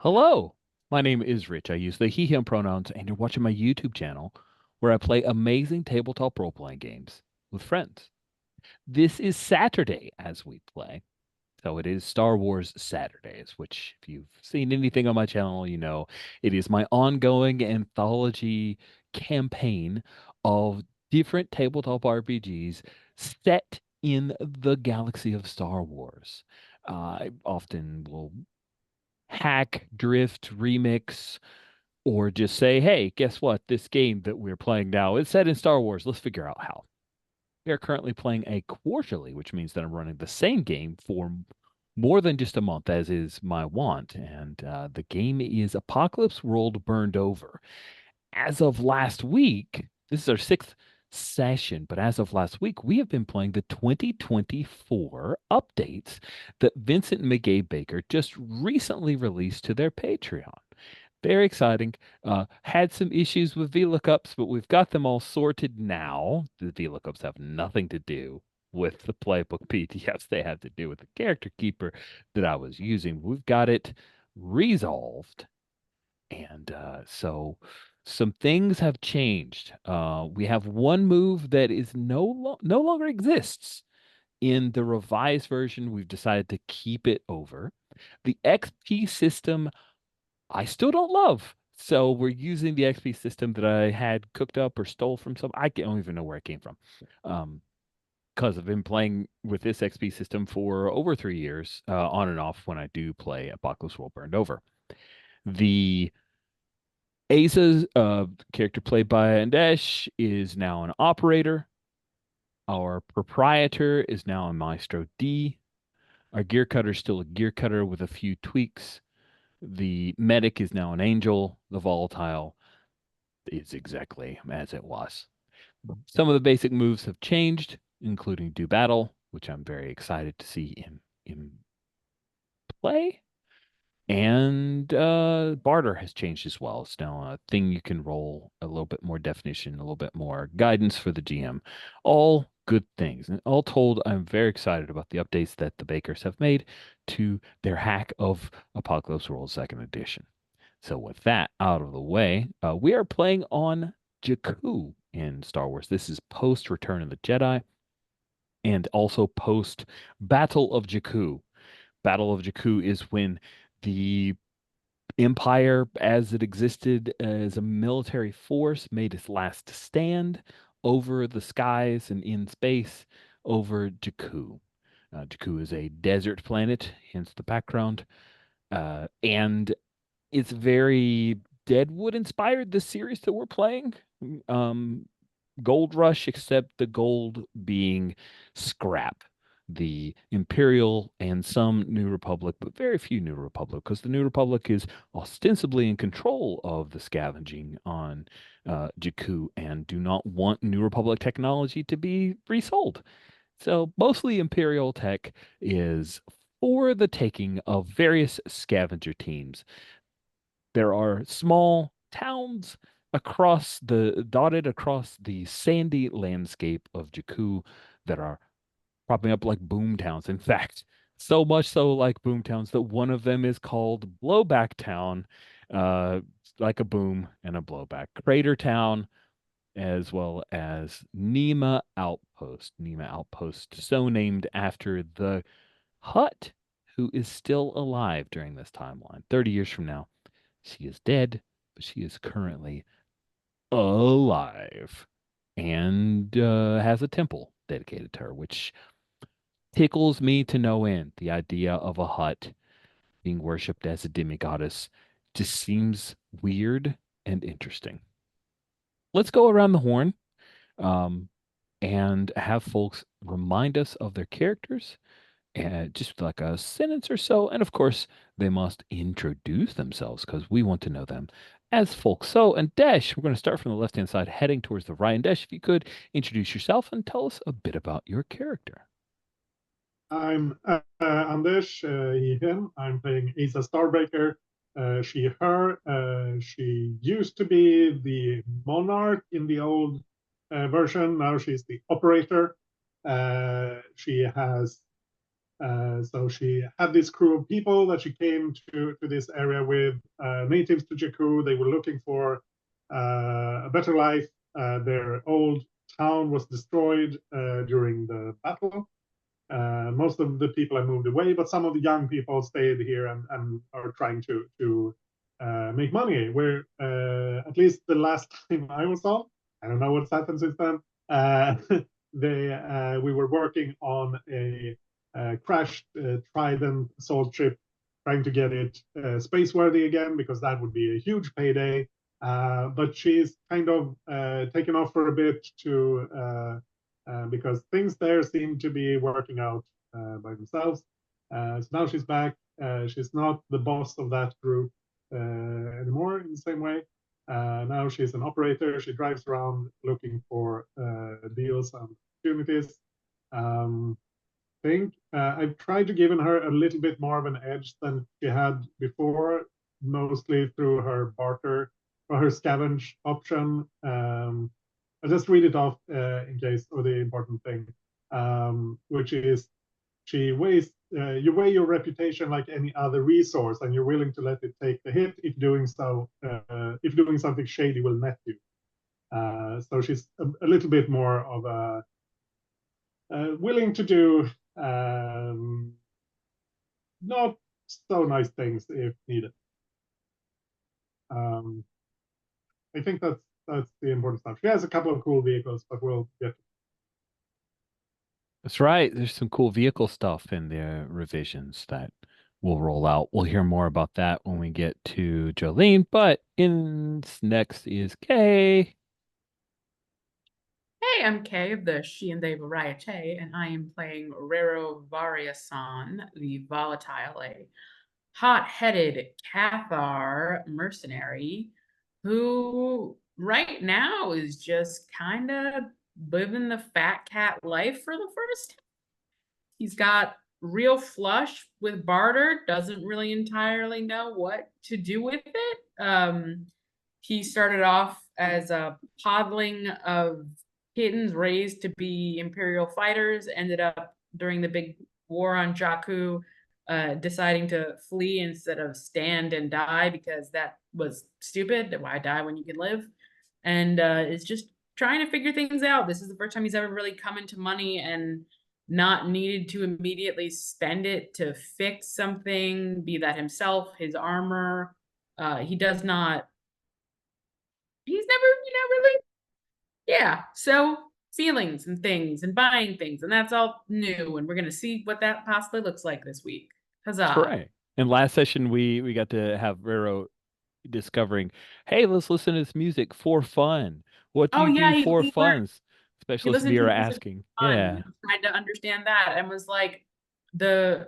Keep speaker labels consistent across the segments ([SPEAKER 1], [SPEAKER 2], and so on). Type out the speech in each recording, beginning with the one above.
[SPEAKER 1] Hello, my name is Rich. I use the he, him pronouns, and you're watching my YouTube channel where I play amazing tabletop role-playing games with friends. This is Saturday as we play. So it is Star Wars Saturdays, which, if you've seen anything on my channel, you know it is my ongoing anthology campaign of different tabletop RPGs set in the galaxy of Star Wars. I often will hack, drift, remix, or just say, hey, guess what? This game that we're playing now is set in Star Wars. Let's figure out how. We are currently playing a quarterly, which means that I'm running the same game for more than just a month, as is my want. And the game is Apocalypse World Burned Over. As of last week, this is our sixth session, but as of last week, we have been playing the 2024 updates that Vincent and McGay Baker just recently released to their Patreon. Very exciting. Had some issues with VLOOKUPs, but we've got them all sorted now. The VLOOKUPs have nothing to do with the playbook PDFs. They have to do with the character keeper that I was using. We've got it resolved. And so some things have changed. We have one move that is no longer exists in the revised version. We've decided to keep it over. The XP system I still don't love. So we're using the XP system that I had cooked up or stole from some. I don't even know where it came from. Because I've been playing with this XP system for over 3 years, on and off when I do play Apocalypse World Burned Over. The Aza's character played by Andesh is now an operator. Our proprietor is now a Maestro D. Our gear cutter is still a gear cutter with a few tweaks. The medic is now an angel. The volatile is exactly as it was. Some of the basic moves have changed, including do battle, which I'm very excited to see in play. And barter has changed as well. It's now a thing you can roll, a little bit more definition, a little bit more guidance for the GM. All good things. And all told, I'm very excited about the updates that the Bakers have made to their hack of Apocalypse World Second Edition. So with that out of the way, we are playing on Jakku in Star Wars. This is post Return of the Jedi and also post Battle of Jakku. Battle of Jakku is when the Empire, as it existed as a military force, made its last stand over the skies and in space over Jakku. Jakku is a desert planet, hence the background. And it's very Deadwood inspired, the series that we're playing. Um, Gold Rush, except the gold being scrap. The Imperial and some New Republic, but very few New Republic, because the New Republic is ostensibly in control of the scavenging on Jakku and do not want New Republic technology to be resold. So mostly Imperial tech is for the taking of various scavenger teams. There are small towns dotted across the sandy landscape of Jakku that are propping up like boom towns. In fact, so much so like boom towns that one of them is called Blowback Town, uh, like a boom and a blowback. Crater Town, as well as Nema Outpost. Nema Outpost, so named after the Hut, who is still alive during this timeline. 30 years from now, she is dead, but she is currently alive and has a temple dedicated to her, which tickles me to no end. The idea of a hut being worshipped as a demigoddess just seems weird and interesting. Let's go around the horn, um, and have folks remind us of their characters, just like a sentence or so. And of course, they must introduce themselves because we want to know them as folks. So, and Desh, we're going to start from the left-hand side, heading towards the right. And Desh, if you could introduce yourself and tell us a bit about your character.
[SPEAKER 2] I'm Anders, he, him. I'm playing Asa Starbreaker, she, her. She used to be the monarch in the old version. Now she's the operator. She has So she had this crew of people that she came to this area with, natives to Jakku. They were looking for a better life. Their old town was destroyed during the battle. Most of the people have moved away, but some of the young people stayed here and are trying to make money. Where at least the last time I was on, I don't know what's happened since then. We were working on a crashed Trident assault ship, trying to get it space worthy again because that would be a huge payday. But she's kind of taken off for a bit because things there seem to be working out by themselves. So now she's back. She's not the boss of that group anymore in the same way. Now she's an operator. She drives around looking for deals and opportunities. Think I've tried to give her a little bit more of an edge than she had before, mostly through her barter or her scavenge option. I'll just read it off in case of the important thing, which is she weighs you weigh your reputation like any other resource, and you're willing to let it take the hit if doing something shady will net you. So she's a little bit more of a willing to do not so nice things if needed. Um, I think that's the important stuff. She has a couple of cool vehicles, but we'll get.
[SPEAKER 1] That's right. There's some cool vehicle stuff in the revisions that will roll out. We'll hear more about that when we get to Jolene, but in next is Kay.
[SPEAKER 3] Hey, I'm Kay of the She and They Variety, and I am playing Rero Variasan, the volatile, a hot-headed Cathar mercenary who right now is just kind of living the fat cat life for the first time. He's got real flush with barter, doesn't really entirely know what to do with it. He started off as a podling of kittens raised to be Imperial fighters, ended up during the big war on Jakku, deciding to flee instead of stand and die because that was stupid. Why die when you can live? And is just trying to figure things out. This is the first time he's ever really come into money and not needed to immediately spend it to fix something, be that himself, his armor. He does not, he's never, really, yeah. So feelings and things and buying things, and that's all new. And we're going to see what that possibly looks like this week.
[SPEAKER 1] That's
[SPEAKER 3] Huzzah.
[SPEAKER 1] right. In last session, we got to have Rero discovering, hey, let's listen to this music for fun. What do
[SPEAKER 3] Oh,
[SPEAKER 1] you
[SPEAKER 3] yeah.
[SPEAKER 1] do for
[SPEAKER 3] He learned,
[SPEAKER 1] fun?
[SPEAKER 3] he
[SPEAKER 1] Specialist
[SPEAKER 3] listened to
[SPEAKER 1] Mira
[SPEAKER 3] music
[SPEAKER 1] asking.
[SPEAKER 3] for fun
[SPEAKER 1] Yeah.
[SPEAKER 3] and tried to understand that and was like, I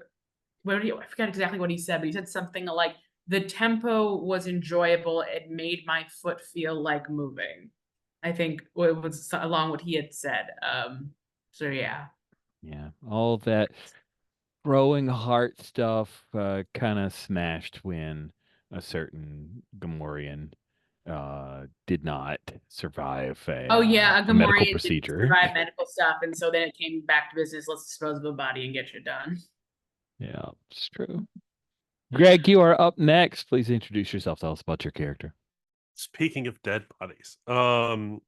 [SPEAKER 3] forgot exactly what he said, but he said something like, the tempo was enjoyable. It made my foot feel like moving. I think it was along what he had said. So yeah.
[SPEAKER 1] Yeah. All that growing heart stuff kind of smashed when a certain Gamorrean did not survive
[SPEAKER 3] Oh yeah, a
[SPEAKER 1] a medical
[SPEAKER 3] Gamorrean didn't
[SPEAKER 1] procedure.
[SPEAKER 3] survive medical stuff, and so then it came back to business. Let's dispose of a body and get you done.
[SPEAKER 1] Yeah, it's true. Greg, you are up next. Please introduce yourself. Tell us about your character.
[SPEAKER 4] Speaking of dead bodies, I'm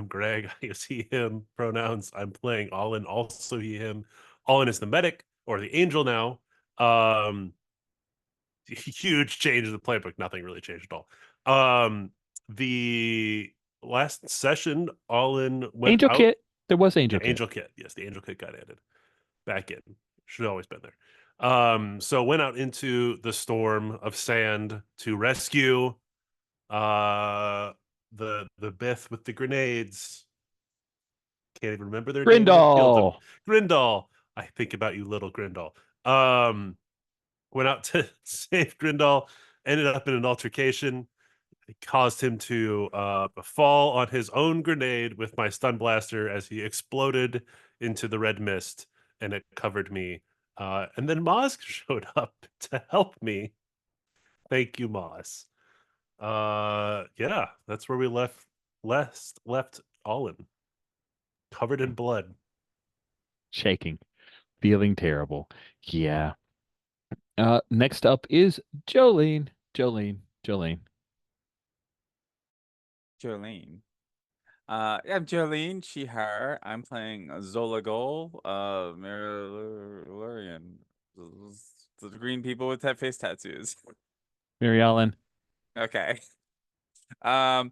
[SPEAKER 4] Greg. I use he, him pronouns. I'm playing Allin, also he, him. Allin is the medic or the angel now. Huge change in the playbook. Nothing really changed at all. The last session, Allin went
[SPEAKER 1] Angel
[SPEAKER 4] out.
[SPEAKER 1] Kit. There was Angel
[SPEAKER 4] Yeah,
[SPEAKER 1] Kit.
[SPEAKER 4] Angel Kit. Yes, the Angel Kit got added back in. Should have always been there. So went out into the storm of sand to rescue the Bith with the grenades. Can't even remember their name. I killed them.
[SPEAKER 1] Grindal.
[SPEAKER 4] Grindal. I think about you, little Grindal. Went out to save Grindal. Ended up in an altercation. It caused him to fall on his own grenade with my stun blaster as he exploded into the red mist, and it covered me. And then Moz showed up to help me. Thank you, Moz. Yeah, that's where we left Allin, covered in blood.
[SPEAKER 1] Shaking. Feeling terrible. Yeah. Next up is Jolene. Jolene.
[SPEAKER 5] Jolene. Yeah, I'm Jolene, she, her. I'm playing Zola Gol, Marilurian. The green people with face tattoos.
[SPEAKER 1] Mary Ellen.
[SPEAKER 5] Okay. Yeah,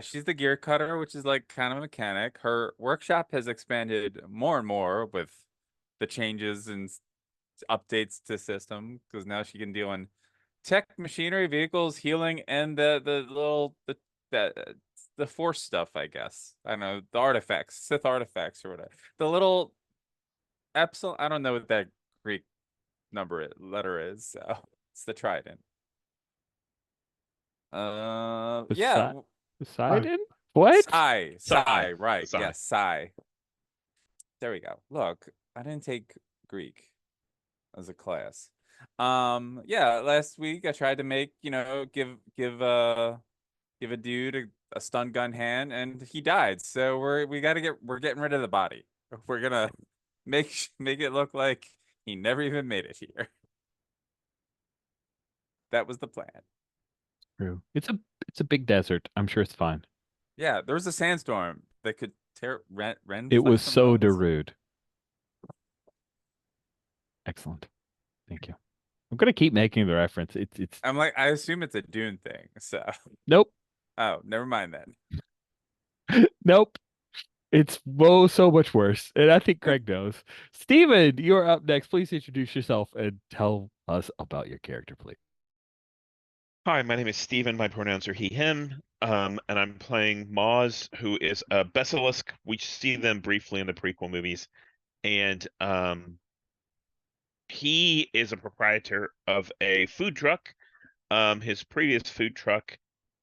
[SPEAKER 5] she's the gear cutter, which is like kind of a mechanic. Her workshop has expanded more and more with the changes and updates to system because now she can deal in tech, machinery, vehicles, healing, and the force stuff, I guess. I don't know, the artifacts, Sith artifacts or whatever. The little epsilon, I don't know what that Greek letter is, so it's the trident. Yeah.
[SPEAKER 1] Poseidon? What?
[SPEAKER 5] Psi, right.
[SPEAKER 4] Psi.
[SPEAKER 5] Yes, Psi. There we go. Look, I didn't take Greek as a class. Yeah, last week I tried to make, give a dude a stun gun hand and he died. So we're getting rid of the body. We're gonna make it look like he never even made it here. That was the plan.
[SPEAKER 1] True. It's a big desert. I'm sure it's fine.
[SPEAKER 5] Yeah, there was a sandstorm that could rend
[SPEAKER 1] It was
[SPEAKER 5] flesh and
[SPEAKER 1] so
[SPEAKER 5] bones.
[SPEAKER 1] Darude. Excellent. Thank you. I'm gonna keep making the reference. It's
[SPEAKER 5] I'm like, I assume it's a Dune thing. So
[SPEAKER 1] nope.
[SPEAKER 5] oh, never mind then.
[SPEAKER 1] Nope. It's so much worse. And I think Craig knows. Steven, you're up next. Please introduce yourself and tell us about your character, please.
[SPEAKER 6] Hi, my name is Steven. My pronouns are he, him. And I'm playing Maz, who is a basilisk. We see them briefly in the prequel movies. And he is a proprietor of a food truck. His previous food truck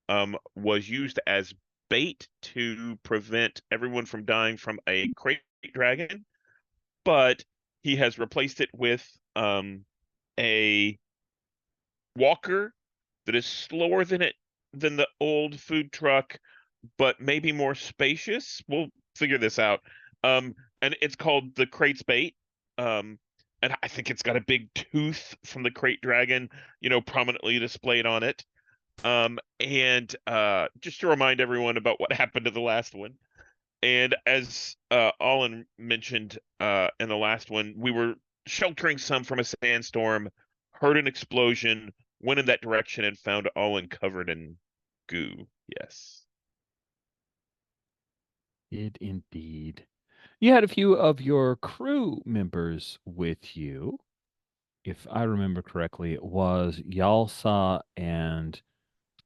[SPEAKER 6] was used as bait to prevent everyone from dying from a crate dragon, but he has replaced it with a walker that is slower than the old food truck, but maybe more spacious. We'll figure this out. And it's called the Crate's Bait. And I think it's got a big tooth from the crate dragon, prominently displayed on it. And just to remind everyone about what happened to the last one. And as Olin mentioned in the last one, we were sheltering some from a sandstorm, heard an explosion, went in that direction, and found Olin covered in goo. Yes.
[SPEAKER 1] Did indeed. You had a few of your crew members with you. If I remember correctly, it was Yalsa and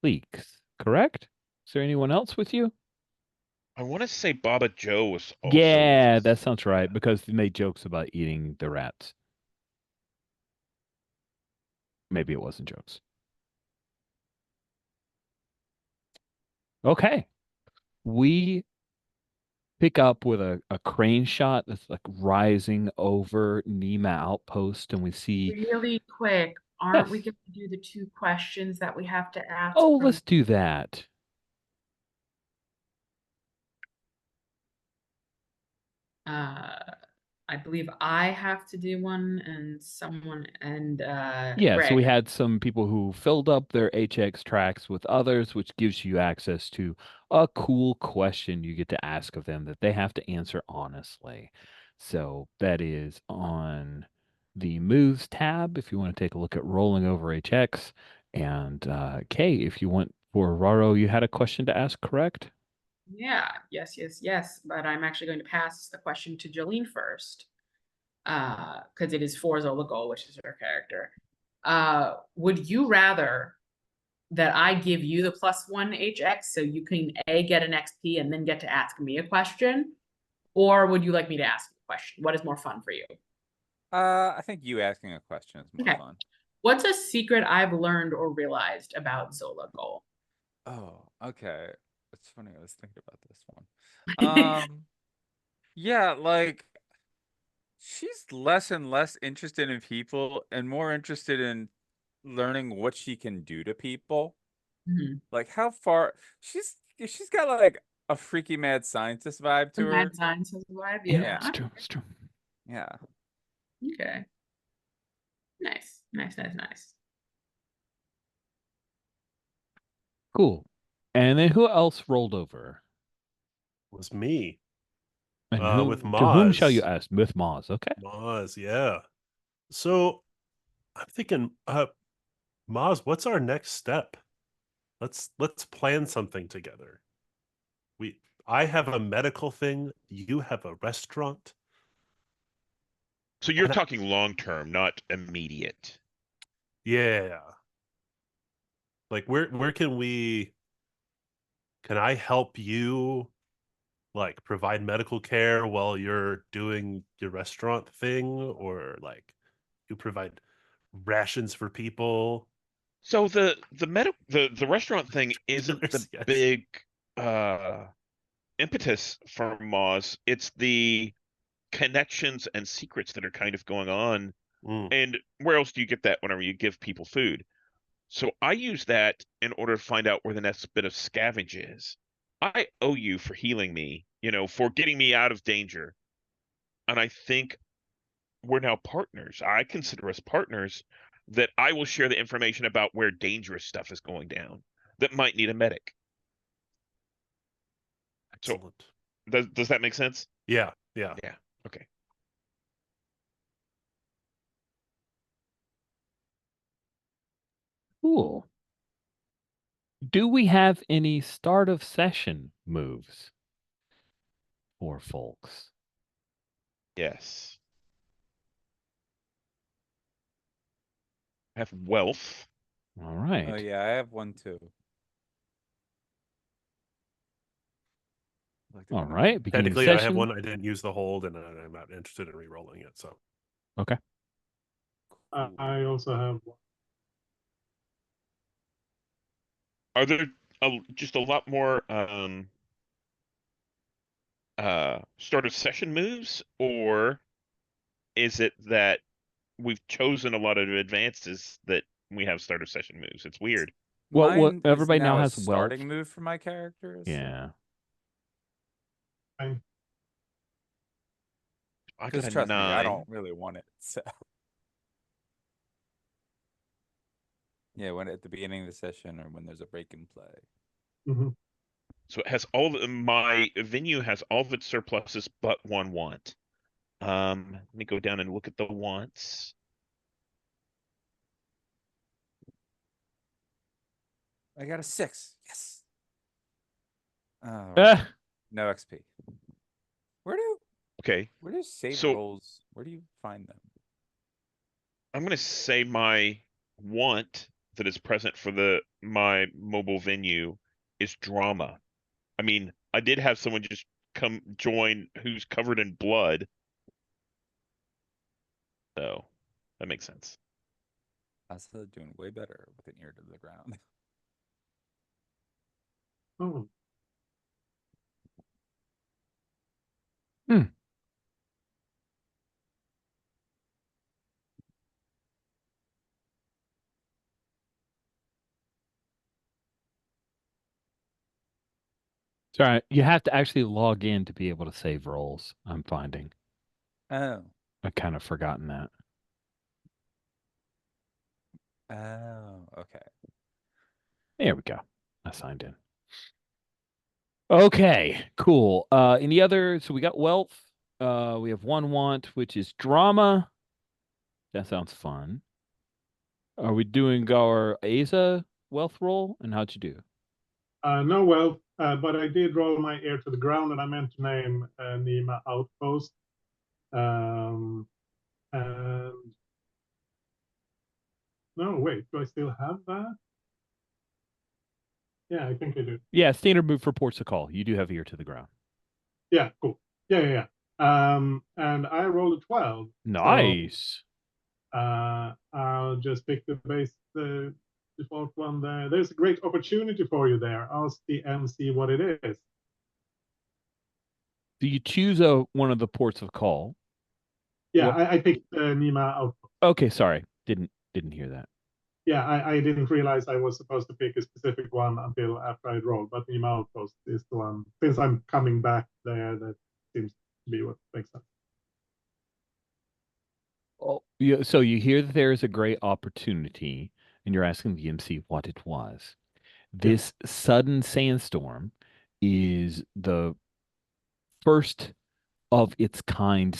[SPEAKER 1] Leeks, correct? Is there anyone else with you?
[SPEAKER 6] I want to say Baba Joe was also
[SPEAKER 1] Yeah,
[SPEAKER 6] with
[SPEAKER 1] that
[SPEAKER 6] us.
[SPEAKER 1] sounds right, because they made jokes about eating the rats. Maybe it wasn't jokes. Okay. We pick up with a crane shot that's like rising over Nema Outpost, and we see.
[SPEAKER 3] Really quick, aren't we
[SPEAKER 1] Yes.
[SPEAKER 3] going to do the 2 questions that we have to ask?
[SPEAKER 1] Oh,
[SPEAKER 3] from-
[SPEAKER 1] let's do that.
[SPEAKER 3] I believe I have to do one and someone and
[SPEAKER 1] Yeah, so we
[SPEAKER 3] Greg.
[SPEAKER 1] had some people who filled up their HX tracks with others, which gives you access to a cool question you get to ask of them that they have to answer honestly. So that is on the moves tab if you want to take a look at rolling over HX. And Kay, if you want for Raro, you had a question to ask, correct?
[SPEAKER 3] Yeah, yes. But I'm actually going to pass the question to Jolene first. Because it is for Zolagol, which is her character. Would you rather that I give you the +1 HX so you can get an XP and then get to ask me a question? Or would you like me to ask a question? What is more fun for you?
[SPEAKER 5] I think you asking a question is more fun.
[SPEAKER 3] What's a secret I've learned or realized about Zolagol?
[SPEAKER 5] Oh, okay. It's funny, I was thinking about this one. Yeah, like she's less and less interested in people and more interested in learning what she can do to people.
[SPEAKER 3] Mhm.
[SPEAKER 5] Like how far she's got like a freaky mad scientist vibe to
[SPEAKER 3] The
[SPEAKER 5] her.
[SPEAKER 3] mad scientist vibe,
[SPEAKER 1] Yeah,
[SPEAKER 3] yeah.
[SPEAKER 1] it's true. It's true.
[SPEAKER 5] Yeah.
[SPEAKER 3] Okay. Nice. Nice.
[SPEAKER 1] Cool. And then who else rolled over?
[SPEAKER 4] Was me.
[SPEAKER 1] And
[SPEAKER 4] With
[SPEAKER 1] to whom shall you
[SPEAKER 4] Moz.
[SPEAKER 1] ask? With Moz. Okay.
[SPEAKER 4] Moz, yeah. So I'm thinking, Moz, what's our next step? Let's plan something together. I have a medical thing, you have a restaurant.
[SPEAKER 6] So you're
[SPEAKER 4] And
[SPEAKER 6] talking long term, not immediate.
[SPEAKER 4] yeah. Like where can I help you like provide medical care while you're doing your restaurant thing, or like you provide rations for people?
[SPEAKER 6] So the restaurant thing isn't the
[SPEAKER 4] Yes.
[SPEAKER 6] big impetus for Moz. It's the connections and secrets that are kind of going on.
[SPEAKER 4] Mm,
[SPEAKER 6] And where else do you get that whenever you give people food? So I use that in order to find out where the next bit of scavenge is. I owe you for healing me, for getting me out of danger. And I think we're now partners. I consider us partners that I will share the information about where dangerous stuff is going down that might need a medic. So
[SPEAKER 4] excellent.
[SPEAKER 6] does that make sense?
[SPEAKER 4] Yeah.
[SPEAKER 6] Yeah. Okay.
[SPEAKER 1] Cool. Do we have any start of session moves for folks?
[SPEAKER 6] Yes. I have wealth.
[SPEAKER 1] All right.
[SPEAKER 5] Oh yeah, I have one too. Like to
[SPEAKER 1] All
[SPEAKER 5] come
[SPEAKER 1] right.
[SPEAKER 5] in.
[SPEAKER 1] Beginning
[SPEAKER 4] Technically, I have
[SPEAKER 1] session.
[SPEAKER 4] one. I didn't use the hold, and I'm not interested in re-rolling it. So
[SPEAKER 1] Okay.
[SPEAKER 2] I also have one.
[SPEAKER 6] Are there just a lot more start of session moves, or is it that we've chosen a lot of advances that we have start of session moves? It's weird.
[SPEAKER 1] Well,
[SPEAKER 5] Mine is
[SPEAKER 1] everybody now
[SPEAKER 5] now a
[SPEAKER 1] has wealth.
[SPEAKER 5] starting move for my characters.
[SPEAKER 1] Yeah.
[SPEAKER 2] Fine.
[SPEAKER 6] I got
[SPEAKER 5] Because
[SPEAKER 6] a
[SPEAKER 5] trust me, I
[SPEAKER 6] 9.
[SPEAKER 5] don't really want it. So yeah, when at the beginning of the session or when there's a break in play.
[SPEAKER 2] Mhm.
[SPEAKER 6] So it has my venue has all of its surpluses but one want. Let me go down and look at the wants.
[SPEAKER 5] I got a 6. Yes. Oh,
[SPEAKER 1] Ah,
[SPEAKER 5] no XP.
[SPEAKER 6] Okay,
[SPEAKER 5] Where do save
[SPEAKER 6] So-
[SPEAKER 5] rolls? Where do you find them?
[SPEAKER 6] I'm gonna say my want that is present for my mobile venue is drama. I mean, I did have someone just come join who's covered in blood. So that makes sense.
[SPEAKER 5] I was doing way better with an ear to the ground.
[SPEAKER 2] Oh,
[SPEAKER 1] sorry. You have to actually log in to be able to save rolls. I'm finding.
[SPEAKER 5] Oh.
[SPEAKER 1] I kind of forgotten that.
[SPEAKER 5] Oh, okay.
[SPEAKER 1] There we go. I signed in. Okay, cool. Any other? So we got wealth. We have one want, which is drama. That sounds fun. Are we doing our Asa wealth roll? And how'd you do?
[SPEAKER 2] no wealth, but I did roll my ear to the ground, and I meant to name Nima Outpost. And no, wait, do I still have that? Yeah, I think I do.
[SPEAKER 1] Yeah, standard move for ports of call. You do have ear to the ground.
[SPEAKER 2] Yeah, cool. Yeah. And I rolled a 12.
[SPEAKER 1] Nice.
[SPEAKER 2] So, I'll just pick the default one there. There's a great opportunity for you there. Ask the MC what it is.
[SPEAKER 1] Do you choose one of the ports of call?
[SPEAKER 2] Yeah,
[SPEAKER 1] What-
[SPEAKER 2] I picked Nima Outpost.
[SPEAKER 1] Okay, sorry. Didn't hear that.
[SPEAKER 2] Yeah, I didn't realize I was supposed to pick a specific one until after I'd rolled, but Nima Outpost is the one. Since I'm coming back there, that seems to be what makes sense.
[SPEAKER 1] Oh, yeah, so you hear that there is a great opportunity, and you're asking the MC what it was.
[SPEAKER 2] Yeah.
[SPEAKER 1] This sudden sandstorm is the first of its kind,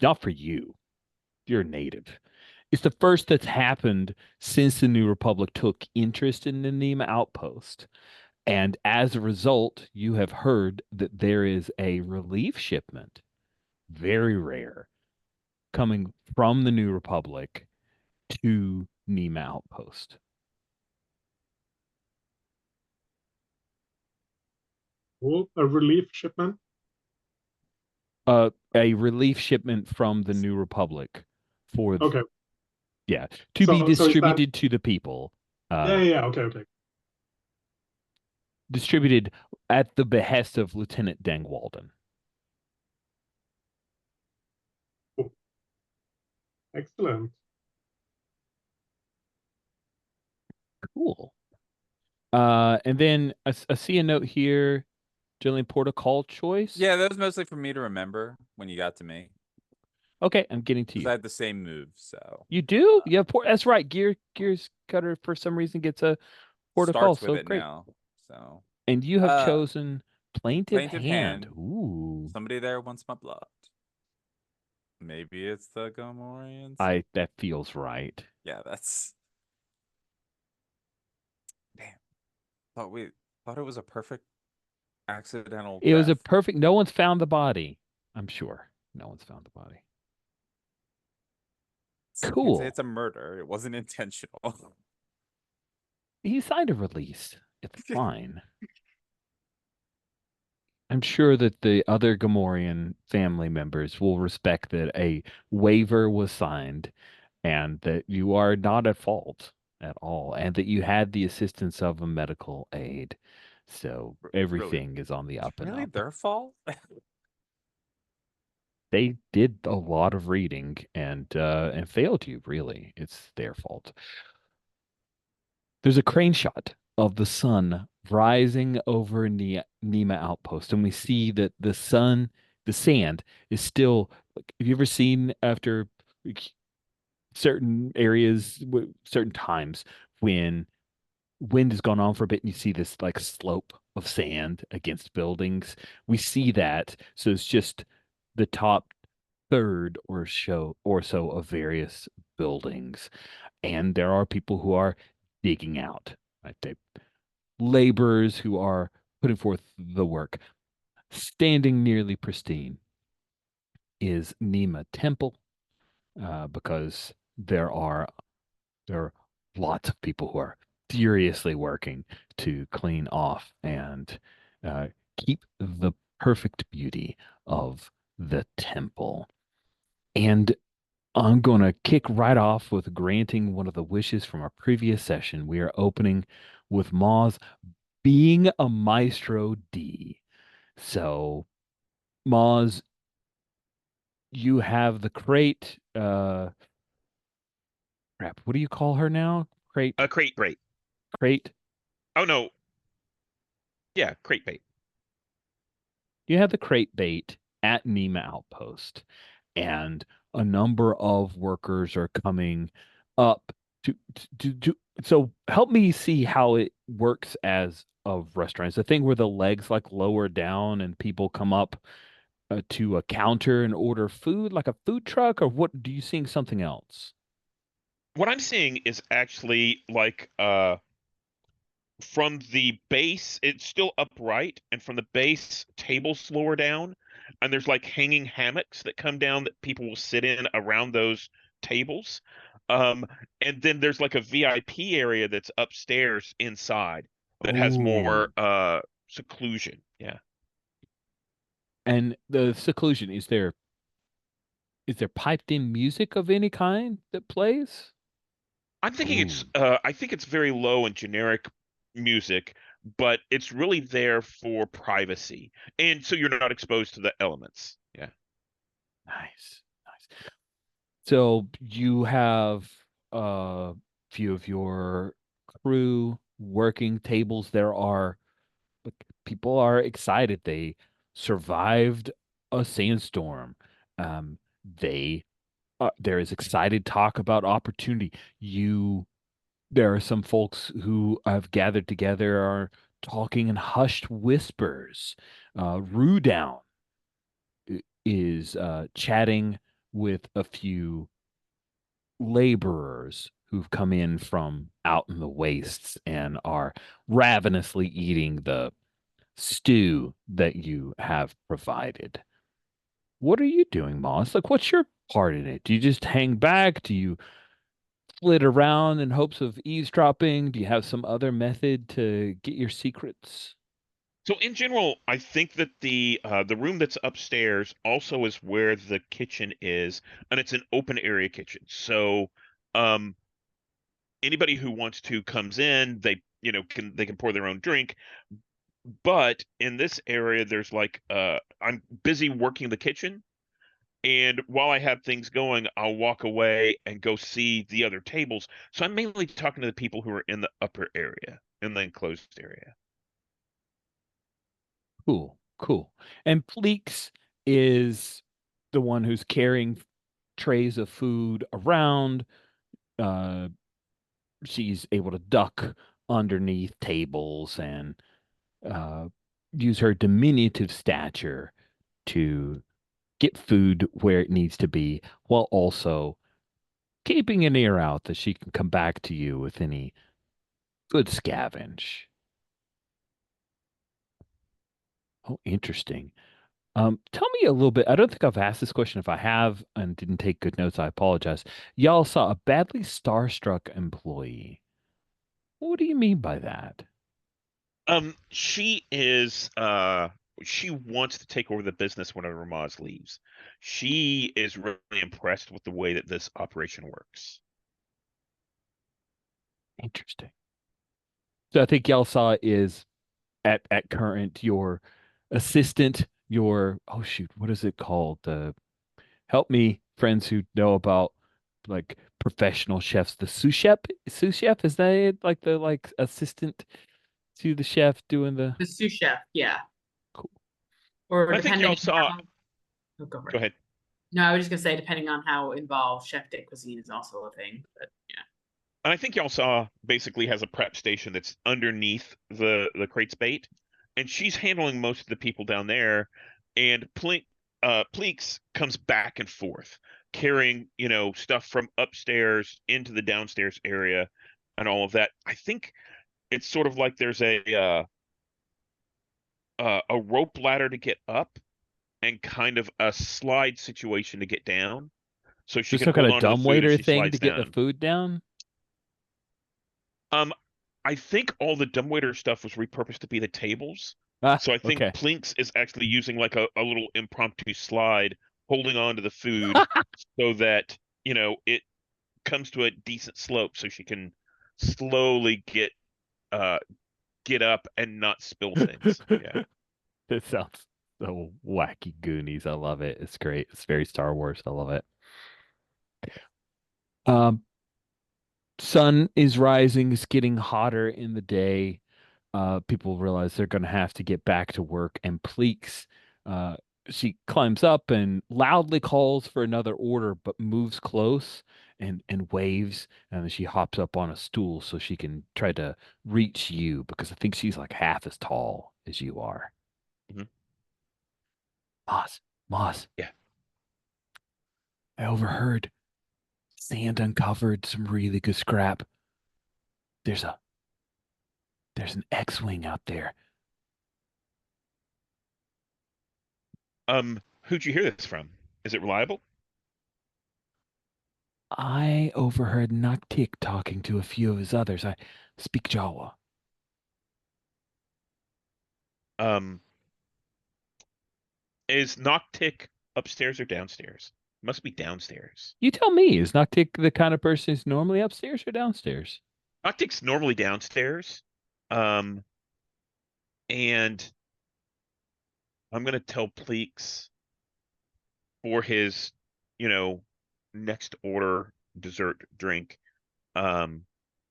[SPEAKER 1] not for you. You're a native. It's the first that's happened since the New Republic took interest in the Nema outpost. And as a result, you have heard that there is a relief shipment, very rare, coming from the New Republic to Nema outpost.
[SPEAKER 2] Well, a relief shipment.
[SPEAKER 1] A relief shipment from the New Republic for,
[SPEAKER 2] Okay.
[SPEAKER 1] yeah, to be
[SPEAKER 2] So is that?
[SPEAKER 1] distributed to the people.
[SPEAKER 2] Yeah. Okay. Okay.
[SPEAKER 1] Distributed at the behest of Lieutenant Dangwalden.
[SPEAKER 2] Excellent.
[SPEAKER 1] Cool. And then I see a note here, generally protocol choice.
[SPEAKER 5] Yeah, that was mostly for me to remember when you got to me.
[SPEAKER 1] Okay, I'm getting to
[SPEAKER 5] Because
[SPEAKER 1] you.
[SPEAKER 5] I had the same move, so.
[SPEAKER 1] You do? Yeah, that's right. Gears Cutter for some reason gets a protocol.
[SPEAKER 5] Starts with
[SPEAKER 1] So
[SPEAKER 5] it
[SPEAKER 1] great.
[SPEAKER 5] now, so.
[SPEAKER 1] And you have chosen Plaintive
[SPEAKER 5] Plaintive
[SPEAKER 1] Hand.
[SPEAKER 5] Hand.
[SPEAKER 1] Ooh.
[SPEAKER 5] Somebody there wants my blood. Maybe it's the Gomorians.
[SPEAKER 1] That feels right.
[SPEAKER 5] Yeah, that's. Damn. Thought it was a perfect accidental
[SPEAKER 1] It was a
[SPEAKER 5] death.
[SPEAKER 1] perfect. No one's found the body. I'm sure. No one's found the body.
[SPEAKER 5] You can
[SPEAKER 1] Cool.
[SPEAKER 5] say it's a murder. It wasn't intentional.
[SPEAKER 1] He signed a release. It's fine. I'm sure that the other Gamorrean family members will respect that a waiver was signed and that you are not at fault at all and that you had the assistance of a medical aid. So everything is on the up and
[SPEAKER 5] Really
[SPEAKER 1] up.
[SPEAKER 5] their fault?
[SPEAKER 1] They did a lot of reading and failed you, really. It's their fault. There's a crane shot of the sun rising over Nema Outpost, and we see that the sand is still. Like, have you ever seen after like, certain areas, certain times when wind has gone on for a bit, and you see this like slope of sand against buildings? We see that, so it's just the top third or so of various buildings, and there are people who are digging out, right? They laborers who are putting forth the work. Standing nearly pristine is Nema Temple, because there are lots of people who are furiously working to clean off and keep the perfect beauty of the temple. And I'm going to kick right off with granting one of the wishes from our previous session. We are opening with Moz being a Maestro D. So, Moz, you have the crate. Crap, what do you call her now? Crate,
[SPEAKER 6] Crate bait.
[SPEAKER 1] crate.
[SPEAKER 6] Oh no. Yeah, crate bait.
[SPEAKER 1] You have the crate bait at Nema Outpost, and a number of workers are coming up to so help me see how it works as a restaurant. It's the thing where the legs like lower down and people come up to a counter and order food like a food truck, or what? Do you seeing something else?
[SPEAKER 6] What I'm seeing is actually like from the base, it's still upright, and from the base, tables lower down, and there's like hanging hammocks that come down that people will sit in around those tables. Um, and then there's like a VIP area that's upstairs inside that has more
[SPEAKER 1] Oh,
[SPEAKER 6] seclusion. Yeah.
[SPEAKER 1] and the seclusion, is there piped in music of any kind that plays?
[SPEAKER 6] I'm thinking
[SPEAKER 1] Ooh,
[SPEAKER 6] I think it's very low and generic music, but it's really there for privacy. And so you're not exposed to the elements. Yeah.
[SPEAKER 1] nice, nice. So you have a few of your crew working tables. Look, people are excited. They survived a sandstorm. They There is excited talk about opportunity. There are some folks who have gathered together, are talking in hushed whispers. Rudown is chatting with a few laborers who've come in from out in the wastes and are ravenously eating the stew that you have provided. What are you doing, Moss? Like, what's your part in it? Do you just hang back? Do you flit around in hopes of eavesdropping? Do you have some other method to get your secrets?
[SPEAKER 6] So in general, I think that the room that's upstairs also is where the kitchen is, and it's an open area kitchen. So um anybody who wants to comes in, they can pour their own drink. But in this area, there's like I'm busy working the kitchen, and while I have things going, I'll walk away and go see the other tables. So I'm mainly talking to the people who are in the upper area, in the enclosed area.
[SPEAKER 1] Cool, cool. And Pleeks is the one who's carrying trays of food around. Uh, she's able to duck underneath tables and uh, use her diminutive stature to get food where it needs to be, while also keeping an ear out that she can come back to you with any good scavenge. Oh, interesting. Tell me a little bit. I don't think I've asked this question. If I have and didn't take good notes, I apologize. Y'all saw a badly starstruck employee. What do you mean by that?
[SPEAKER 6] She is she wants to take over the business whenever Maz leaves. She is really impressed with the way that this operation works.
[SPEAKER 1] Interesting. So I think y'all saw is at current your assistant, your oh shoot, what is it called? Help me, friends who know about like professional chefs. The sous chef, is that it? Like the like assistant to the chef doing the
[SPEAKER 3] The sous chef, yeah.
[SPEAKER 1] cool.
[SPEAKER 3] Or
[SPEAKER 6] I think
[SPEAKER 3] depending
[SPEAKER 6] y'all saw.
[SPEAKER 3] how, oh, go for
[SPEAKER 6] Go
[SPEAKER 3] it.
[SPEAKER 6] ahead.
[SPEAKER 3] No, I was just gonna say depending on how involved chef de cuisine is also a thing, but yeah.
[SPEAKER 6] And I think y'all saw basically has a prep station that's underneath the crates bait, and she's handling most of the people down there. And Pleeks comes back and forth, carrying stuff from upstairs into the downstairs area, and all of that. I think it's sort of like there's a rope ladder to get up, and kind of a slide situation to get down, so she
[SPEAKER 1] Just
[SPEAKER 6] can
[SPEAKER 1] some kind
[SPEAKER 6] hold
[SPEAKER 1] of
[SPEAKER 6] on to the food as
[SPEAKER 1] dumbwaiter
[SPEAKER 6] she
[SPEAKER 1] thing to
[SPEAKER 6] slides
[SPEAKER 1] get the
[SPEAKER 6] down.
[SPEAKER 1] food down.
[SPEAKER 6] Um, I think all the dumbwaiter stuff was repurposed to be the tables.
[SPEAKER 1] Ah,
[SPEAKER 6] So I think
[SPEAKER 1] okay.
[SPEAKER 6] Plinks is actually using like a little impromptu slide, holding on to the food so that, it comes to a decent slope so she can slowly uh get up and not spill things. Yeah.
[SPEAKER 1] That sounds so wacky Goonies. I love it. It's great. It's very Star Wars. I love it. Um, Sun is rising. It's getting hotter in the day. People realize they're going to have to get back to work. And Pleeks, uh, she climbs up and loudly calls for another order, but moves close and waves. And then she hops up on a stool so she can try to reach you because I think she's like half as tall as you are.
[SPEAKER 6] Mhm.
[SPEAKER 1] Moss, Moss,
[SPEAKER 6] Yeah.
[SPEAKER 1] I overheard. Sand uncovered some really good scrap. There's a there's an X-wing out there.
[SPEAKER 6] Who'd you hear this from? Is it reliable?
[SPEAKER 1] I overheard Naktik talking to a few of his others. I speak Jawa.
[SPEAKER 6] Um, is Noctic upstairs or downstairs? Must be downstairs.
[SPEAKER 1] You tell me, is Naktik the kind of person who's normally upstairs or downstairs?
[SPEAKER 6] Noctic's normally downstairs. Um, and I'm gonna tell Pleeks for his, you know, next order dessert drink, um,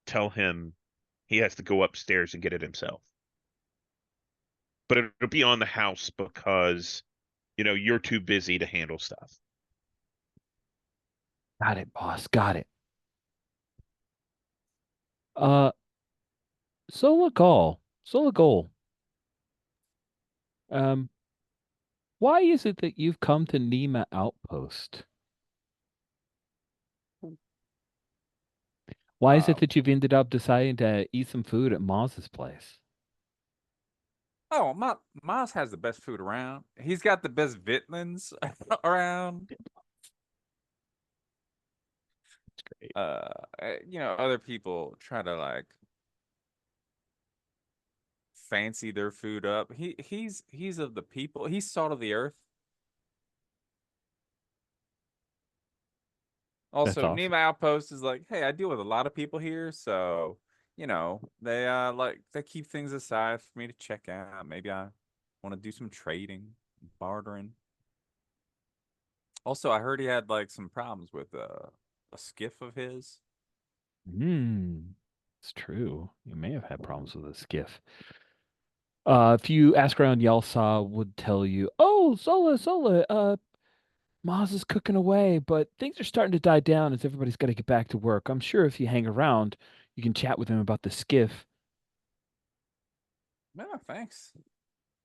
[SPEAKER 6] tell him he has to go upstairs and get it himself. But it'll be on the house because, you're too busy to handle stuff.
[SPEAKER 1] Got it, boss. Got it. Uh, Solagol. Um, why is it that you've come to Nema Outpost? Why is it that you've ended up deciding to eat some food at Maz's place?
[SPEAKER 5] Oh, Miles has the best food around. He's got the best vitamins around.
[SPEAKER 1] Great.
[SPEAKER 5] Other people try to like fancy their food up. He's of the people. He's salt of the earth.
[SPEAKER 1] That's
[SPEAKER 5] Also,
[SPEAKER 1] awesome.
[SPEAKER 5] Nema Outpost is like, hey, I deal with a lot of people here, so they keep things aside for me to check out. Maybe I want to do some trading, bartering. Also, I heard he had like some problems with a skiff of his.
[SPEAKER 1] It's true. You may have had problems with a skiff. If you ask around, Yalsa would tell you, "Oh, Zola, Maz is cooking away, but things are starting to die down as everybody's got to get back to work. I'm sure if you hang around, you can chat with him about the skiff."
[SPEAKER 5] No, thanks.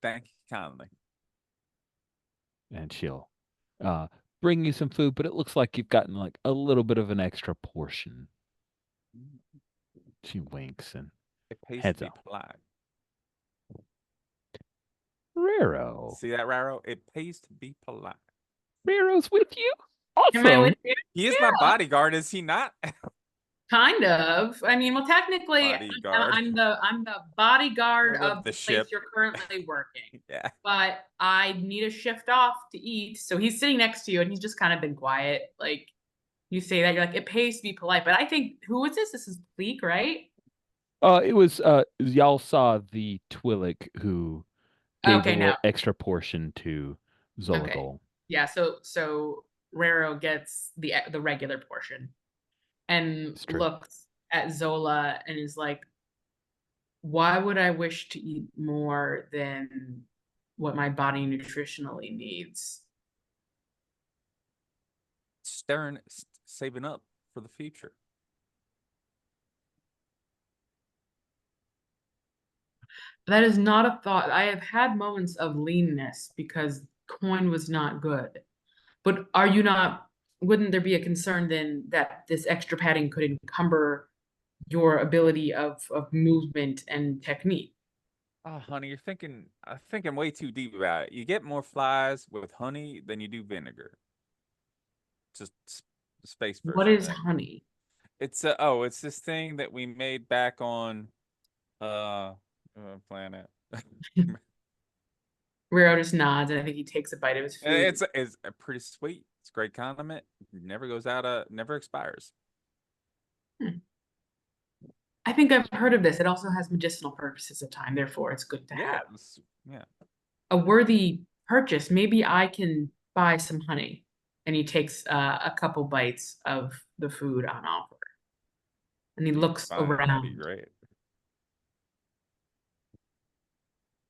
[SPEAKER 5] Thank you kindly.
[SPEAKER 1] And she'll uh bring you some food, but it looks like you've gotten like a little bit of an extra portion. She winks and
[SPEAKER 5] It pays
[SPEAKER 1] heads
[SPEAKER 5] to be
[SPEAKER 1] out.
[SPEAKER 5] polite.
[SPEAKER 1] Raro.
[SPEAKER 5] See that, Raro? It pays to be polite.
[SPEAKER 1] Raro's with you?
[SPEAKER 3] Am I
[SPEAKER 1] Awesome.
[SPEAKER 3] with you?
[SPEAKER 5] He is my bodyguard, is he not?
[SPEAKER 3] Kind of. I mean, well, technically,
[SPEAKER 5] Bodyguard.
[SPEAKER 3] I'm the bodyguard
[SPEAKER 5] Of
[SPEAKER 3] of
[SPEAKER 5] the
[SPEAKER 3] the place
[SPEAKER 5] ship.
[SPEAKER 3] you're currently working.
[SPEAKER 5] Yeah.
[SPEAKER 3] But I need a shift off to eat. So he's sitting next to you and he's just kind of been quiet. Like you say that, you're like, it pays to be polite. But I think, who is this? This is Bleak, right?
[SPEAKER 1] It was y'all saw the Twillick who gave a
[SPEAKER 3] Okay,
[SPEAKER 1] little
[SPEAKER 3] now.
[SPEAKER 1] extra portion to
[SPEAKER 3] Okay.
[SPEAKER 1] Zolagol.
[SPEAKER 3] Yeah, so Raro gets the regular portion and
[SPEAKER 1] It's true.
[SPEAKER 3] looks at Zola and is like, why would I wish to eat more than what my body nutritionally needs?
[SPEAKER 5] Saving up for the future.
[SPEAKER 3] That is not a thought. I have had moments of leanness because coin was not good. But wouldn't there be a concern then that this extra padding could encumber your ability of movement and technique?
[SPEAKER 5] Oh, honey, you're thinking way too deep about it. You get more flies with honey than you do vinegar. Just space version.
[SPEAKER 3] What is honey?
[SPEAKER 5] It's this thing that we made back on planet.
[SPEAKER 3] Raro just nods and I think he takes a bite of his food.
[SPEAKER 5] It's pretty sweet. It's a great condiment. Never expires.
[SPEAKER 3] I think I've heard of this. It also has medicinal purposes at time, therefore it's good to have.
[SPEAKER 5] Yeah.
[SPEAKER 3] A worthy purchase. Maybe I can buy some honey. And he takes a couple bites of the food on offer. And he looks
[SPEAKER 5] Fine, that'd be
[SPEAKER 3] around.
[SPEAKER 5] great.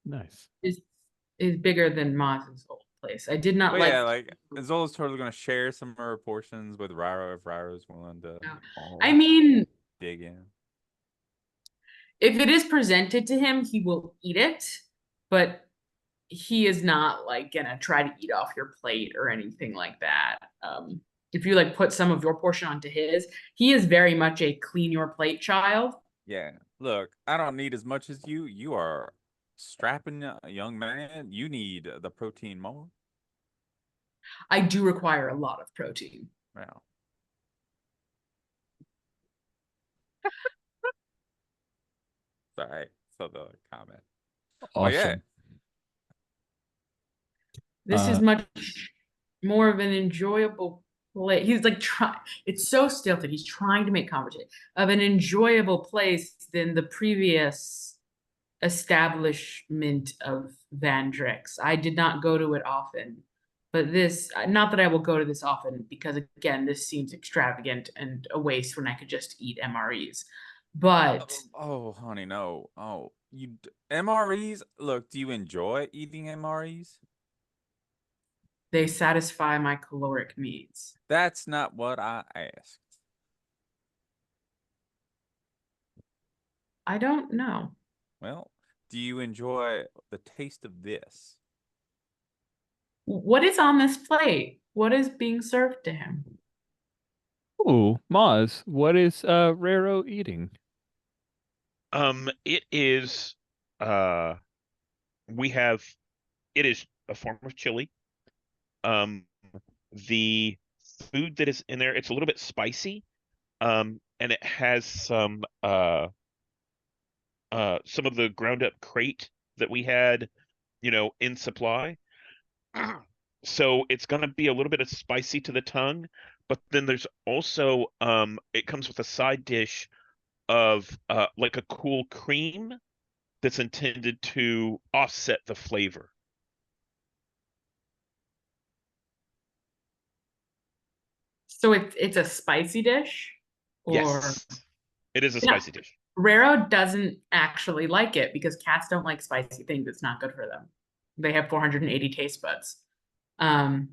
[SPEAKER 1] Nice.
[SPEAKER 3] Is bigger than Maz's old place. I did not
[SPEAKER 5] But
[SPEAKER 3] like.
[SPEAKER 5] yeah, like Zola's totally gonna share some of her portions with Raro if Raro's willing to.
[SPEAKER 3] I mean,
[SPEAKER 5] dig in.
[SPEAKER 3] if it is presented to him, he will eat it, but he is not like gonna try to eat off your plate or anything like that. If you like put some of your portion onto his, he is very much a clean your plate child.
[SPEAKER 5] Yeah, look, I don't need as much as you. You are strapping young man. You need the protein more.
[SPEAKER 3] I do require a lot of protein.
[SPEAKER 5] Well. Sorry, so the comment.
[SPEAKER 1] Awesome.
[SPEAKER 5] Oh yeah.
[SPEAKER 3] This is much more of an enjoyable place. He's like it's so stilted. He's trying to make conversation of an enjoyable place than the previous establishment of Vandrix. I did not go to it often, but this, not that I will go to this often, because again, this seems extravagant and a waste when I could just eat MREs. But
[SPEAKER 5] oh honey, no. MREs. Look, do you enjoy eating MREs?
[SPEAKER 3] They satisfy my caloric needs.
[SPEAKER 5] That's not what I asked.
[SPEAKER 3] I don't know.
[SPEAKER 5] Well, do you enjoy the taste of this?
[SPEAKER 3] What is on this plate? What is being served to him?
[SPEAKER 1] Ooh, Maz, what is Rero eating?
[SPEAKER 6] It is uh we have it is a form of chili. Um, the food that is in there, it's a little bit spicy. And it has some of the ground up crate that we had, in supply. So it's gonna be a little bit of spicy to the tongue, but then there's also it comes with a side dish of like a cool cream that's intended to offset the flavor.
[SPEAKER 3] So it's a spicy dish, or
[SPEAKER 6] Yes, it is a
[SPEAKER 3] yeah.
[SPEAKER 6] spicy dish.
[SPEAKER 3] Rero doesn't actually like it because cats don't like spicy things. It's not good for them. They have 480 taste buds. And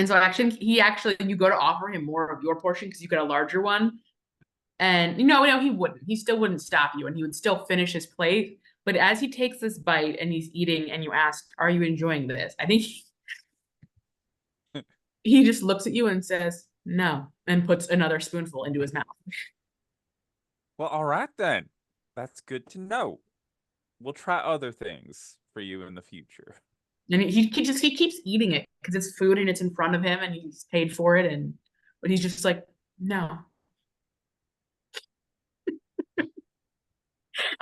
[SPEAKER 3] so you go to offer him more of your portion because you get a larger one. And no, he wouldn't. He still wouldn't stop you, and he would still finish his plate. But as he takes this bite and he's eating, and you ask, "Are you enjoying this?" I think he just looks at you and says, "No," and puts another spoonful into his mouth.
[SPEAKER 5] Well, all right then. That's good to know. We'll try other things for you in the future.
[SPEAKER 3] And he keeps eating it because it's food and it's in front of him and he's paid for it, but he's just like, no.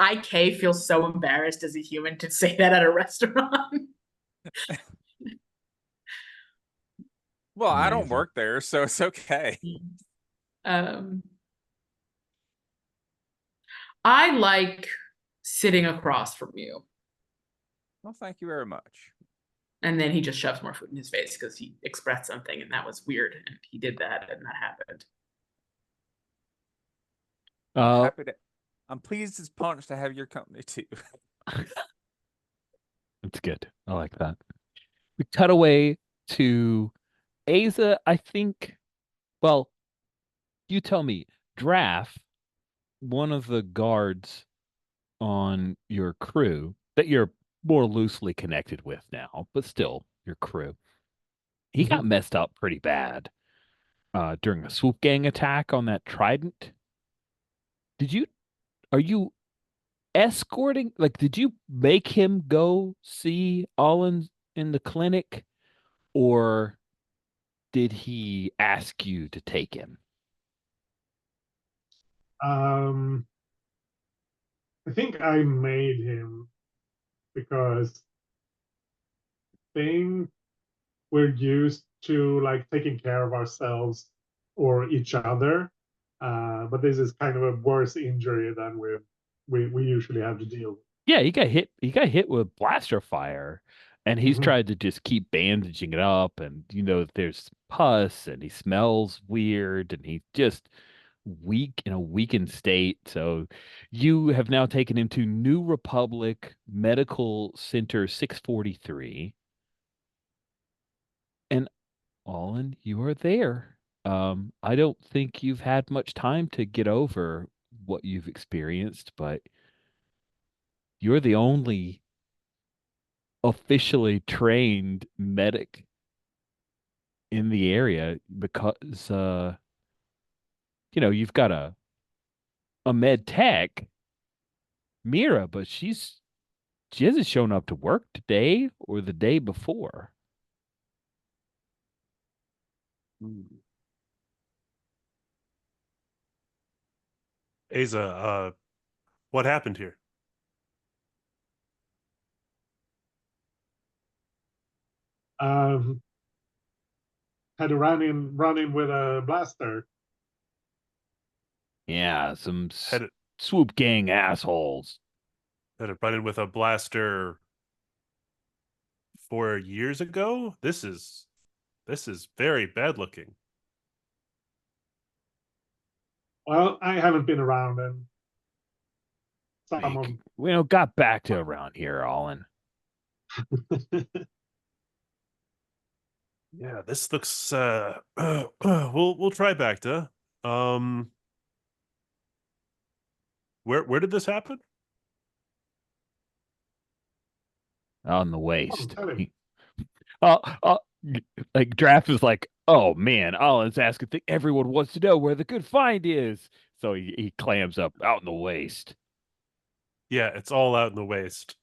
[SPEAKER 3] IK feels so embarrassed as a human to say that at a restaurant.
[SPEAKER 5] Well, I don't
[SPEAKER 1] Amazing.
[SPEAKER 5] work there, so it's okay.
[SPEAKER 3] I like sitting across from you.
[SPEAKER 5] Well, thank you very much.
[SPEAKER 3] And then he just shoves more food in his face because he expressed something and that was weird. And he did that and that happened.
[SPEAKER 5] I'm pleased as punch to have your company too.
[SPEAKER 1] It's good. I like that. We cut away to Asa, I think. Well, you tell me. Draft, one of the guards on your crew that you're more loosely connected with now, but still your crew. He got messed up pretty bad during a swoop gang attack on that Trident. Are you escorting, like, did you make him go see Olin in the clinic, or did he ask you to take him?
[SPEAKER 2] I think I made him because I think we're used to like taking care of ourselves or each other. But this is kind of a worse injury than we usually have to deal with.
[SPEAKER 1] Yeah, he got hit. He got hit with blaster fire, and he's
[SPEAKER 2] Mhm.
[SPEAKER 1] tried to just keep bandaging it up. And there's pus, and he smells weird, and he's just weak in a weakened state. So you have now taken him to New Republic Medical Center 643, and Olin, you are there. I don't think you've had much time to get over what you've experienced, but you're the only officially trained medic in the area because you've got a med tech, Mira, but she hasn't shown up to work today or the day before.
[SPEAKER 4] Asa, what happened here?
[SPEAKER 2] Had to run in with a blaster.
[SPEAKER 1] Yeah, some
[SPEAKER 4] Had
[SPEAKER 1] swoop gang assholes.
[SPEAKER 4] it run in with a blaster 4 years ago? This is very bad looking.
[SPEAKER 2] Well, I haven't been around, and some of
[SPEAKER 1] We got back to around here, Olin.
[SPEAKER 4] Yeah, this looks we'll try Bacta. Where did this happen?
[SPEAKER 1] On the
[SPEAKER 2] Oh,
[SPEAKER 1] waist.
[SPEAKER 2] tell him.
[SPEAKER 1] Uh, uh, like Draft is like, oh man, Alan's asking everyone wants to know where the good find is. So he clams up out in the waist.
[SPEAKER 4] Yeah, it's all out in the waste.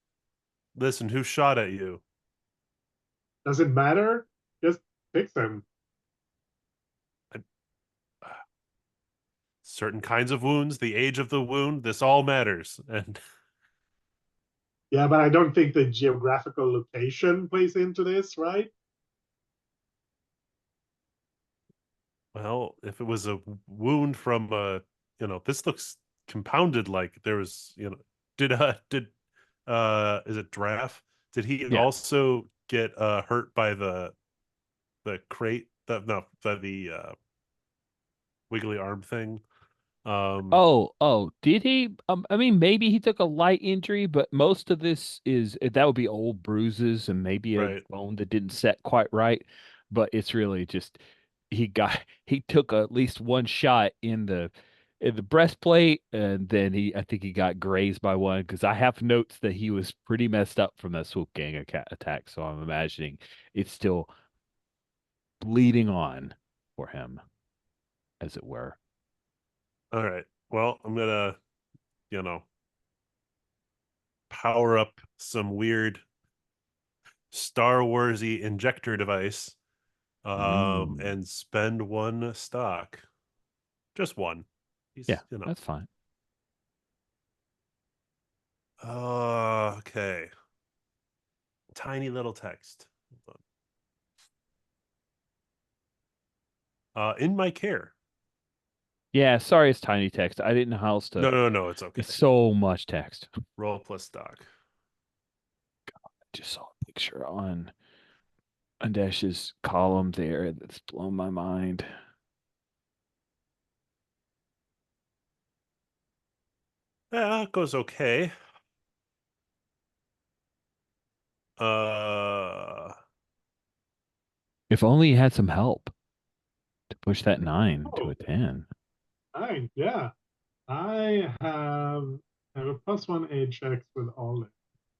[SPEAKER 4] Listen, who shot at you?
[SPEAKER 2] Does it matter? Just fix him.
[SPEAKER 4] Certain kinds of wounds, the age of the wound, this all matters. And
[SPEAKER 2] Yeah, but I don't think the geographical location plays into this, right?
[SPEAKER 4] well, if it was a wound from this looks compounded like there was, did is it Draft? Did he
[SPEAKER 1] Yeah.
[SPEAKER 4] also get hurt by the crate? The wiggly arm thing.
[SPEAKER 1] Oh, did he? I mean, maybe he took a light injury, but most of this is that would be old bruises and maybe a
[SPEAKER 4] Right.
[SPEAKER 1] bone that didn't set quite right. But it's really just he took at least one shot in the breastplate, and then I think he got grazed by one because I have notes that he was pretty messed up from that swoop gang attack. So I'm imagining it's still bleeding on for him, as it were.
[SPEAKER 4] All right. Well, I'm gonna, you know, power up some weird Star Warsy injector device,
[SPEAKER 1] Mm.
[SPEAKER 4] and spend one stock. Just one.
[SPEAKER 1] Yeah,
[SPEAKER 4] He's.
[SPEAKER 1] that's fine.
[SPEAKER 4] Okay. Tiny little text. Hold on. In my care.
[SPEAKER 1] Yeah, sorry, it's tiny text. I didn't know how else to.
[SPEAKER 4] No, it's okay.
[SPEAKER 1] It's so much text.
[SPEAKER 4] Roll plus stock.
[SPEAKER 1] Just saw a picture on Andesh's column there that's blown my mind.
[SPEAKER 4] Yeah, it goes okay. Uh,
[SPEAKER 1] If only you had some help to push that 9 to
[SPEAKER 2] Oh,
[SPEAKER 1] a 10.
[SPEAKER 2] 9. Yeah. I have a +1 HX with all it.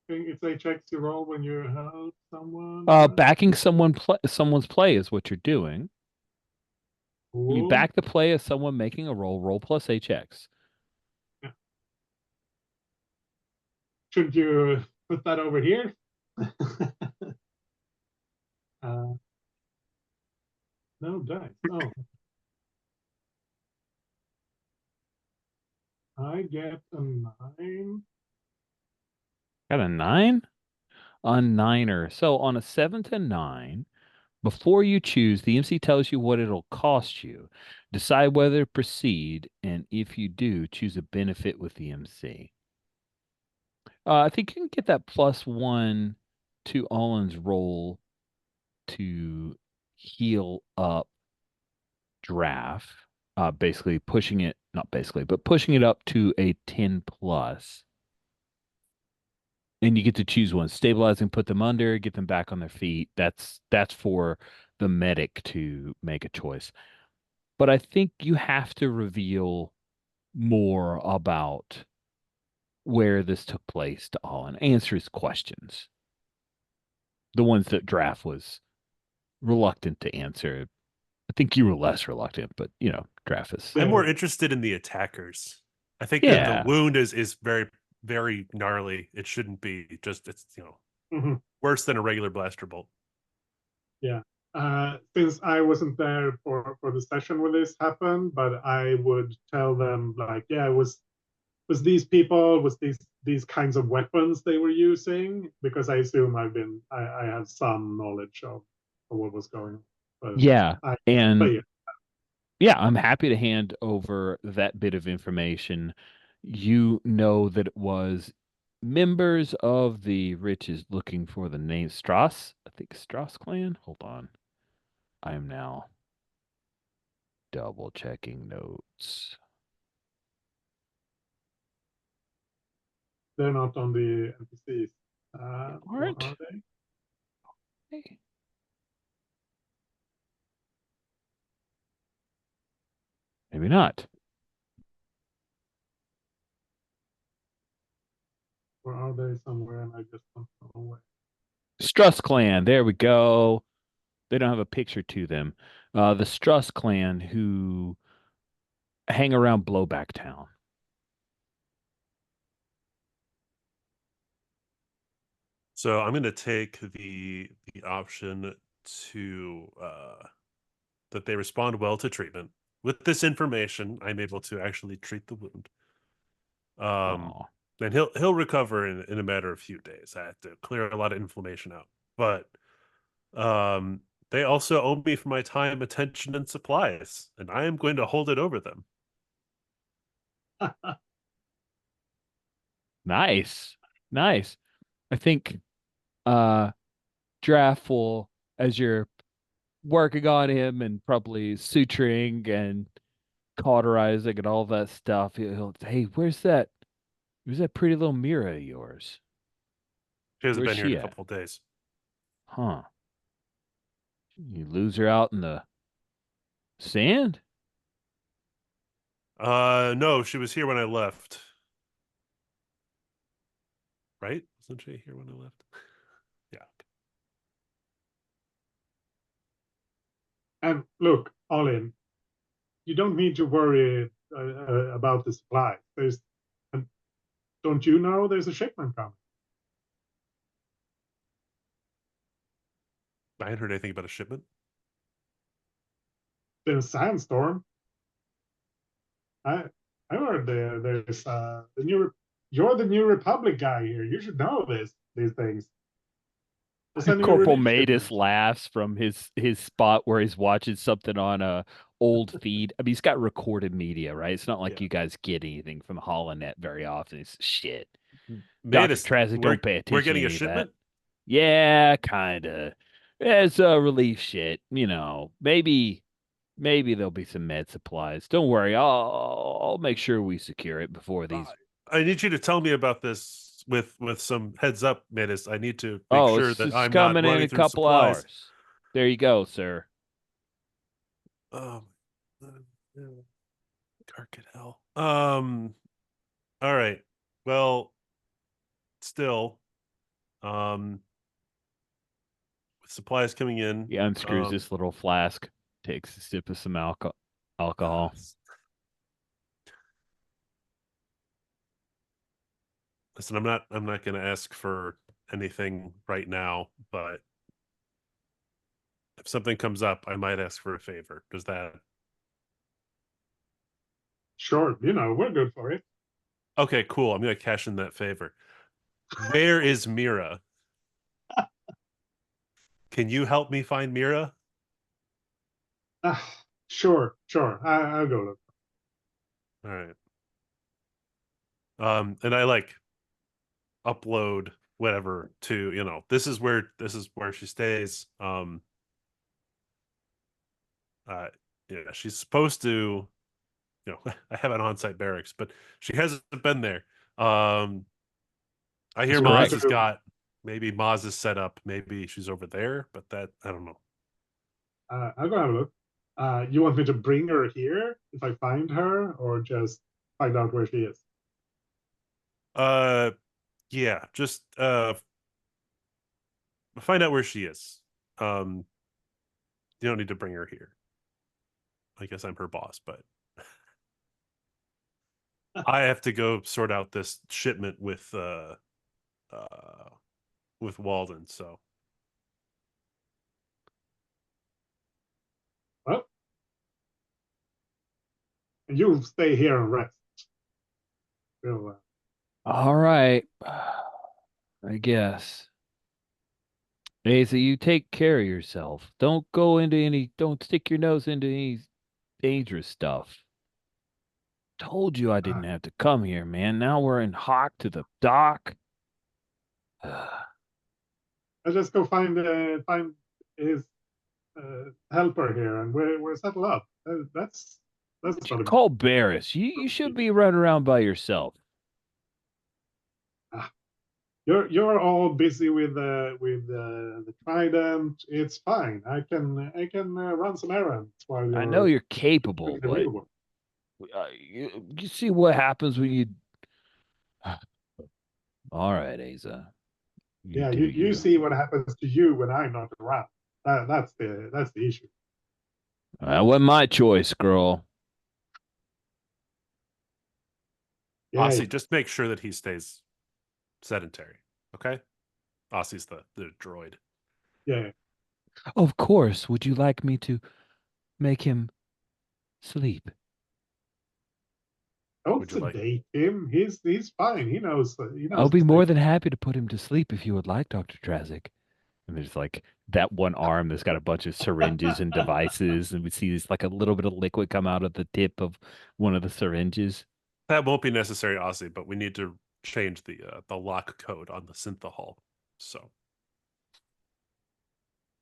[SPEAKER 2] I think it's HX you roll when you help someone, right?
[SPEAKER 1] Backing someone's play is what you're doing. When you
[SPEAKER 2] Cool.
[SPEAKER 1] back the play of someone making a roll plus HX.
[SPEAKER 2] Yeah. Should you put that over here? uh, no dice. Oh, I get a 9.
[SPEAKER 1] Got a 9? A niner. So on a 7 to 9, before you choose, the MC tells you what it'll cost you. Decide whether to proceed, and if you do, choose a benefit with the MC. I think you can get that +1 to Olin's roll to heal up Draft. Basically pushing it, not basically, but pushing it up to a 10 plus. And you get to choose one. Stabilizing, put them under, get them back on their feet. That's for the medic to make a choice. But I think you have to reveal more about where this took place to Olin. Answer his questions. The ones that Draft was reluctant to answer. I think you were less reluctant, but Draft is.
[SPEAKER 4] I'm
[SPEAKER 2] Yeah.
[SPEAKER 4] more interested in the attackers. I think that the
[SPEAKER 1] Yeah.
[SPEAKER 4] wound is very, very gnarly. It shouldn't be. Just it's
[SPEAKER 2] Mhm.
[SPEAKER 4] worse than a regular blaster bolt.
[SPEAKER 2] Yeah. Since I wasn't there for the session when this happened, but I would tell them like, yeah, it was these people, was these kinds of weapons they were using, because I assume I have some knowledge of what was going on. But
[SPEAKER 1] Yeah.
[SPEAKER 2] I
[SPEAKER 1] And
[SPEAKER 2] play it.
[SPEAKER 1] yeah, I'm happy to hand over that bit of information. You know that it was members of the Rich is looking for the name Strauss. I think Strauss clan. Hold on. I am now double checking notes.
[SPEAKER 2] They're not on the NPCs. Or
[SPEAKER 1] Aren't
[SPEAKER 2] are they?
[SPEAKER 1] they? Maybe not.
[SPEAKER 2] Or are they somewhere and I just don't know where?
[SPEAKER 1] Struss clan. There we go. They don't have a picture to them. The Struss clan who hang around Blowback Town.
[SPEAKER 4] So I'm going to take the option to that they respond well to treatment. With this information, I'm able to actually treat the wound.
[SPEAKER 1] Aw.
[SPEAKER 4] And he'll recover in a matter of few days. I have to clear a lot of inflammation out. But they also owe me for my time, attention, and supplies, and I am going to hold it over them.
[SPEAKER 1] Nice. Nice. I think Draft will, as you're working on him and probably suturing and cauterizing and all that stuff, he'll hey, where's that pretty little Mira of yours?
[SPEAKER 4] She hasn't
[SPEAKER 1] Where's
[SPEAKER 4] been here in
[SPEAKER 1] she
[SPEAKER 4] a
[SPEAKER 1] at?
[SPEAKER 4] couple of days.
[SPEAKER 1] Huh. You lose her out in the sand?
[SPEAKER 4] No, she was here when I left. Right? Wasn't she here when I left? Yeah.
[SPEAKER 2] And look, Olin, you don't need to worry about the supplies. Don't you know there's a shipment coming?
[SPEAKER 4] I hadn't heard anything about a shipment.
[SPEAKER 2] There's a sandstorm. I heard there's the new. You're the New Republic guy here. You should know these things. There's a new
[SPEAKER 1] Corporal
[SPEAKER 2] relief
[SPEAKER 1] Matus
[SPEAKER 2] shipment.
[SPEAKER 1] laughs from his spot where he's watching something on a old feed. I mean, he's got recorded media, right? It's not like
[SPEAKER 4] Yeah.
[SPEAKER 1] you guys get anything from Holonet very often. It's shit. Dr.
[SPEAKER 4] Matus,
[SPEAKER 1] Trazic, don't pay attention
[SPEAKER 4] we're getting
[SPEAKER 1] to
[SPEAKER 4] a
[SPEAKER 1] any of that.
[SPEAKER 4] shipment?
[SPEAKER 1] Yeah, kinda. It's relief shit. You know, maybe there'll be some med supplies. Don't worry, I'll make sure we secure it before these.
[SPEAKER 4] I need you to tell me about this with some heads up, Matus. I need to make
[SPEAKER 1] Oh,
[SPEAKER 4] sure
[SPEAKER 1] it's
[SPEAKER 4] that
[SPEAKER 1] just
[SPEAKER 4] I'm not
[SPEAKER 1] coming in
[SPEAKER 4] running
[SPEAKER 1] a
[SPEAKER 4] through
[SPEAKER 1] couple
[SPEAKER 4] supplies.
[SPEAKER 1] hours. There you go, sir.
[SPEAKER 4] Carcat hell. All right. Well, still, with supplies coming in.
[SPEAKER 1] He unscrews this little flask, takes a sip of some alcohol.
[SPEAKER 4] Listen, I'm not going to ask for anything right now, but if something comes up, I might ask for a favor. Does that?
[SPEAKER 2] Sure, we're good for it.
[SPEAKER 4] Okay, cool. I'm going to cash in that favor. Where is Mira? Can you help me find Mira?
[SPEAKER 2] Sure. I'll go look.
[SPEAKER 4] All right. And I upload whatever to, this is where she stays. Yeah, she's supposed to, I have an on-site barracks, but she hasn't been there. I hear
[SPEAKER 1] That's
[SPEAKER 4] Maz
[SPEAKER 1] correct.
[SPEAKER 4] has got, maybe Maz is set up, maybe she's over there, but that, I don't know.
[SPEAKER 2] I'll go have a look. You want me to bring her here if I find her, or just find out where she is?
[SPEAKER 4] Yeah, just find out where she is. You don't need to bring her here. I guess I'm her boss, but I have to go sort out this shipment with Walden, so.
[SPEAKER 2] Well, and you stay here and rest. We'll,
[SPEAKER 1] All right. I guess. Hey, so you take care of yourself. Don't stick your nose into any dangerous stuff. Told you I didn't have to come here, man. Now we're in Hawk to the dock.
[SPEAKER 2] I'll just go find his helper here, and we're settled up. That's not a
[SPEAKER 1] Call Barris. You should be running around by yourself.
[SPEAKER 2] You're all busy with the trident. It's fine. I can run some errands while
[SPEAKER 1] I know you're capable,
[SPEAKER 2] doing the
[SPEAKER 1] but
[SPEAKER 2] real work.
[SPEAKER 1] You see what happens when you. All right, Asa. You
[SPEAKER 2] Yeah,
[SPEAKER 1] do
[SPEAKER 2] you see what happens to you when I'm not around. That's the issue.
[SPEAKER 1] That wasn't my choice, girl.
[SPEAKER 2] Yeah,
[SPEAKER 4] Aussie, just make sure that he stays sedentary. Okay? Aussie's the droid.
[SPEAKER 2] yeah.
[SPEAKER 1] Of course. Would you like me to make him sleep?
[SPEAKER 2] Don't
[SPEAKER 4] Would you like
[SPEAKER 2] sedate him. He's fine. He knows.
[SPEAKER 1] I'll
[SPEAKER 2] to
[SPEAKER 1] be more
[SPEAKER 2] stay.
[SPEAKER 1] than happy to put him to sleep if you would like, Dr. Trazik. And there's like that one arm that's got a bunch of syringes and devices, and we see this like a little bit of liquid come out of the tip of one of the syringes.
[SPEAKER 4] that won't be necessary, Aussie, but we need to change the lock code on the synthahol. So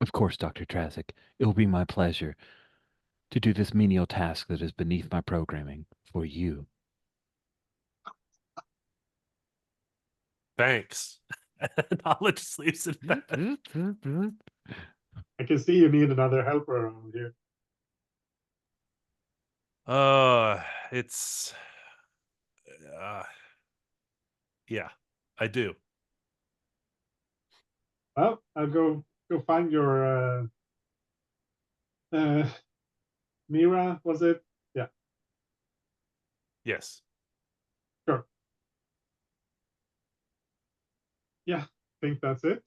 [SPEAKER 1] Of course, Dr. Trazik, it will be my pleasure to do this menial task that is beneath my programming for you.
[SPEAKER 4] thanks. Knowledge sleeps in bed.
[SPEAKER 2] I can see you need another helper around here.
[SPEAKER 4] It's uh yeah, I do.
[SPEAKER 2] Well, I'll go find your Mira. Was it? Yeah,
[SPEAKER 4] Yes.
[SPEAKER 2] sure. Yeah, I think that's it.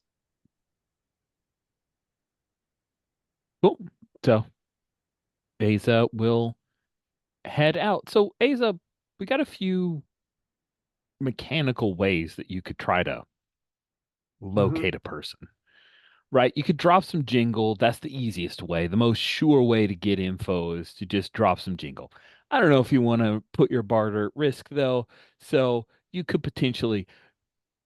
[SPEAKER 1] Cool. So Asa will head out. So Asa, we got a few mechanical ways that you could try to locate a person. Right? You could drop some jingle. That's the easiest way. The most sure way to get info is to just drop some jingle. I don't know if you want to put your barter at risk though. So you could potentially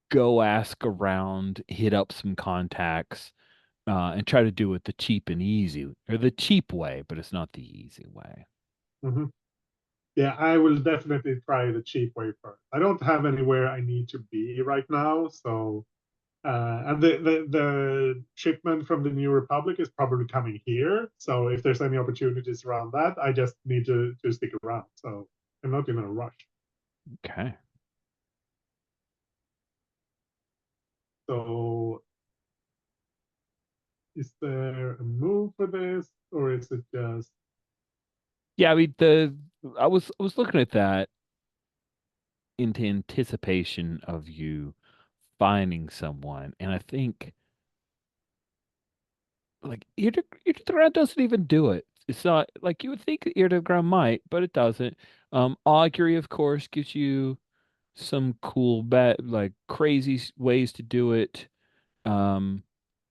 [SPEAKER 1] go ask around, hit up some contacts, and try to do it the cheap and easy or the cheap way, but it's not the easy way.
[SPEAKER 2] Mm-hmm. Yeah, I will definitely try the cheap way first. I don't have anywhere I need to be right now, so and the shipment from the New Republic is probably coming here. So if there's any opportunities around that, I just need to stick around. So I'm not in a rush.
[SPEAKER 1] Okay.
[SPEAKER 2] So is there a move for this, or is it just
[SPEAKER 1] Yeah, I mean I was looking at that into anticipation of you finding someone, and I think like ear to the ground doesn't even do it. It's not like you would think ear to the ground might, but it doesn't. Augury, of course, gives you some cool like crazy ways to do it. Um,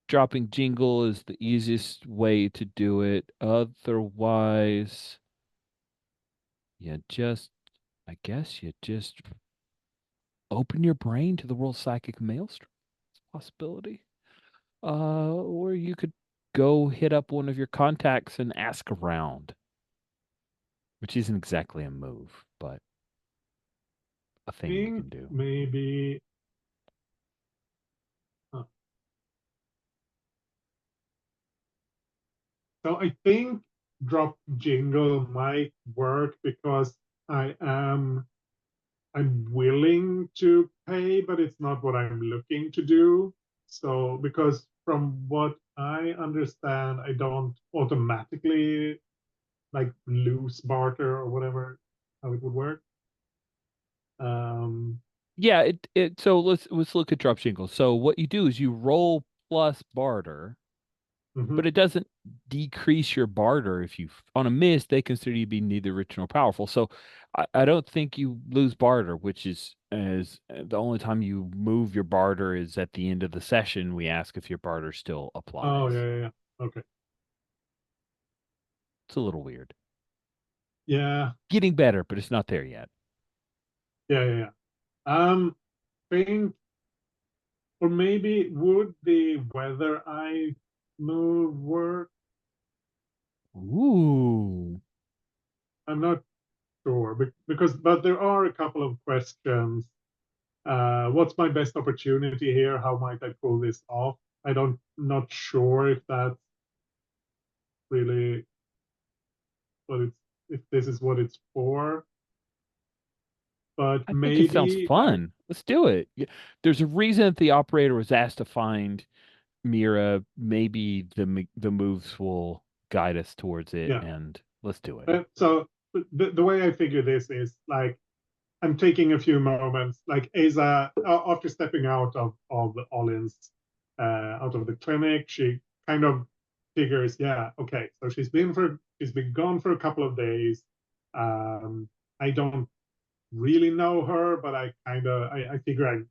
[SPEAKER 1] dropping jingle is the easiest way to do it. Otherwise, I guess you just open your brain to the world psychic maelstrom. It's a possibility. Or you could go hit up one of your contacts and ask around, which isn't exactly a move, but a thing you
[SPEAKER 2] think
[SPEAKER 1] can do.
[SPEAKER 2] maybe so I think drop jingle might work because I'm willing to pay, but it's not what I'm looking to do. So because from what I understand, I don't automatically like lose barter or whatever how it would work.
[SPEAKER 1] Yeah, it so let's look at drop jingle. So what you do is you roll plus barter,
[SPEAKER 2] mhm.
[SPEAKER 1] but it doesn't decrease your barter if you on a miss they consider you to be neither rich nor powerful. So I don't think you lose barter, which is the only time you move your barter is at the end of the session. We ask if your barter still
[SPEAKER 2] Oh
[SPEAKER 1] applies.
[SPEAKER 2] yeah. Okay.
[SPEAKER 1] It's a little weird.
[SPEAKER 2] Yeah.
[SPEAKER 1] Getting better, but it's not there yet.
[SPEAKER 2] Yeah. Think or maybe would the weather I move work?
[SPEAKER 1] Ooh.
[SPEAKER 2] I'm not sure but there are a couple of questions. What's my best opportunity here? How might I pull this off? Not sure if that's really what it's if this is what it's for. But
[SPEAKER 1] I think it sounds
[SPEAKER 2] maybe
[SPEAKER 1] fun. Let's do it. There's a reason that the operator was asked to find Mira. Maybe the moves will guide us towards it,
[SPEAKER 2] yeah.
[SPEAKER 1] and let's do it.
[SPEAKER 2] So the way I figure this is like I'm taking a few moments, like Asa, after stepping out of Olin's, out of the clinic, she kind of figures, yeah, okay, so she's been gone for a couple of days. I don't really know her, but I figure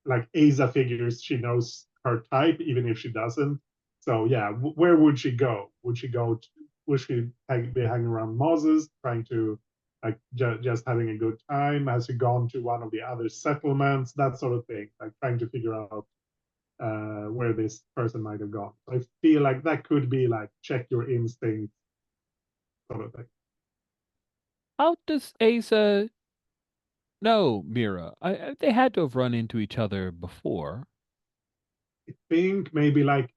[SPEAKER 2] like Asa figures she knows her type, even if she doesn't. So yeah, where would she go? Would she go? Would she be hanging around Moses, trying to like just having a good time? Has she gone to one of the other settlements? That sort of thing, like trying to figure out where this person might have gone. So I feel like that could be like check your instinct sort of thing.
[SPEAKER 1] How does Asa know Mira? They had to have run into each other before.
[SPEAKER 2] I think maybe like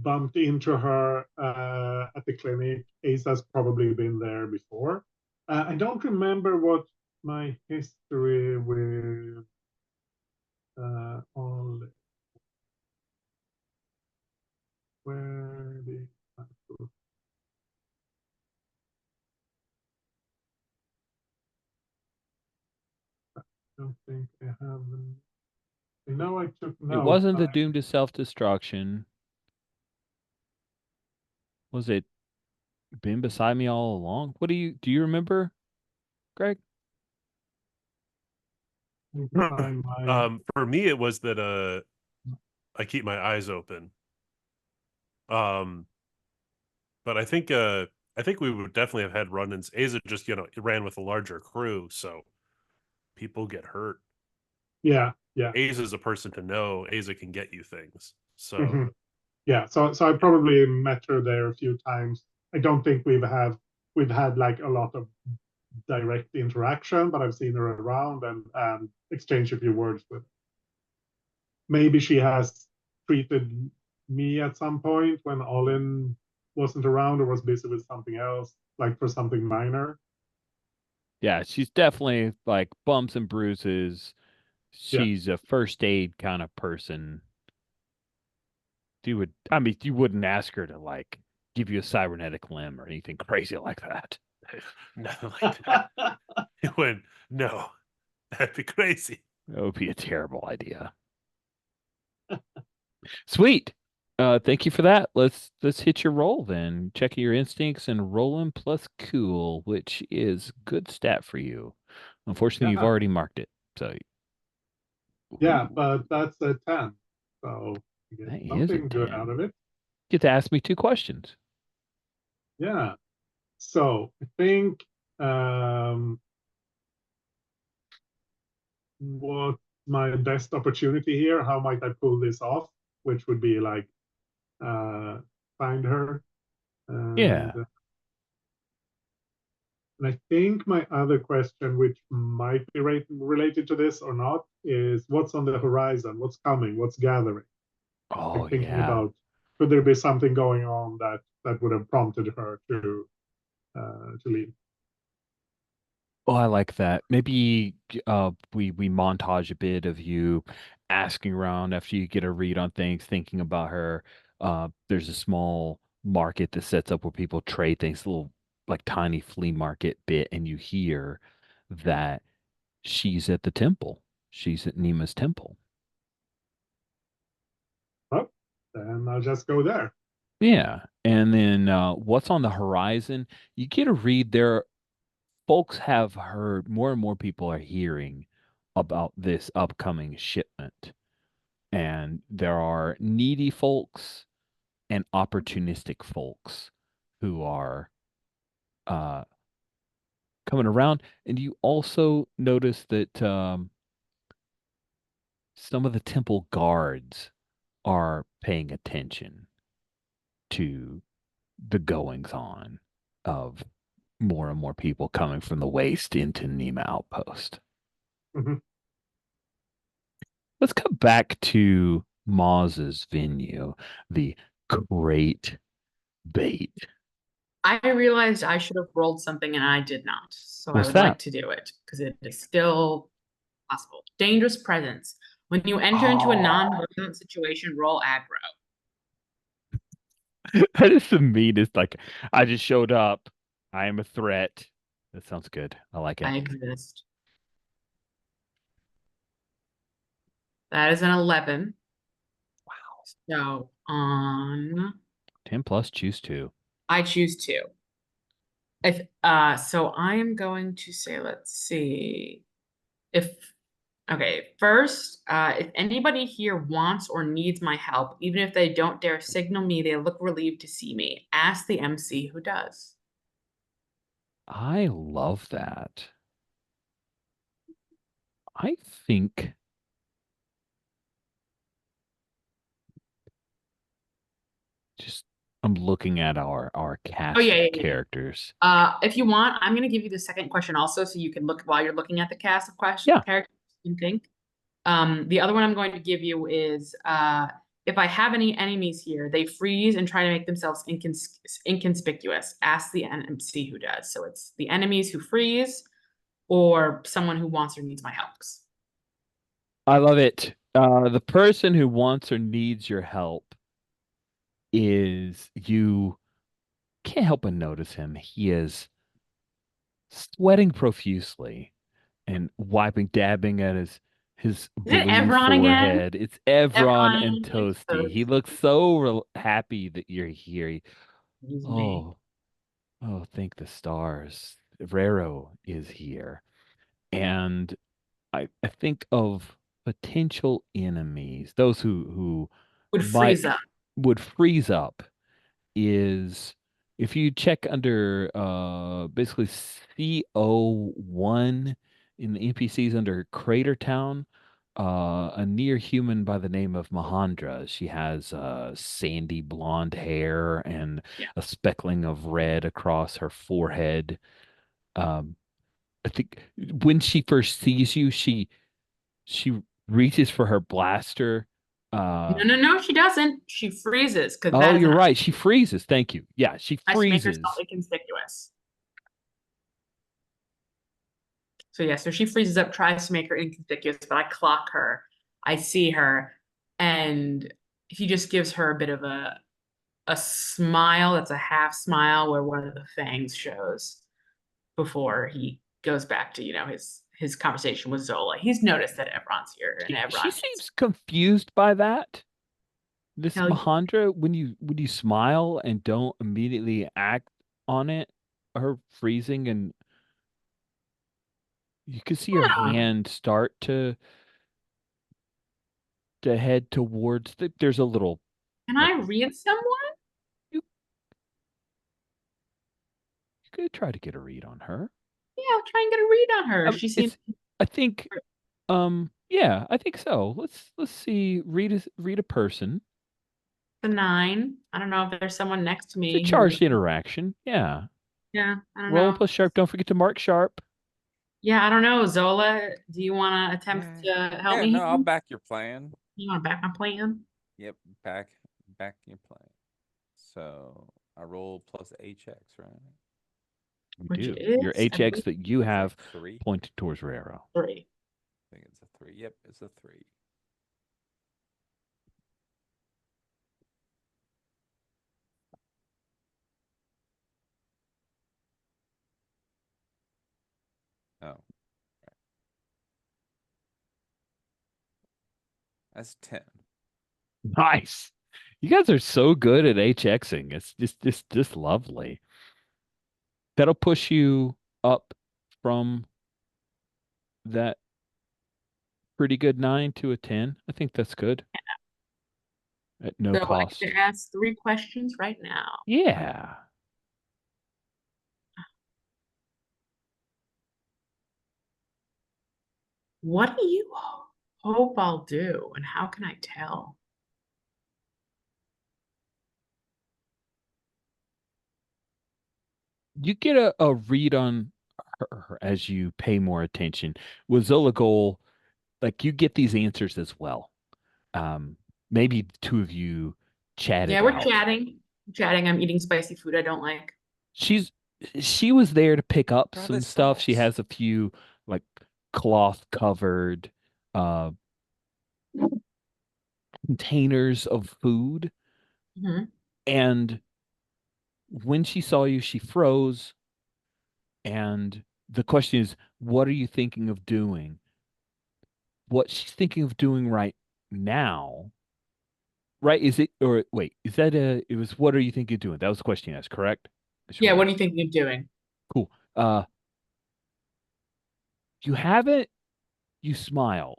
[SPEAKER 2] bumped into her at the clinic. Asa's probably been there before. I don't remember what my history with all where the I don't think I have. I know I took
[SPEAKER 1] It
[SPEAKER 2] notes.
[SPEAKER 1] wasn't the doom to self-destruction. Was it been beside me all along? What do you remember, Greg?
[SPEAKER 2] Find my
[SPEAKER 4] For me, it was that I keep my eyes open. But I think we would definitely have had run-ins. Asa just ran with a larger crew, so people get hurt.
[SPEAKER 2] yeah.
[SPEAKER 4] Asa's a person to know. Asa can get you things. So
[SPEAKER 2] Mhm. Yeah, so I probably met her there a few times. I don't think we've had like a lot of direct interaction, but I've seen her around and exchanged a few words with her. Maybe she has treated me at some point when Olin wasn't around or was busy with something else, like for something minor.
[SPEAKER 1] Yeah, she's definitely like bumps and bruises.
[SPEAKER 2] Yeah.
[SPEAKER 1] She's a first aid kind of person. I mean, you wouldn't ask her to like give you a cybernetic limb or anything crazy like that.
[SPEAKER 4] nothing like that. It went, no, that'd be crazy.
[SPEAKER 1] That would be a terrible idea. Sweet. Thank you for that. Let's hit your roll then. Check your instincts and rolling plus cool, which is good stat for you. Unfortunately, you've
[SPEAKER 2] Yeah.
[SPEAKER 1] already marked it. So
[SPEAKER 2] Yeah,
[SPEAKER 1] ooh,
[SPEAKER 2] but that's a 10. So you get
[SPEAKER 1] that is a
[SPEAKER 2] something good out
[SPEAKER 1] 10.
[SPEAKER 2] of it.
[SPEAKER 1] Get to ask me 2 questions.
[SPEAKER 2] Yeah. So I think what my best opportunity here, how might I pull this off? Which would be like find her. And,
[SPEAKER 1] Yeah.
[SPEAKER 2] and I think my other question, which might be related to this or not, is what's on the horizon? What's coming? What's gathering?
[SPEAKER 1] Oh,
[SPEAKER 2] Like thinking
[SPEAKER 1] yeah.
[SPEAKER 2] about could there be something going on that would have prompted her to leave?
[SPEAKER 1] Oh, I like that. Maybe we montage a bit of you asking around after you get a read on things, thinking about her. There's a small market that sets up where people trade things, a little like tiny flea market bit, and you hear that she's at the temple. She's at Nima's temple.
[SPEAKER 2] Well, then I'll just go there.
[SPEAKER 1] Yeah. And then what's on the horizon? You get a read there. Folks have heard, more and more people are hearing about this upcoming shipment. And there are needy folks and opportunistic folks who are uh, coming around. And you also notice that some of the temple guards are paying attention to the goings on of more and more people coming from the waste into Nema Outpost.
[SPEAKER 2] Mhm.
[SPEAKER 1] Let's come back to Maz's venue, the Great Bait.
[SPEAKER 3] I realized I should have rolled something and I did not. So I
[SPEAKER 1] What's
[SPEAKER 3] would
[SPEAKER 1] that?
[SPEAKER 3] like to do it because it is still possible. Dangerous presence. When you enter into a
[SPEAKER 1] Oh.
[SPEAKER 3] non-violent situation, roll aggro.
[SPEAKER 1] That is the meanest. Like, I just showed up. I am a threat. That sounds good. I like
[SPEAKER 3] I
[SPEAKER 1] it.
[SPEAKER 3] exist. That is an 11.
[SPEAKER 1] Wow.
[SPEAKER 3] So on
[SPEAKER 1] 10 plus, choose 2.
[SPEAKER 3] I choose 2. If so I am going to say, let's see. If okay, first, if anybody here wants or needs my help, even if they don't dare signal me, they look relieved to see me. Ask the MC who does.
[SPEAKER 1] I love that. I think just I'm looking at our cast
[SPEAKER 3] Oh, yeah,
[SPEAKER 1] of
[SPEAKER 3] yeah, yeah.
[SPEAKER 1] characters.
[SPEAKER 3] If you want, I'm going to give you the second question also, so you can look while you're looking at the cast of
[SPEAKER 1] Yeah.
[SPEAKER 3] characters and think. The other one I'm going to give you is if I have any enemies here, they freeze and try to make themselves inconspicuous. Ask the NMC who does. So it's the enemies who freeze or someone who wants or needs my help.
[SPEAKER 1] I love it. The person who wants or needs your help is you can't help but notice him. He is sweating profusely and dabbing at his
[SPEAKER 3] Is it
[SPEAKER 1] blue
[SPEAKER 3] Evron again?
[SPEAKER 1] forehead. It's Evron and
[SPEAKER 3] Evron and
[SPEAKER 1] Toasty. He looks so happy that you're here.
[SPEAKER 3] Excuse me.
[SPEAKER 1] Oh, thank the stars. Rero is here. And I think of potential enemies, those who
[SPEAKER 3] Would
[SPEAKER 1] might
[SPEAKER 3] freeze up.
[SPEAKER 1] would freeze up is if you check under basically CO1 in the NPCs under Crater Town, a near human by the name of Mahandra. She has sandy blonde hair and
[SPEAKER 3] Yeah.
[SPEAKER 1] a speckling of red across her forehead. Um, I think when she first sees you, she reaches for her blaster.
[SPEAKER 3] No, she doesn't. She freezes because
[SPEAKER 1] Oh,
[SPEAKER 3] that is
[SPEAKER 1] you're
[SPEAKER 3] an
[SPEAKER 1] right. She freezes. Thank you. Yeah, she
[SPEAKER 3] tries to make herself
[SPEAKER 1] freezes.
[SPEAKER 3] inconspicuous. So yeah, so she freezes up, tries to make her inconspicuous, but I clock her. I see her, and he just gives her a bit of a smile that's a half smile where one of the fangs shows before he goes back to, his conversation with Zola. He's noticed that Evron's here and
[SPEAKER 1] She
[SPEAKER 3] Evron.
[SPEAKER 1] seems confused by that. This
[SPEAKER 3] Hell yeah.
[SPEAKER 1] Mahandra, when you smile and don't immediately act on it, her freezing and you can see her
[SPEAKER 3] Huh.
[SPEAKER 1] hand start to head towards there's a little
[SPEAKER 3] Can I read someone?
[SPEAKER 1] you, you could try to get a read on her.
[SPEAKER 3] Yeah, I'll try and get a read on her.
[SPEAKER 1] I mean,
[SPEAKER 3] She seems
[SPEAKER 1] I think yeah, I think so. Let's see. Read a person.
[SPEAKER 3] the 9. I don't know if there's someone next to
[SPEAKER 1] It's a
[SPEAKER 3] me who,
[SPEAKER 1] charged interaction. Yeah.
[SPEAKER 3] yeah, I don't
[SPEAKER 1] Roll
[SPEAKER 3] know.
[SPEAKER 1] plus sharp. Don't forget to mark sharp.
[SPEAKER 3] Yeah, I don't know. Zola, do you want to attempt to help
[SPEAKER 5] Yeah,
[SPEAKER 3] me?
[SPEAKER 5] no, I'll
[SPEAKER 3] here?
[SPEAKER 5] back your plan.
[SPEAKER 3] You want to back my plan?
[SPEAKER 5] Yep, back your plan. So I roll plus HX, right?
[SPEAKER 1] You
[SPEAKER 3] Which
[SPEAKER 1] do.
[SPEAKER 3] is,
[SPEAKER 1] Your
[SPEAKER 3] I believe,
[SPEAKER 1] HX that you have
[SPEAKER 5] 3.
[SPEAKER 1] pointed towards Rero.
[SPEAKER 3] 3.
[SPEAKER 5] I think it's a 3. Yep, it's a 3. Oh, right. That's 10.
[SPEAKER 1] Nice. You guys are so good at HXing. It's just lovely. That'll push you up from that pretty good 9 to a 10. I think that's good. At no
[SPEAKER 3] So I
[SPEAKER 1] cost.
[SPEAKER 3] get to ask 3 questions right now.
[SPEAKER 1] Yeah.
[SPEAKER 3] What do you hope I'll do, and how can I tell?
[SPEAKER 1] You get a read on her as you pay more attention. With Zola Goal, like you get these answers as well. Maybe the two of you chat
[SPEAKER 3] Yeah,
[SPEAKER 1] it
[SPEAKER 3] we're
[SPEAKER 1] out.
[SPEAKER 3] chatting. I'm eating spicy food I don't like.
[SPEAKER 1] she was there to pick up
[SPEAKER 5] Where are
[SPEAKER 1] some
[SPEAKER 5] the
[SPEAKER 1] stuff. She
[SPEAKER 5] stalls?
[SPEAKER 1] has a few like cloth covered uh containers of food.
[SPEAKER 3] Mhm.
[SPEAKER 1] And when she saw you, she froze. And the question is, what are you thinking of doing? What she's thinking of doing right now, right? Is it, or wait, is that it was, what are you thinking of doing? That was the question you asked, correct? I just
[SPEAKER 3] Yeah,
[SPEAKER 1] wanna
[SPEAKER 3] what
[SPEAKER 1] make
[SPEAKER 3] are you thinking of doing?
[SPEAKER 1] cool. You haven't, you smiled.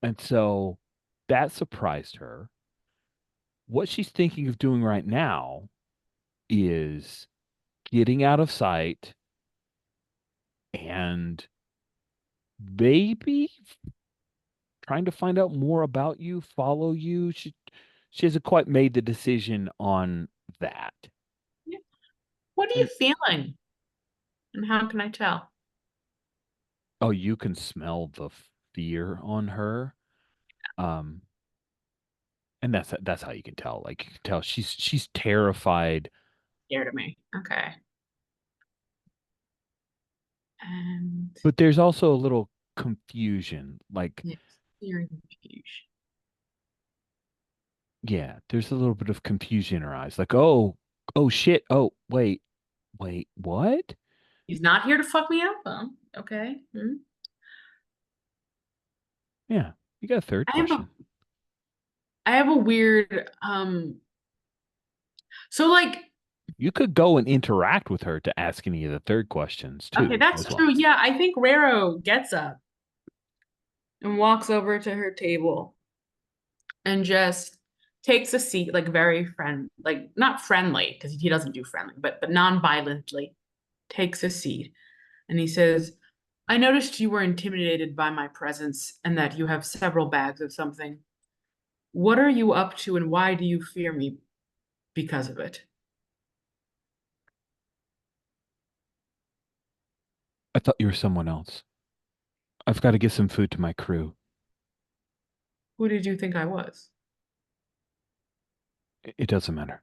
[SPEAKER 1] And so that surprised her. What she's thinking of doing right now is getting out of sight and maybe trying to find out more about you, follow you. She hasn't quite made the decision on that.
[SPEAKER 3] Yeah. What are you
[SPEAKER 1] And
[SPEAKER 3] feeling? And how can I tell?
[SPEAKER 1] oh, you can smell the fear on her. Um, and that's how you can tell. Like you can tell she's terrified,
[SPEAKER 3] Scared of me. Okay. And
[SPEAKER 1] but there's also a little confusion. Like,
[SPEAKER 3] yes, fear and confusion.
[SPEAKER 1] yeah, there's a little bit of confusion in her eyes. Like, oh, oh shit. Oh, wait, what?
[SPEAKER 3] He's not here to fuck me up, though. Okay.
[SPEAKER 1] Yeah, you got a third
[SPEAKER 3] I have a
[SPEAKER 1] question.
[SPEAKER 3] I have a weird so like
[SPEAKER 1] You could go and interact with her to ask any of the third questions
[SPEAKER 3] okay,
[SPEAKER 1] too,
[SPEAKER 3] that's
[SPEAKER 1] as well.
[SPEAKER 3] true. Yeah, I think Raro gets up and walks over to her table and just takes a seat, like very like not friendly, because he doesn't do friendly, but non-violently takes a seat. And he says, I noticed you were intimidated by my presence and that you have several bags of something. What are you up to and why do you fear me because of it?
[SPEAKER 1] I thought you were someone else. I've got to get some food to my crew.
[SPEAKER 3] Who did you think I was?
[SPEAKER 1] It doesn't matter.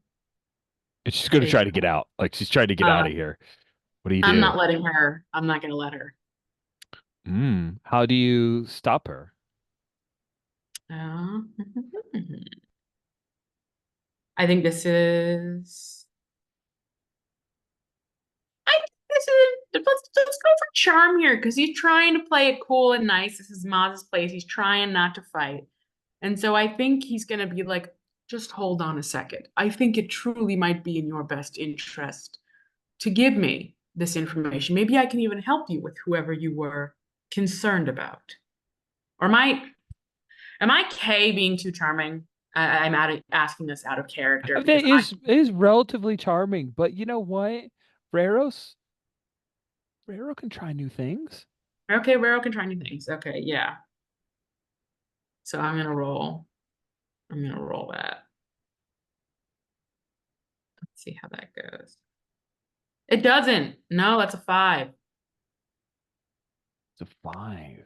[SPEAKER 1] And she's going to
[SPEAKER 3] Take
[SPEAKER 1] try to get out. Like she's trying to get out
[SPEAKER 3] uh
[SPEAKER 1] of here. What do you
[SPEAKER 3] I'm
[SPEAKER 1] do?
[SPEAKER 3] not letting her. I'm not gonna let her.
[SPEAKER 1] How do you stop her?
[SPEAKER 3] Uh, I think this is. I think this is. Let's go for charm here because he's trying to play it cool and nice. This is Maz's place. He's trying not to fight, and so I think he's gonna be like, just hold on a second. I think it truly might be in your best interest to give me this information. Maybe I can even help you with whoever you were concerned about. Or am I Kay being too charming? I'm asking this out of character
[SPEAKER 1] That
[SPEAKER 3] because I
[SPEAKER 1] is relatively charming, but you know what? Raros, Raro can try new things.
[SPEAKER 3] okay, Raro can try new things. Okay, yeah. So I'm gonna roll. I'm gonna roll that. Let's see how that goes. It doesn't. No, that's a 5.
[SPEAKER 1] It's a 5.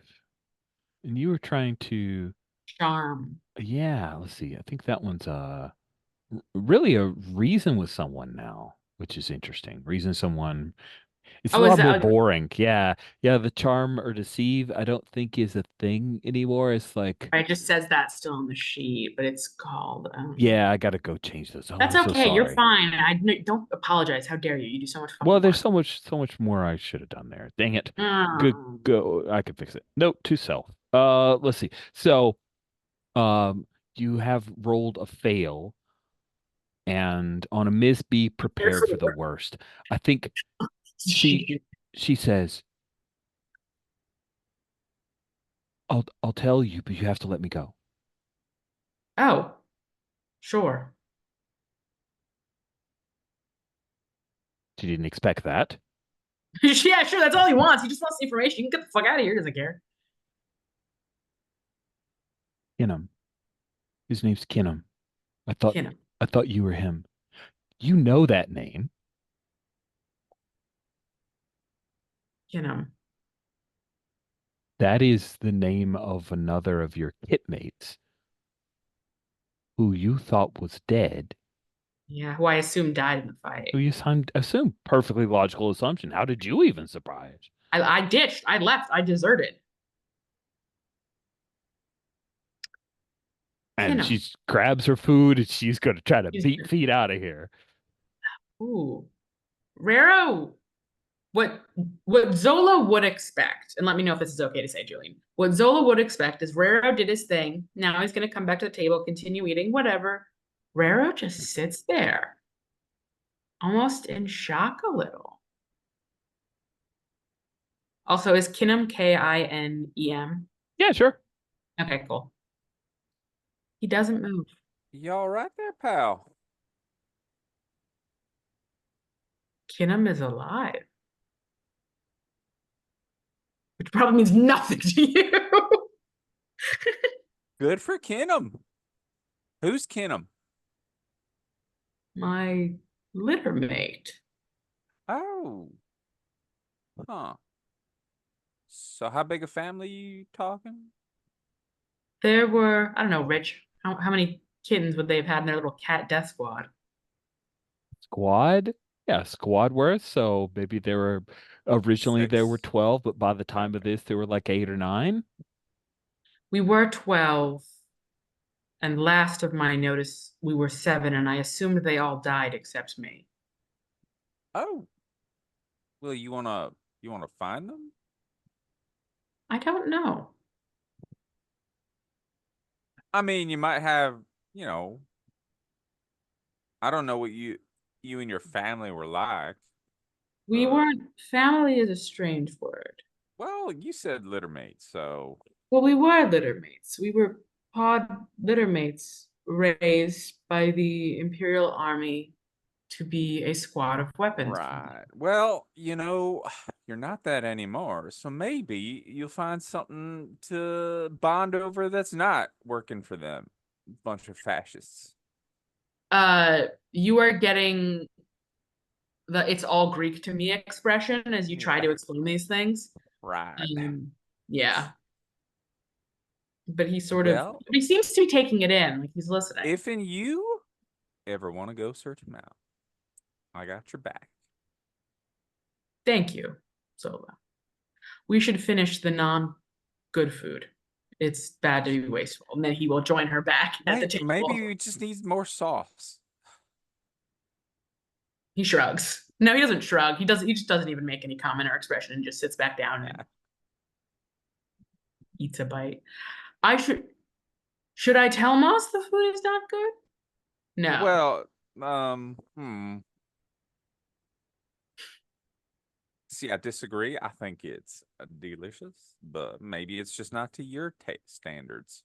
[SPEAKER 1] And you were trying to,
[SPEAKER 3] Charm.
[SPEAKER 1] yeah, let's see. I think that one's really a reason with someone now, which is interesting. Reason someone. It's a
[SPEAKER 3] Oh, is
[SPEAKER 1] lot more
[SPEAKER 3] that
[SPEAKER 1] boring. Yeah. Yeah, the charm or deceive, I don't think is a thing anymore. It's like,
[SPEAKER 3] it just says that still on the sheet, but it's called.
[SPEAKER 1] yeah, I gotta go change this. Oh,
[SPEAKER 3] That's
[SPEAKER 1] I'm so
[SPEAKER 3] okay. You're
[SPEAKER 1] sorry.
[SPEAKER 3] fine. Don't apologize. How dare you? You do so much
[SPEAKER 1] Well,
[SPEAKER 3] fucking
[SPEAKER 1] there's
[SPEAKER 3] work.
[SPEAKER 1] so much more I should have done there. Dang it. Good
[SPEAKER 3] Mm.
[SPEAKER 1] go. I could fix it. Note to self. Let's see. So, um, you have rolled a fail, and on a miss, be
[SPEAKER 3] Here
[SPEAKER 1] prepared
[SPEAKER 3] for
[SPEAKER 1] for
[SPEAKER 3] the
[SPEAKER 1] the
[SPEAKER 3] work.
[SPEAKER 1] worst. I think she she says, I'll tell you, but you have to let me go.
[SPEAKER 3] Oh, sure.
[SPEAKER 1] She didn't expect that.
[SPEAKER 3] Yeah, sure. That's all he wants. He just wants the information. You can get the fuck out of here. He doesn't care.
[SPEAKER 1] Kinham. His name's Kinham. I thought
[SPEAKER 3] You know,
[SPEAKER 1] I thought you were him. You know that name.
[SPEAKER 3] you know.
[SPEAKER 1] That is the name of another of your kitmates who you thought was dead,
[SPEAKER 3] Yeah, who I assume died in the fight.
[SPEAKER 1] Who you assume perfectly logical assumption. How did you even survive?
[SPEAKER 3] I ditched. I left. I deserted.
[SPEAKER 1] And
[SPEAKER 3] Kinham.
[SPEAKER 1] she grabs her food and she's going to try to
[SPEAKER 3] She's-
[SPEAKER 1] beat feet out of here.
[SPEAKER 3] Ooh. Raro. What Zola would expect, and let me know if this is okay to say, Julian. What Zola would expect is Raro did his thing. Now he's gonna come back to the table, continue eating, whatever. Raro just sits there, almost in shock a little. Also, is Kinem Kinem?
[SPEAKER 1] Yeah, sure.
[SPEAKER 3] Okay, cool. He doesn't move.
[SPEAKER 5] You all right there, pal?
[SPEAKER 3] Kinem is alive. Which probably means nothing to you.
[SPEAKER 5] Good for Kinham. Who's Kinham?
[SPEAKER 3] My litter mate.
[SPEAKER 5] Oh. Huh. So how big a family you talking?
[SPEAKER 3] There were, I don't know, Rich, how many kittens would they have had in their little cat death squad?
[SPEAKER 1] Squad? Yeah, squad worth. So maybe there were originally there were
[SPEAKER 5] 6.
[SPEAKER 1] 12, but by the time of
[SPEAKER 5] Okay.
[SPEAKER 1] this, there were like 8 or 9.
[SPEAKER 3] We were 12, and last of my notice, we were 7, and I assumed they all died except me.
[SPEAKER 5] Oh. Well, you wanna find them?
[SPEAKER 3] I don't know.
[SPEAKER 5] I mean, you might have, you know, I don't know what you and your family were like.
[SPEAKER 3] We
[SPEAKER 5] but-
[SPEAKER 3] weren't, family is a strange word.
[SPEAKER 5] Well, you said litter mate, so
[SPEAKER 3] Well, we were litter mates. We were pod litter mates raised by the Imperial Army to be a squad of weapons.
[SPEAKER 5] right. Well, you're not that anymore. So maybe you'll find something to bond over that's not working for them. Bunch of fascists.
[SPEAKER 3] You are getting the "it's all Greek to me" expression as you try to explain these things.
[SPEAKER 5] Right.
[SPEAKER 3] Yeah. But he
[SPEAKER 5] Well,
[SPEAKER 3] he seems to be taking it in, like he's listening.
[SPEAKER 5] if and you ever want to go search them out, I got your back.
[SPEAKER 3] Thank you, Zola. We should finish the non-good food. It's bad to be wasteful. And then he will join her back at the table.
[SPEAKER 5] Maybe you just need more sauce.
[SPEAKER 3] He shrugs. No, he doesn't shrug. He just doesn't even make any comment or expression and just sits back down and eats a bite. Should I tell Moss the food is not good? No.
[SPEAKER 5] Well, See, I disagree. I think it's delicious, but maybe it's just not to your taste standards,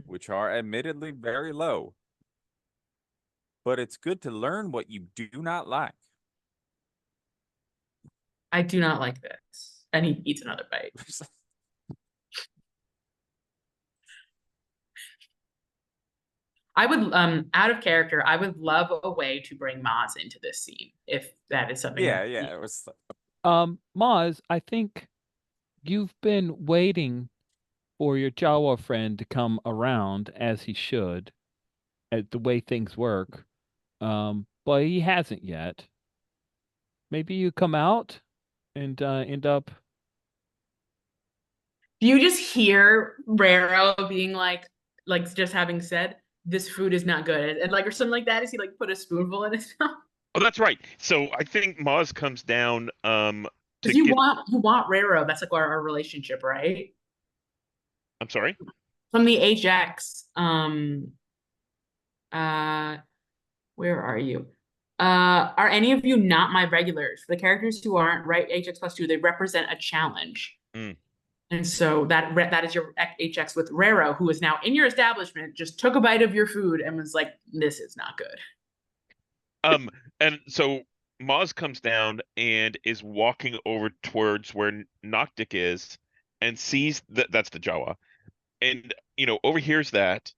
[SPEAKER 5] which are admittedly very low. But it's good to learn what you do not like.
[SPEAKER 3] I do not like this. And he eats another bite. I would, out of character, I would love a way to bring Maz into this scene, if that is something.
[SPEAKER 5] Yeah, it was.
[SPEAKER 1] Maz, I think you've been waiting for your Jawa friend to come around as he should, at the way things work. But he hasn't yet. Maybe you come out and end up.
[SPEAKER 3] Do you just hear Raro being like just having said, "This food is not good," and like or something like that? Is he like put a spoonful in his mouth?
[SPEAKER 6] Oh, that's right. So I think Maz comes down
[SPEAKER 3] Because you want Raro. That's like our relationship, right?
[SPEAKER 6] I'm sorry?
[SPEAKER 3] From the HX. Where are you? Are any of you not my regulars? For the characters who aren't, right, HX+2, they represent a challenge. And so that is your HX with Raro, who is now in your establishment, just took a bite of your food and was like, "This is not good."
[SPEAKER 6] And so Maz comes down and is walking over towards where Noctic is and sees that's the Jawa. And overhears that,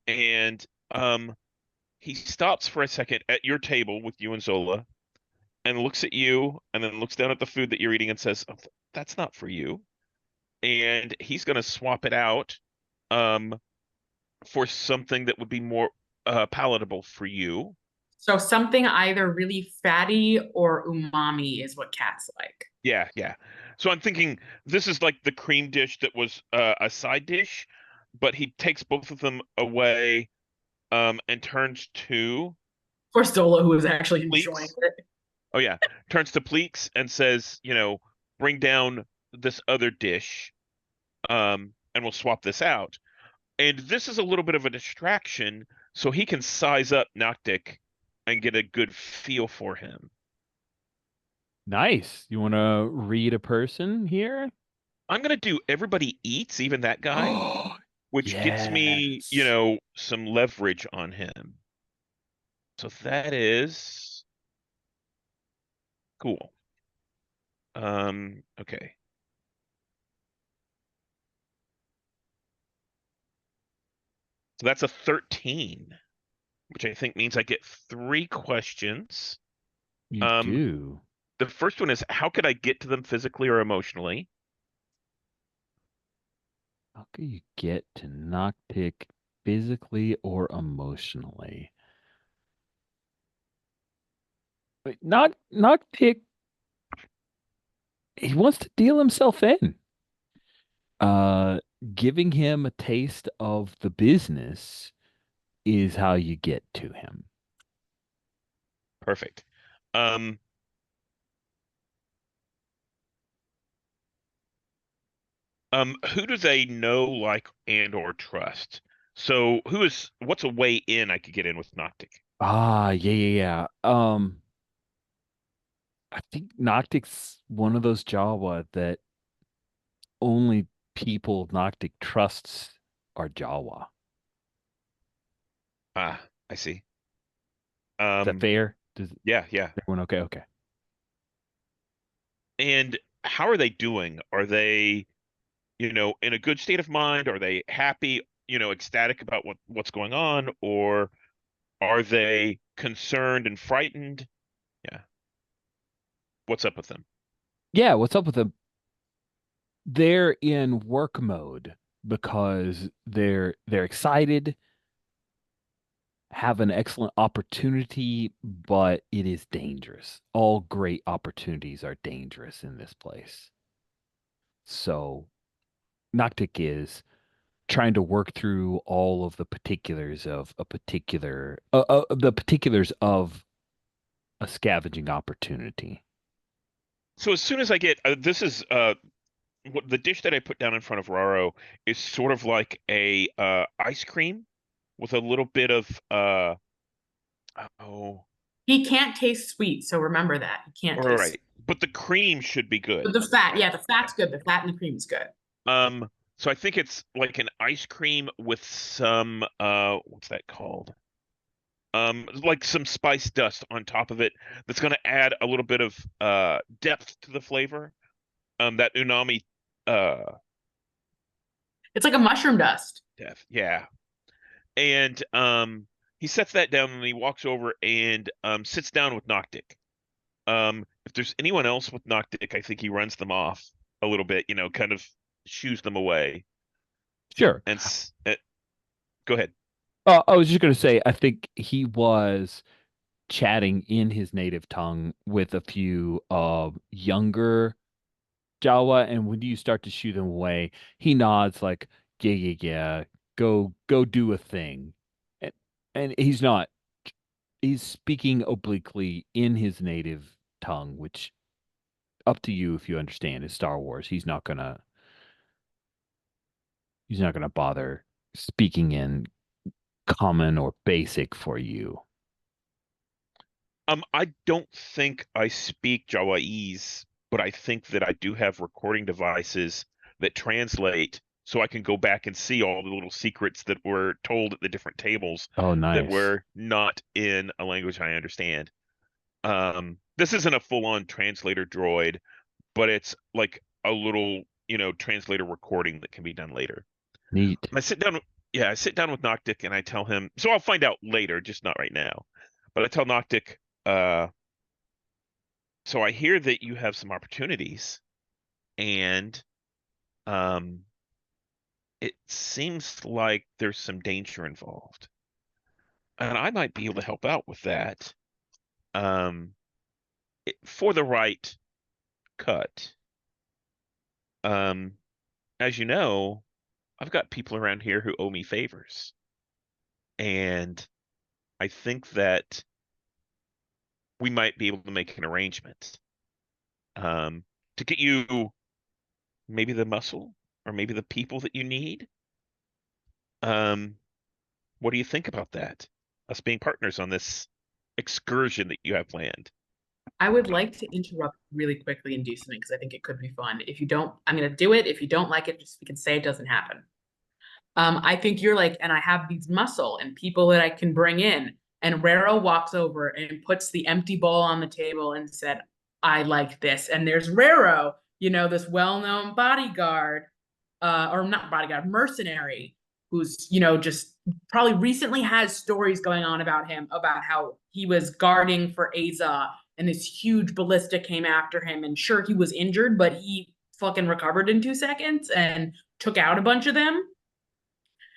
[SPEAKER 6] and he stops for a second at your table with you and Zola and looks at you and then looks down at the food that you're eating and says, "Oh, that's not for you." And he's going to swap it out for something that would be more palatable for you.
[SPEAKER 3] So something either really fatty or umami is what Cat's like.
[SPEAKER 6] Yeah, yeah. So I'm thinking this is like the cream dish that was a side dish, but he takes both of them away and turns to
[SPEAKER 3] For Stola, who is actually enjoying
[SPEAKER 6] Pleats.
[SPEAKER 3] it.
[SPEAKER 6] Oh yeah, turns to Pleats and says, bring down this other dish, and we'll swap this out. And this is a little bit of a distraction, so he can size up Noctic and get a good feel for him.
[SPEAKER 1] Nice. You want to read a person here?
[SPEAKER 6] I'm gonna do everybody eats, even that guy, which gets me,
[SPEAKER 1] Yes.
[SPEAKER 6] some leverage on him. So that is cool. Okay. So that's a 13, which I think means I get 3 questions.
[SPEAKER 1] You do.
[SPEAKER 6] The first one is, how could I get to them physically or emotionally?
[SPEAKER 1] How can you get to Noctic physically or emotionally? Wait, Noctic, he wants to deal himself in. Uh, Giving him a taste of the business is how you get to him.
[SPEAKER 6] Perfect. Who do they know, like, and or trust? So what's a way in I could get in with Noctic?
[SPEAKER 1] Ah, yeah. I think Noctic's one of those Jawa that only people Noctic trusts are Jawa.
[SPEAKER 6] Ah, I see.
[SPEAKER 1] Is that fair? Does
[SPEAKER 6] Yeah.
[SPEAKER 1] everyone okay? Okay.
[SPEAKER 6] And how are they doing? Are they, in a good state of mind? Are they happy, ecstatic about what's going on? Or are they concerned and frightened? Yeah. What's up with them?
[SPEAKER 1] Yeah, what's up with them? They're in work mode because they're excited, have an excellent opportunity, but it is dangerous. All great opportunities are dangerous in this place. So Noctic is trying to work through all of the particulars of a particular the particulars of a scavenging opportunity.
[SPEAKER 6] So as soon as I get this is what the dish that I put down in front of Raro is sort of like a ice cream with a little bit of oh,
[SPEAKER 3] He can't taste sweet, so remember that. He can't
[SPEAKER 6] all
[SPEAKER 3] taste
[SPEAKER 6] right, but the cream should be good.
[SPEAKER 3] But the fat, yeah, the fat's good. The fat and the cream is good.
[SPEAKER 6] So I think it's like an ice cream with some what's that called? Like some spice dust on top of it that's going to add a little bit of depth to the flavor. That unami
[SPEAKER 3] It's like a mushroom dust.
[SPEAKER 6] depth, yeah. And he sets that down and he walks over and sits down with Noctic. If there's anyone else with Noctic, I think he runs them off a little bit, kind of shoos them away.
[SPEAKER 1] Sure.
[SPEAKER 6] And go ahead.
[SPEAKER 1] I was just going to say, I think he was chatting in his native tongue with a few younger Jawa, and when you start to shoo them away, he nods like, yeah, go do a thing. And, and he's speaking obliquely in his native tongue, which up to you if you understand is Star Wars. He's not gonna bother speaking in common or basic for you.
[SPEAKER 6] I don't think I speak Jawa'ese, but I think that I do have recording devices that translate so I can go back and see all the little secrets that were told at the different tables
[SPEAKER 1] Oh,
[SPEAKER 6] that
[SPEAKER 1] nice.
[SPEAKER 6] were not in a language I understand. This isn't a full-on translator droid, but it's like a little, translator recording that can be done later.
[SPEAKER 1] Neat.
[SPEAKER 6] I sit down, yeah, I sit down with Noctic and I tell him, so I'll find out later, just not right now. But I tell Noctic, so I hear that you have some opportunities, and it seems like there's some danger involved. and I might be able to help out with that. For the right cut. As you know, I've got people around here who owe me favors. And I think that we might be able to make an arrangement to get you maybe the muscle or maybe the people that you need. What do you think about that? Us being partners on this excursion that you have planned.
[SPEAKER 3] I would like to interrupt really quickly and do something because I think it could be fun. If you don't, I'm going to do it. If you don't like it, just we can say it doesn't happen. I think you're like, and I have these muscle and people that I can bring in. And Rero walks over and puts the empty bowl on the table and said, I like this. And there's Rero, this well-known bodyguard, or not bodyguard, mercenary, who's, just probably recently has stories going on about him, about how he was guarding for Aza and this huge ballista came after him. And sure, he was injured, but he fucking recovered in 2 seconds and took out a bunch of them.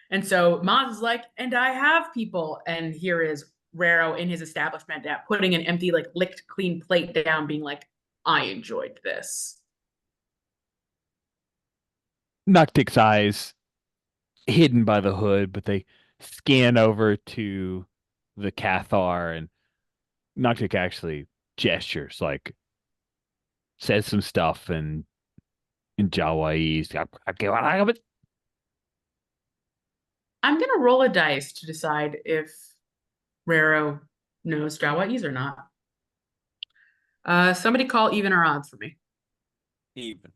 [SPEAKER 3] And so Maz is like, and I have people. And here is Rero in his establishment putting an empty, like licked clean plate down, being like, I enjoyed this.
[SPEAKER 1] Noctic's eyes hidden by the hood, but they scan over to the Cathar, and Noctic actually gestures, like says some stuff in Jawai's.
[SPEAKER 3] I'm going to roll a dice to decide if Rero knows Jawai's or not. Somebody call even or odds for me.
[SPEAKER 5] Even.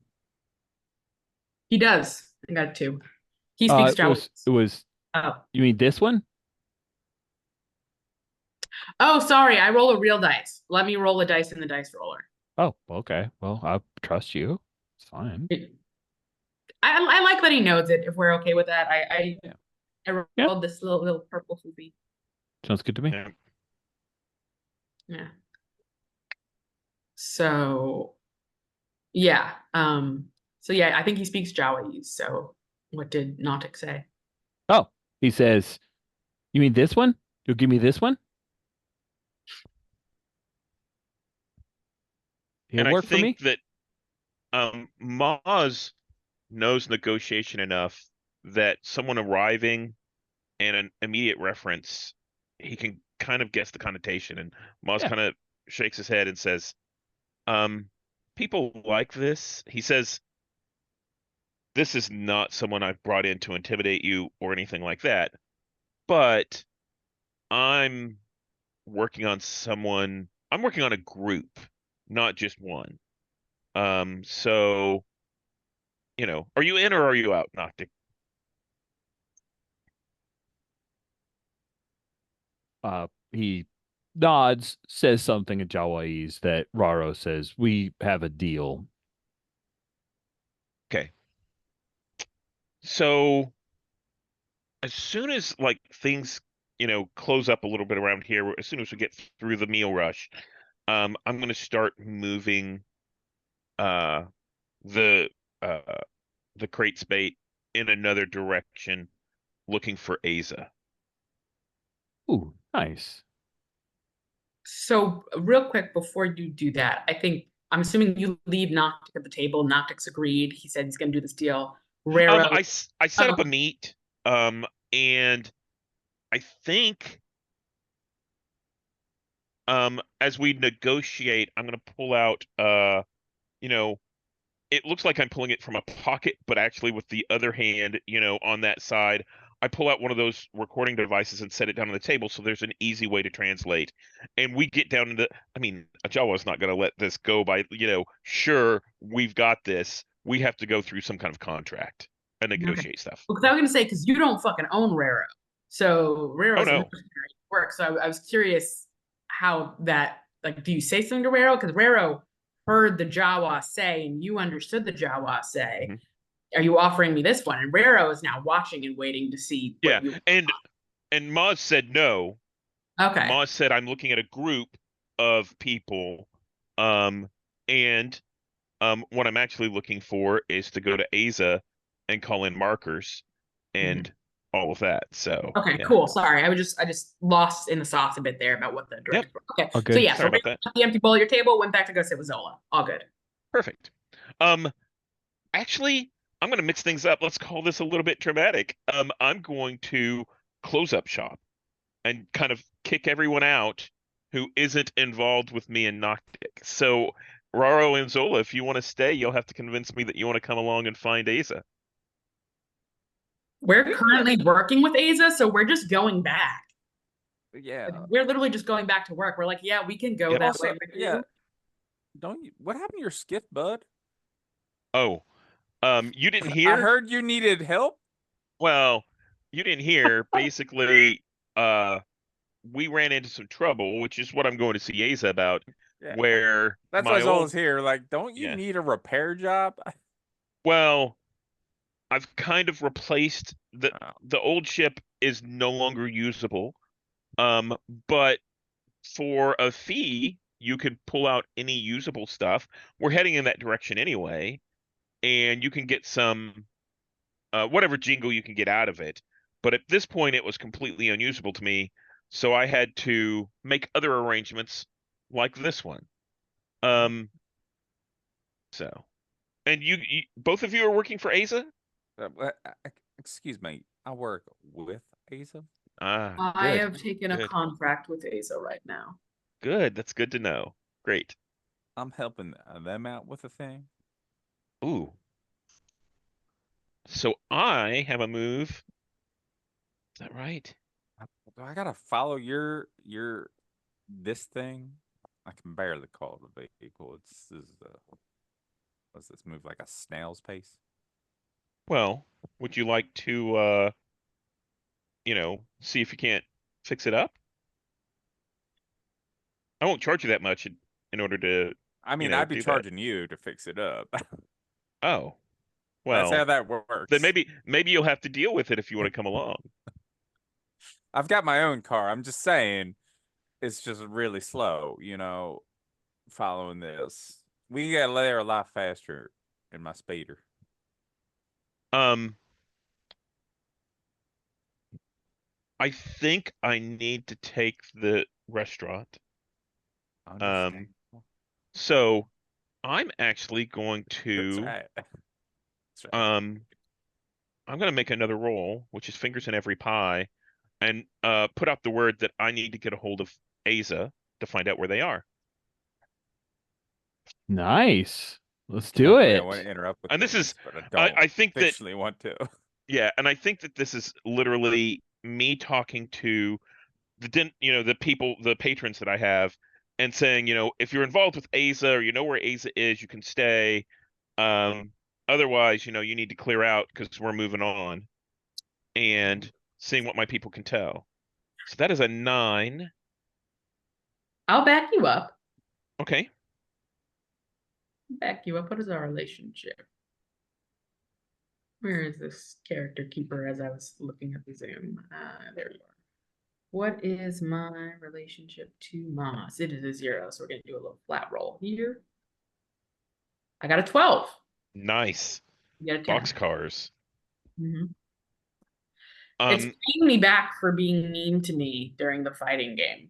[SPEAKER 3] He does. I got 2. He speaks Jawai's.
[SPEAKER 1] It was.
[SPEAKER 3] Oh.
[SPEAKER 1] You mean this one?
[SPEAKER 3] Oh, sorry. I roll a real dice. Let me roll a dice in the dice roller.
[SPEAKER 1] Oh, okay. Well, I trust you. It's fine.
[SPEAKER 3] I like that he knows it. If we're okay with that, I rolled this little purple hoopy.
[SPEAKER 1] Sounds good to me.
[SPEAKER 3] Yeah. So, yeah. I think he speaks Jawai's. So, what did Nautic say?
[SPEAKER 1] Oh, he says, "You mean this one? You'll give me this one?"
[SPEAKER 6] And I think that Maz knows negotiation enough that someone arriving and an immediate reference, he can kind of guess the connotation. And Maz kind of shakes his head and says, people like this. He says, this is not someone I've brought in to intimidate you or anything like that. But I'm working on a group, not just one. So, are you in or are you out, Noctic?
[SPEAKER 1] He nods, says something in Jawai's that Raro says, we have a deal.
[SPEAKER 6] Okay. So as soon as like things, close up a little bit around here, as soon as we get through the meal rush, I'm going to start moving the crates bait in another direction, looking for Aza.
[SPEAKER 1] Ooh, nice.
[SPEAKER 3] So real quick before you do that, I'm assuming you leave Noctic at the table. Noctic's agreed. He said he's going to do this deal. Rero,
[SPEAKER 6] I set up a meet, and I think as we negotiate, I'm going to pull out it looks like I'm pulling it from a pocket, but actually with the other hand, on that side, I pull out one of those recording devices and set it down on the table so there's an easy way to translate. And we get down into, Jawa's not going to let this go by, sure, we've got this. We have to go through some kind of contract and negotiate stuff.
[SPEAKER 3] Because I was going to say, because you don't fucking own Rero. So Rero's work. So I was curious how that, like, do you say something to Rero? Because Rero heard the Jawa say and you understood the Jawa say. Mm-hmm. Are you offering me this one? And Rero is now watching and waiting to see what you
[SPEAKER 6] and Maz said no.
[SPEAKER 3] Okay.
[SPEAKER 6] Maz said I'm looking at a group of people. And what I'm actually looking for is to go to Aza and call in markers and all of that. So
[SPEAKER 3] Okay,
[SPEAKER 6] yeah.
[SPEAKER 3] cool. Sorry, I just lost in the sauce a bit there about what the directives were. Okay,
[SPEAKER 1] Oh,
[SPEAKER 3] so
[SPEAKER 1] good.
[SPEAKER 3] yeah,
[SPEAKER 6] Sorry
[SPEAKER 3] so
[SPEAKER 6] about that.
[SPEAKER 3] the empty bowl at your table, went back to go sit with Zola. All good.
[SPEAKER 6] Perfect. Um, actually, I'm going to mix things up. Let's call this a little bit dramatic. I'm going to close up shop and kind of kick everyone out who isn't involved with me and Noctic. So, Raro and Zola, if you want to stay, you'll have to convince me that you want to come along and find Asa.
[SPEAKER 3] We're currently working with Aza, so we're just going back.
[SPEAKER 5] Yeah.
[SPEAKER 3] We're literally just going back to work. We're like, yeah, we can go
[SPEAKER 6] Yep.
[SPEAKER 3] that
[SPEAKER 5] Also,
[SPEAKER 3] way with
[SPEAKER 5] yeah.
[SPEAKER 3] you.
[SPEAKER 5] Don't you? What happened to your skiff, bud?
[SPEAKER 6] Oh, you didn't
[SPEAKER 5] I
[SPEAKER 6] hear?
[SPEAKER 5] heard you needed help.
[SPEAKER 6] Well, you didn't hear. Basically, we ran into some trouble, which is what I'm going to see Asa about,
[SPEAKER 5] Yeah.
[SPEAKER 6] where
[SPEAKER 5] That's
[SPEAKER 6] my
[SPEAKER 5] why Zola's
[SPEAKER 6] old,
[SPEAKER 5] here. Like, don't you
[SPEAKER 6] yeah.
[SPEAKER 5] need a repair job?
[SPEAKER 6] Well, I've kind of replaced
[SPEAKER 5] Oh.
[SPEAKER 6] the old ship is no longer usable. But for a fee, you could pull out any usable stuff. We're heading in that direction anyway, and you can get some whatever jingle you can get out of it. But at this point, it was completely unusable to me, so I had to make other arrangements like this one. So, and you both of you are working for Asa?
[SPEAKER 5] Excuse me. I work with Asa.
[SPEAKER 6] Ah,
[SPEAKER 3] I
[SPEAKER 6] good,
[SPEAKER 3] have taken a
[SPEAKER 6] good,
[SPEAKER 3] contract with Aza right now.
[SPEAKER 6] good. That's good to know. Great.
[SPEAKER 5] I'm helping them out with a thing.
[SPEAKER 6] Ooh. So I have a move. Is that right?
[SPEAKER 5] Do I gotta follow your this thing? I can barely call it a vehicle. What's this move, like a snail's pace?
[SPEAKER 6] Well, would you like to see if you can't fix it up? I won't charge you that much in order to,
[SPEAKER 5] I mean, I'd be
[SPEAKER 6] do that.
[SPEAKER 5] charging you to fix it up.
[SPEAKER 6] Oh,
[SPEAKER 5] That's how
[SPEAKER 6] well,
[SPEAKER 5] that works.
[SPEAKER 6] then maybe you'll have to deal with it if you want to come along.
[SPEAKER 5] I've got my own car. I'm just saying it's just really slow, following this. We got there a lot faster in my speeder.
[SPEAKER 6] I think I need to take the restaurant.
[SPEAKER 5] Understand.
[SPEAKER 6] So I'm actually going
[SPEAKER 5] That's
[SPEAKER 6] to
[SPEAKER 5] right. That's right.
[SPEAKER 6] I'm going to make another roll, which is fingers in every pie, and put out the word that I need to get a hold of Asa to find out where they are.
[SPEAKER 1] Nice. Let's do
[SPEAKER 5] I
[SPEAKER 1] it.
[SPEAKER 5] want to interrupt with
[SPEAKER 6] And this is,
[SPEAKER 5] but I don't
[SPEAKER 6] I think that,
[SPEAKER 5] officially want to.
[SPEAKER 6] yeah, and I think that this is literally me talking to the people, the patrons that I have, and saying, if you're involved with Asa or you know where Asa is, you can stay. Otherwise, you need to clear out because we're moving on, and seeing what my people can tell. So that is a 9.
[SPEAKER 3] I'll back you up.
[SPEAKER 6] Okay.
[SPEAKER 3] Back you up. What is our relationship? Where is this character keeper as I was looking at the Zoom? There you are. What is my relationship to Moss? It is a 0, so we're going to do a little flat roll here. I got a 12.
[SPEAKER 6] Nice.
[SPEAKER 3] You got a 10.
[SPEAKER 6] Boxcars.
[SPEAKER 3] It's paying me back for being mean to me during the fighting game.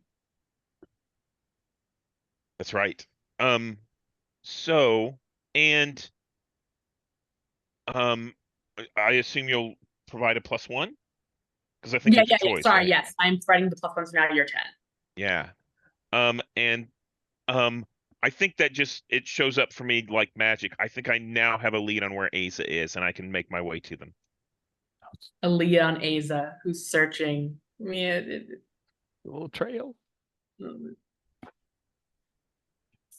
[SPEAKER 6] That's right. So, and I assume you'll provide a +1? Because I think that's a choice,
[SPEAKER 3] Sorry,
[SPEAKER 6] right?
[SPEAKER 3] yes. I'm spreading the +1s now. You're 10.
[SPEAKER 6] Yeah. And I think that it shows up for me like magic. I think I now have a lead on where Asa is, and I can make my way to them.
[SPEAKER 3] A lead on Aza who's searching. Yeah,
[SPEAKER 1] A little trail.
[SPEAKER 3] mm.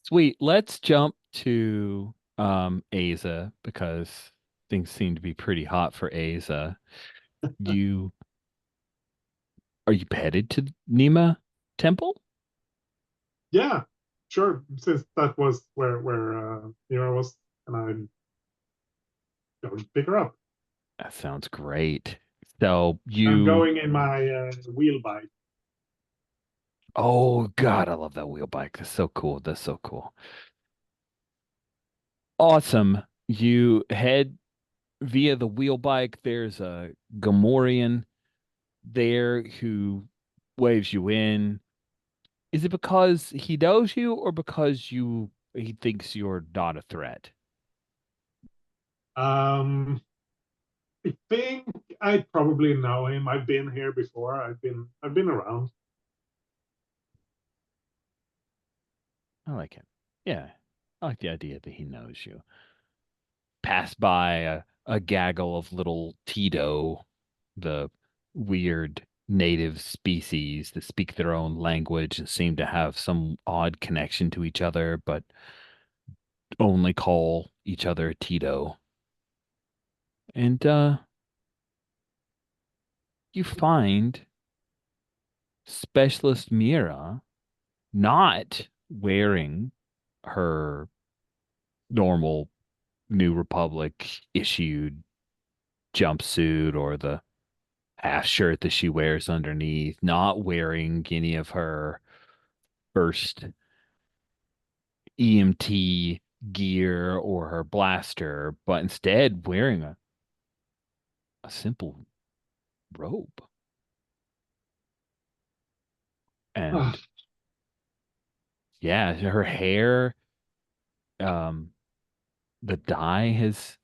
[SPEAKER 1] Sweet. Let's jump to Aza because things seem to be pretty hot for Aza. Are you headed to Nima Temple?
[SPEAKER 2] Yeah, sure. Since that was where Mira was, and I'm going to pick her up.
[SPEAKER 1] That sounds great. So
[SPEAKER 2] I'm going in my wheel bike.
[SPEAKER 1] Oh God, I love that wheel bike. That's so cool. That's so cool. Awesome. You head via the wheel bike. There's a Gamorrean there who waves you in. Is it because he knows you or because he thinks you're not a threat?
[SPEAKER 2] I think I probably know him. I've been here before. I've been around.
[SPEAKER 1] I like him. Yeah. I like the idea that he knows you. Pass by a gaggle of little Tito, the weird native species that speak their own language and seem to have some odd connection to each other, but only call each other Tito. And you find Specialist Mira not wearing her normal New Republic issued jumpsuit or the half shirt that she wears underneath, not wearing any of her first EMT gear or her blaster, but instead wearing a simple robe. And yeah, her hair, the dye has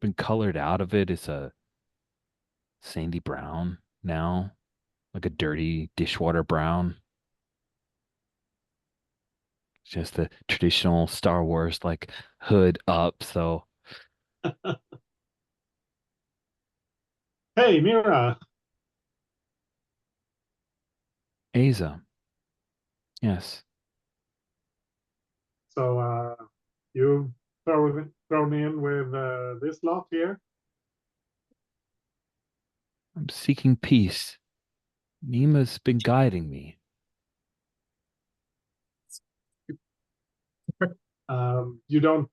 [SPEAKER 1] been colored out of it. It's a sandy brown now, like a dirty dishwater brown. Just the traditional Star Wars like hood up. So
[SPEAKER 2] Hey, Mira.
[SPEAKER 1] Aza, yes,
[SPEAKER 2] So you thrown in with this lot here?
[SPEAKER 1] I'm seeking peace. Nima's been guiding me.
[SPEAKER 2] You don't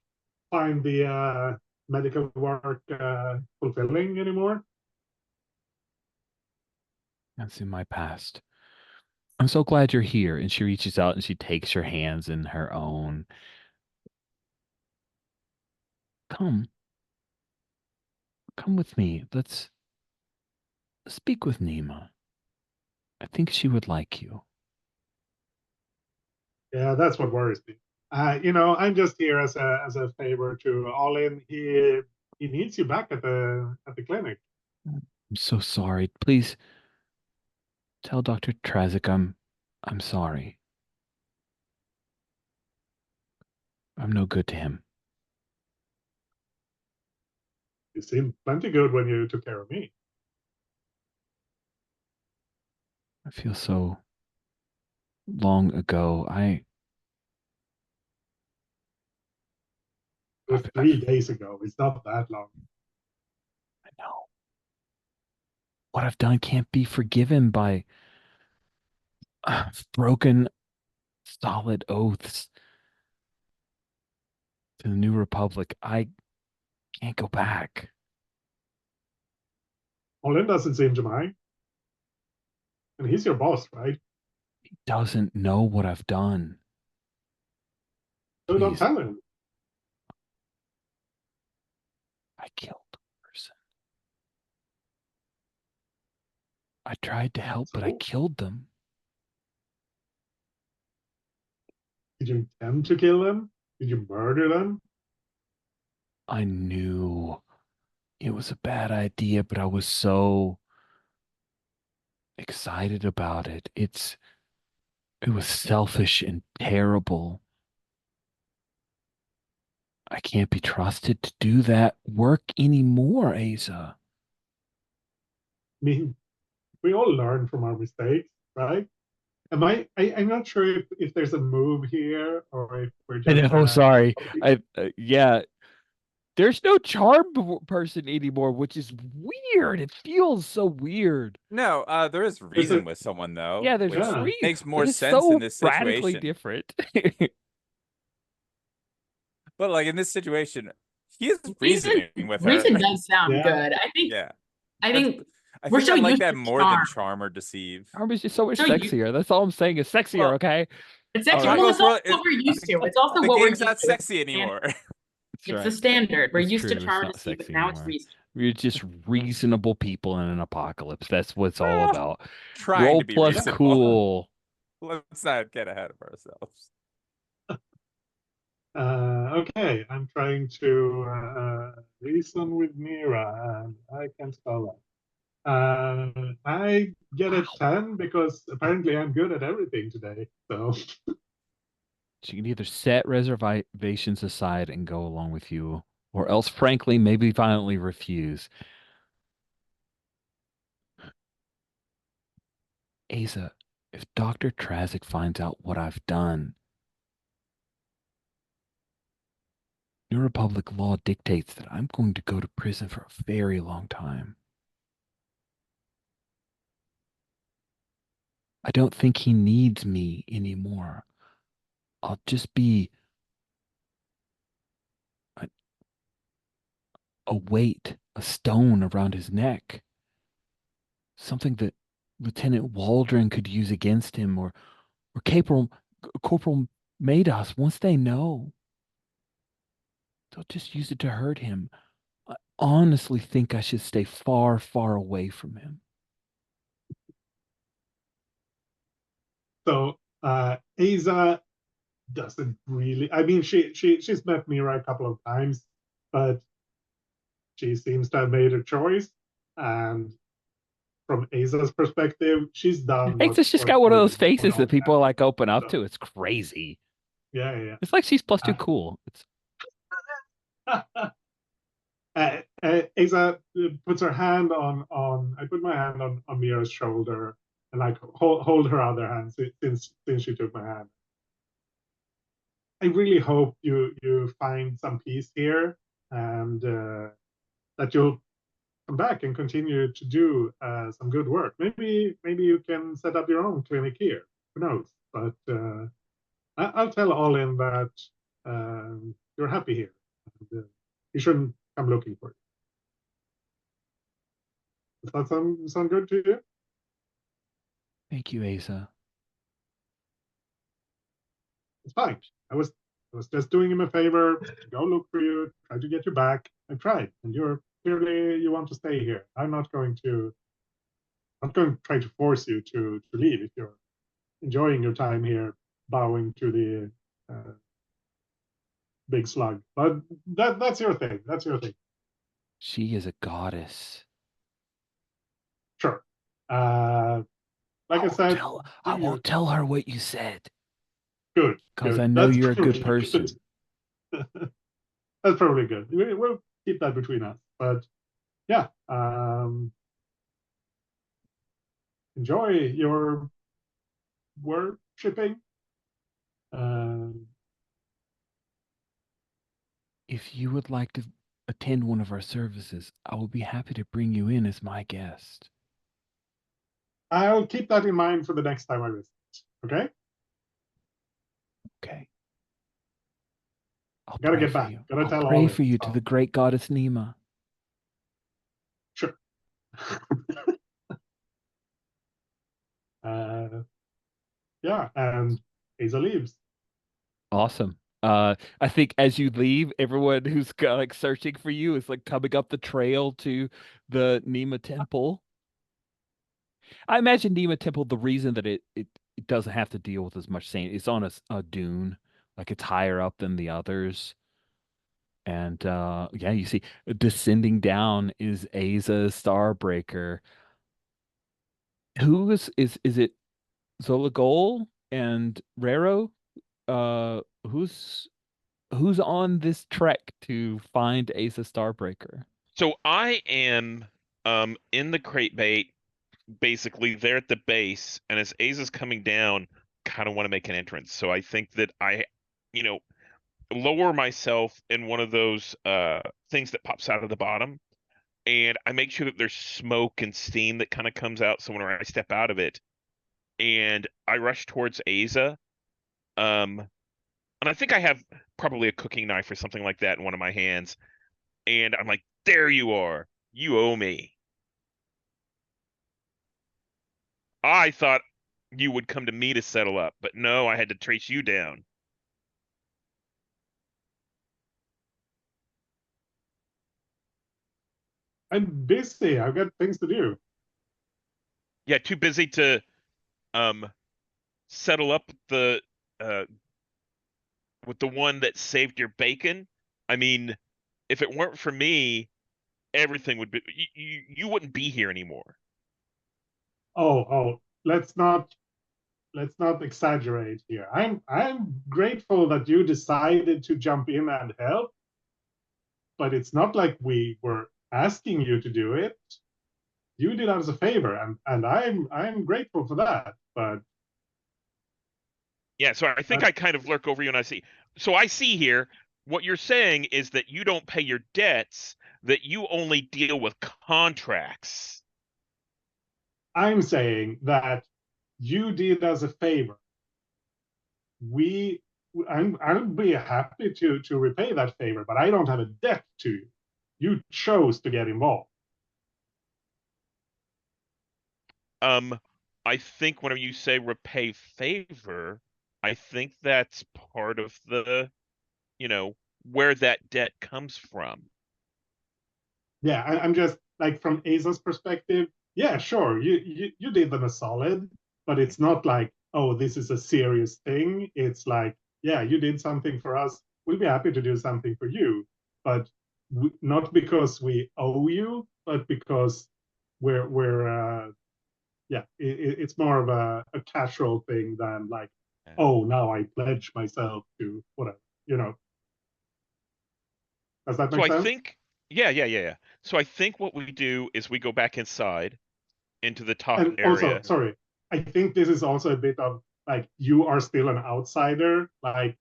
[SPEAKER 2] find the medical work fulfilling anymore?
[SPEAKER 1] That's in my past. I'm so glad you're here. And she reaches out and she takes your hands in her own. Come. Come with me. Let's speak with Nima. I think she would like you.
[SPEAKER 2] Yeah, that's what worries me. I'm just here as a favor to Olin. He needs you back at the clinic.
[SPEAKER 1] I'm so sorry. Please tell Dr. Trazik I'm sorry. I'm no good to him.
[SPEAKER 2] You seemed plenty good when you took care of me.
[SPEAKER 1] I feel so long ago.
[SPEAKER 2] It was 3 days ago. It's not that long.
[SPEAKER 1] I know. What I've done can't be forgiven by broken solid oaths to the New Republic. I can't go back.
[SPEAKER 2] Olin doesn't seem to mind. And he's your boss, right?
[SPEAKER 1] He doesn't know what I've done.
[SPEAKER 2] So don't
[SPEAKER 1] Please.
[SPEAKER 2] tell him.
[SPEAKER 1] I killed a person. I tried to help, but I killed them.
[SPEAKER 2] Did you intend to kill them? Did you murder them?
[SPEAKER 1] I knew it was a bad idea, but I was so excited about it. It was selfish and terrible. I can't be trusted to do that work anymore, Aza.
[SPEAKER 2] I mean, we all learn from our mistakes, right? I'm not sure if there's a move here or if we're just.
[SPEAKER 1] Oh, sorry. Yeah. There's no charm person anymore, which is weird. It feels so weird.
[SPEAKER 5] No, there is reason with someone though.
[SPEAKER 1] Yeah, there's
[SPEAKER 5] which
[SPEAKER 1] reason.
[SPEAKER 5] makes more
[SPEAKER 1] It is
[SPEAKER 5] sense
[SPEAKER 1] so
[SPEAKER 5] in this
[SPEAKER 1] radically
[SPEAKER 5] situation.
[SPEAKER 1] different.
[SPEAKER 5] But like in this situation, he is reasoning with her.
[SPEAKER 3] Reason does sound
[SPEAKER 2] Yeah.
[SPEAKER 3] good.
[SPEAKER 5] Yeah.
[SPEAKER 3] I think
[SPEAKER 5] I
[SPEAKER 3] we're
[SPEAKER 5] think
[SPEAKER 3] so
[SPEAKER 5] I like
[SPEAKER 3] used
[SPEAKER 5] that
[SPEAKER 3] to
[SPEAKER 5] more than
[SPEAKER 3] charm.
[SPEAKER 5] charm or deceive.
[SPEAKER 1] Charm is just so much
[SPEAKER 3] No, you-
[SPEAKER 1] sexier. That's all I'm saying is sexier,
[SPEAKER 5] Well,
[SPEAKER 1] okay?
[SPEAKER 3] It's actually
[SPEAKER 1] Alright.
[SPEAKER 3] well, it's
[SPEAKER 5] Well,
[SPEAKER 3] also what we're used to. It's also
[SPEAKER 5] The
[SPEAKER 3] what we're
[SPEAKER 5] game's not
[SPEAKER 3] used to.
[SPEAKER 5] sexy anymore.
[SPEAKER 3] It's
[SPEAKER 1] right.
[SPEAKER 3] the standard. We're
[SPEAKER 1] It's
[SPEAKER 3] used to
[SPEAKER 1] true. It's not
[SPEAKER 3] charmacy, but
[SPEAKER 1] sexy
[SPEAKER 3] now it's
[SPEAKER 1] anymore.
[SPEAKER 3] reason.
[SPEAKER 1] We're just reasonable people in an apocalypse. That's what it's all
[SPEAKER 5] Well,
[SPEAKER 1] about.
[SPEAKER 5] Trying
[SPEAKER 1] Roll
[SPEAKER 5] to be
[SPEAKER 1] plus
[SPEAKER 5] reasonable.
[SPEAKER 1] cool.
[SPEAKER 5] Let's not get ahead of ourselves.
[SPEAKER 2] Okay, I'm trying to reason with Mira, and I can spell that. I get a
[SPEAKER 1] Wow.
[SPEAKER 2] 10 because apparently I'm good at everything today. So
[SPEAKER 1] She can either set reservations aside and go along with you, or else, frankly, maybe violently refuse. Asa, if Dr. Trazic finds out what I've done, New Republic law dictates that I'm going to go to prison for a very long time. I don't think he needs me anymore. I'll just be a weight, a stone around his neck. Something that Lieutenant Waldron could use against him, or Corporal Mados, once they know, they'll just use it to hurt him. I honestly think I should stay far, far away from him.
[SPEAKER 2] so Asa doesn't really. I mean, she's met Mira a couple of times, but she seems to have made a choice. And from Asa's perspective, she's done
[SPEAKER 1] It's just
[SPEAKER 2] what
[SPEAKER 1] got one of
[SPEAKER 2] needed
[SPEAKER 1] those
[SPEAKER 2] to be
[SPEAKER 1] faces that
[SPEAKER 2] done.
[SPEAKER 1] people like open up
[SPEAKER 2] So,
[SPEAKER 1] to. It's crazy.
[SPEAKER 2] yeah.
[SPEAKER 1] It's like she's plus two
[SPEAKER 2] Uh,
[SPEAKER 1] cool. It's
[SPEAKER 2] Asa puts her hand on. I put my hand on Mira's shoulder and like hold her other hand since she took my hand. I really hope you find some peace here, and that you'll come back and continue to do some good work. Maybe you can set up your own clinic here. Who knows? But I'll tell Olin that you're happy here. And, he shouldn't come looking for you. Does that sound good to you?
[SPEAKER 1] thank you, Asa.
[SPEAKER 2] It's fine. I was just doing him a favor. Go look for you. Try to get you back. I tried, and you're clearly you want to stay here. I'm not going to try to force you to leave if you're enjoying your time here, bowing to the big slug. But that's your thing. That's your thing.
[SPEAKER 1] She is a goddess.
[SPEAKER 2] Sure. Like I said,
[SPEAKER 1] I won't tell her what you said.
[SPEAKER 2] good.
[SPEAKER 1] Because
[SPEAKER 2] Good.
[SPEAKER 1] I know
[SPEAKER 2] That's
[SPEAKER 1] you're a good
[SPEAKER 2] probably
[SPEAKER 1] person.
[SPEAKER 2] That's probably good. We'll keep that between us. But yeah, enjoy your worshipping.
[SPEAKER 1] If you would like to attend one of our services, I will be happy to bring you in as my guest.
[SPEAKER 2] I'll keep that in mind for the next time I visit. Okay?
[SPEAKER 1] Okay. I'll
[SPEAKER 2] Gotta
[SPEAKER 1] pray
[SPEAKER 2] get
[SPEAKER 1] for
[SPEAKER 2] back.
[SPEAKER 1] you.
[SPEAKER 2] Gotta
[SPEAKER 1] I'll
[SPEAKER 2] tell
[SPEAKER 1] pray
[SPEAKER 2] Olin.
[SPEAKER 1] for you to the great goddess Nima.
[SPEAKER 2] Sure. Yeah, and Asa leaves.
[SPEAKER 1] Awesome. I think as you leave, everyone who's like searching for you is like coming up the trail to the Nima Temple. I imagine Nima Temple, the reason that it doesn't have to deal with as much sand, it's on a dune, like it's higher up than the others. And yeah, you see descending down is Asa Starbreaker. Who is it Zolagol and Rero? Uh who's who's on this trek to find Asa Starbreaker?
[SPEAKER 6] So I am in the crate bait, basically there at the base, and as Aza's coming down, kind of want to make an entrance. So I think that you know, lower myself in one of those things that pops out of the bottom, and I make sure that there's smoke and steam that kind of comes out. So when I step out of it, and I rush towards Aza, and I think I have probably a cooking knife or something like that in one of my hands, and I'm like, "There you are. You owe me." I thought you would come to me to settle up, but no, I had to trace you down.
[SPEAKER 2] I'm busy. I've got things to do.
[SPEAKER 6] Yeah, too busy to settle up the with the one that saved your bacon. I mean, if it weren't for me, everything would be you wouldn't be here anymore.
[SPEAKER 2] Oh, let's not exaggerate here. I'm grateful that you decided to jump in and help, but it's not like we were asking you to do it. You did us a favor, and I'm grateful for that. But
[SPEAKER 6] Yeah, so I think I kind of lurk over you and I see. So I see here what you're saying is that you don't pay your debts, that you only deal with contracts.
[SPEAKER 2] I'm saying that you did us a favor. I'll be happy to repay that favor, but I don't have a debt to you. You chose to get involved.
[SPEAKER 6] I think whenever you say repay favor, I think that's part of the, where that debt comes from.
[SPEAKER 2] Yeah, I'm just like from Asa's perspective. Yeah, sure, you did them a solid, but it's not like, oh, this is a serious thing. It's like, yeah, you did something for us. We'll be happy to do something for you, but not because we owe you, but because we're yeah, it's more of a casual thing than like, oh, now I pledge myself to whatever, you know. Does that
[SPEAKER 6] So
[SPEAKER 2] make
[SPEAKER 6] I
[SPEAKER 2] sense?
[SPEAKER 6] think, yeah. So I think what we do is we go back inside into the top
[SPEAKER 2] And also,
[SPEAKER 6] area.
[SPEAKER 2] sorry, I think this is also a bit of like, you are still an outsider. Like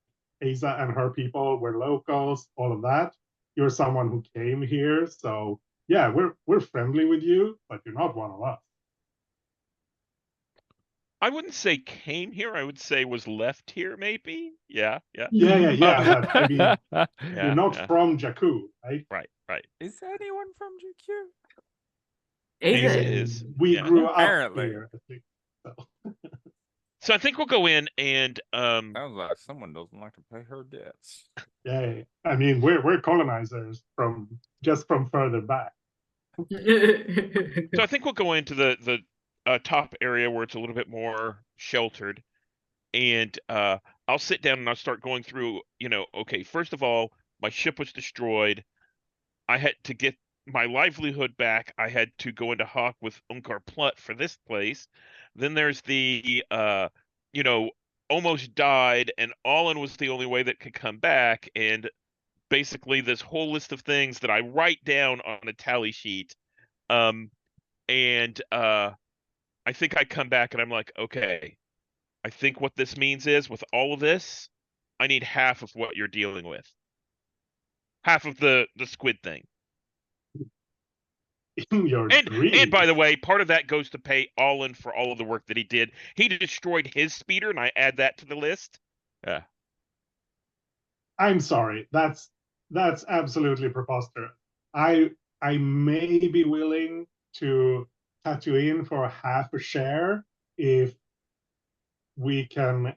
[SPEAKER 2] Asa and her people were locals, all of that. You're someone who came here, so yeah, we're friendly with you, but you're not one of us.
[SPEAKER 6] I wouldn't say came here. I would say was left here, maybe. Yeah.
[SPEAKER 2] But I mean, you're
[SPEAKER 6] Yeah,
[SPEAKER 2] not
[SPEAKER 6] yeah.
[SPEAKER 2] from Jakku, right?
[SPEAKER 6] Right.
[SPEAKER 5] Is anyone from GQ?
[SPEAKER 6] Asa
[SPEAKER 3] Asa,
[SPEAKER 6] is.
[SPEAKER 2] We
[SPEAKER 6] Yeah.
[SPEAKER 2] grew up
[SPEAKER 5] Apparently.
[SPEAKER 2] here, I think. So.
[SPEAKER 6] So I think we'll go in and
[SPEAKER 5] Sounds like someone doesn't like to pay her debts.
[SPEAKER 2] Yeah, I mean, we're colonizers from further back.
[SPEAKER 6] so I think we'll go into the top area where it's a little bit more sheltered, and I'll sit down and I'll start going through. Okay, first of all, my ship was destroyed. I had to get my livelihood back. I had to go into Hawk with Unkar Plut for this place. Then there's the almost died, and Olin was the only way that could come back, and basically this whole list of things that I write down on a tally sheet. And I think I come back and I'm like, okay, I think what this means is with all of this, I need half of what you're dealing with. Half of the squid thing.
[SPEAKER 2] In your
[SPEAKER 6] And by
[SPEAKER 2] dreams.
[SPEAKER 6] the way, part of that goes to pay Olin for all of the work that he did. He destroyed his speeder, and I add that to the list. Yeah.
[SPEAKER 2] I'm sorry. That's absolutely preposterous. I may be willing to cut you in for half a share if we can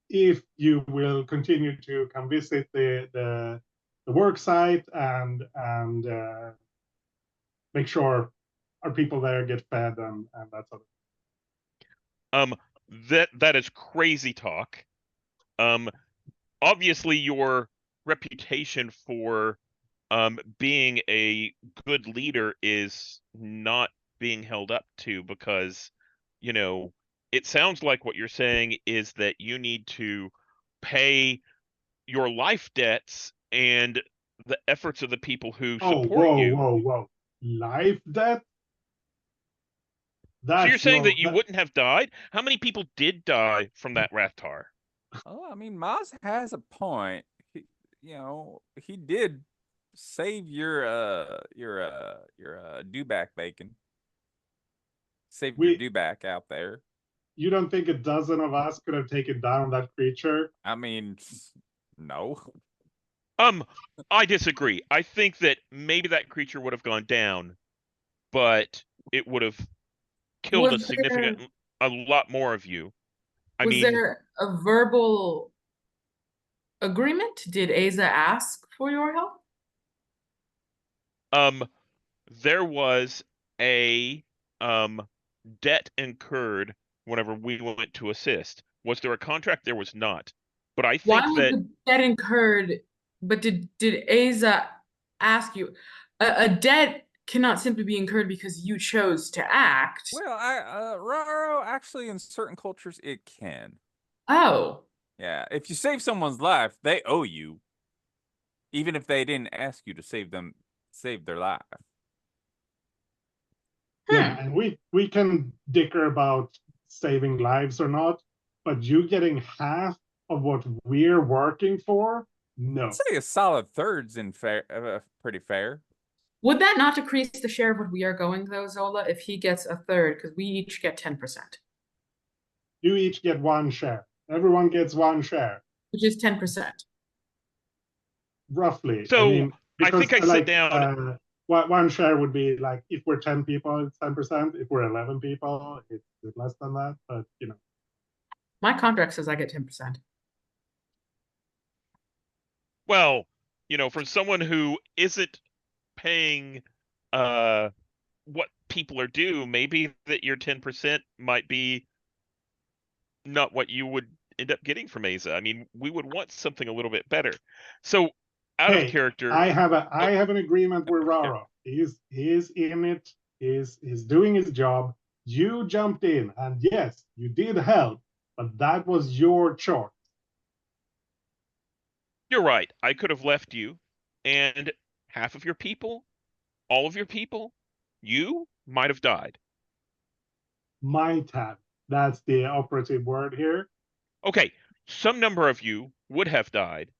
[SPEAKER 2] if you will continue to come visit the work site and make sure our people there get fed and that sort of
[SPEAKER 6] thing. That is crazy talk. Obviously your reputation for being a good leader is not being held up to, because it sounds like what you're saying is that you need to pay your life debts and the efforts of the people who support you.
[SPEAKER 2] Whoa. Life debt?
[SPEAKER 6] So you're
[SPEAKER 2] That's
[SPEAKER 6] saying
[SPEAKER 2] no
[SPEAKER 6] that you wouldn't have died? How many people did die from that Rathtar?
[SPEAKER 5] Oh, I mean, Maz has a point. He did save your dewback bacon. Save your dewback out there.
[SPEAKER 2] You don't think a dozen of us could have taken down that creature?
[SPEAKER 5] I mean, no.
[SPEAKER 6] I disagree. I think that maybe that creature would have gone down, but it would have killed a lot more of you.
[SPEAKER 3] Was there a verbal agreement? Did Asa ask for your help?
[SPEAKER 6] there was a debt incurred whenever we went to assist. Was there a contract? There was not. But I
[SPEAKER 3] Why
[SPEAKER 6] think
[SPEAKER 3] was
[SPEAKER 6] that
[SPEAKER 3] the debt incurred? But did Asa ask you? A debt cannot simply be incurred because you chose to act.
[SPEAKER 5] Well, Raro, actually, in certain cultures, it can.
[SPEAKER 3] Oh,
[SPEAKER 5] Yeah, if you save someone's life, they owe you, even if they didn't ask you to save their life.
[SPEAKER 2] Yeah, and we can dicker about saving lives or not, but you getting half of what we're working for? No.
[SPEAKER 5] I'd say a solid third's in fair, pretty fair.
[SPEAKER 3] would that not decrease the share of what we are going though, Zola? If he gets a third, because we each get 10%,
[SPEAKER 2] You each get one share. Everyone gets one share,
[SPEAKER 3] which is 10%.
[SPEAKER 2] roughly.
[SPEAKER 6] So,
[SPEAKER 2] I mean,
[SPEAKER 6] I think I sit
[SPEAKER 2] down. One share would be like if we're 10 people, it's 10%. If we're 11 people, it's less than that. But you know,
[SPEAKER 3] My contract says I get 10%.
[SPEAKER 6] well, from someone who isn't paying what people are due, maybe that your 10% might be not what you would end up getting from Asa. I mean, we would want something a little bit better. So, out of character,
[SPEAKER 2] I have an agreement with Raro. He's in it. He's doing his job. You jumped in, and yes, you did help, but that was your choice.
[SPEAKER 6] you're right. I could have left you, and half of your people, all of your people, you might have died.
[SPEAKER 2] Might have. That's the operative word here.
[SPEAKER 6] Okay, some number of you would have died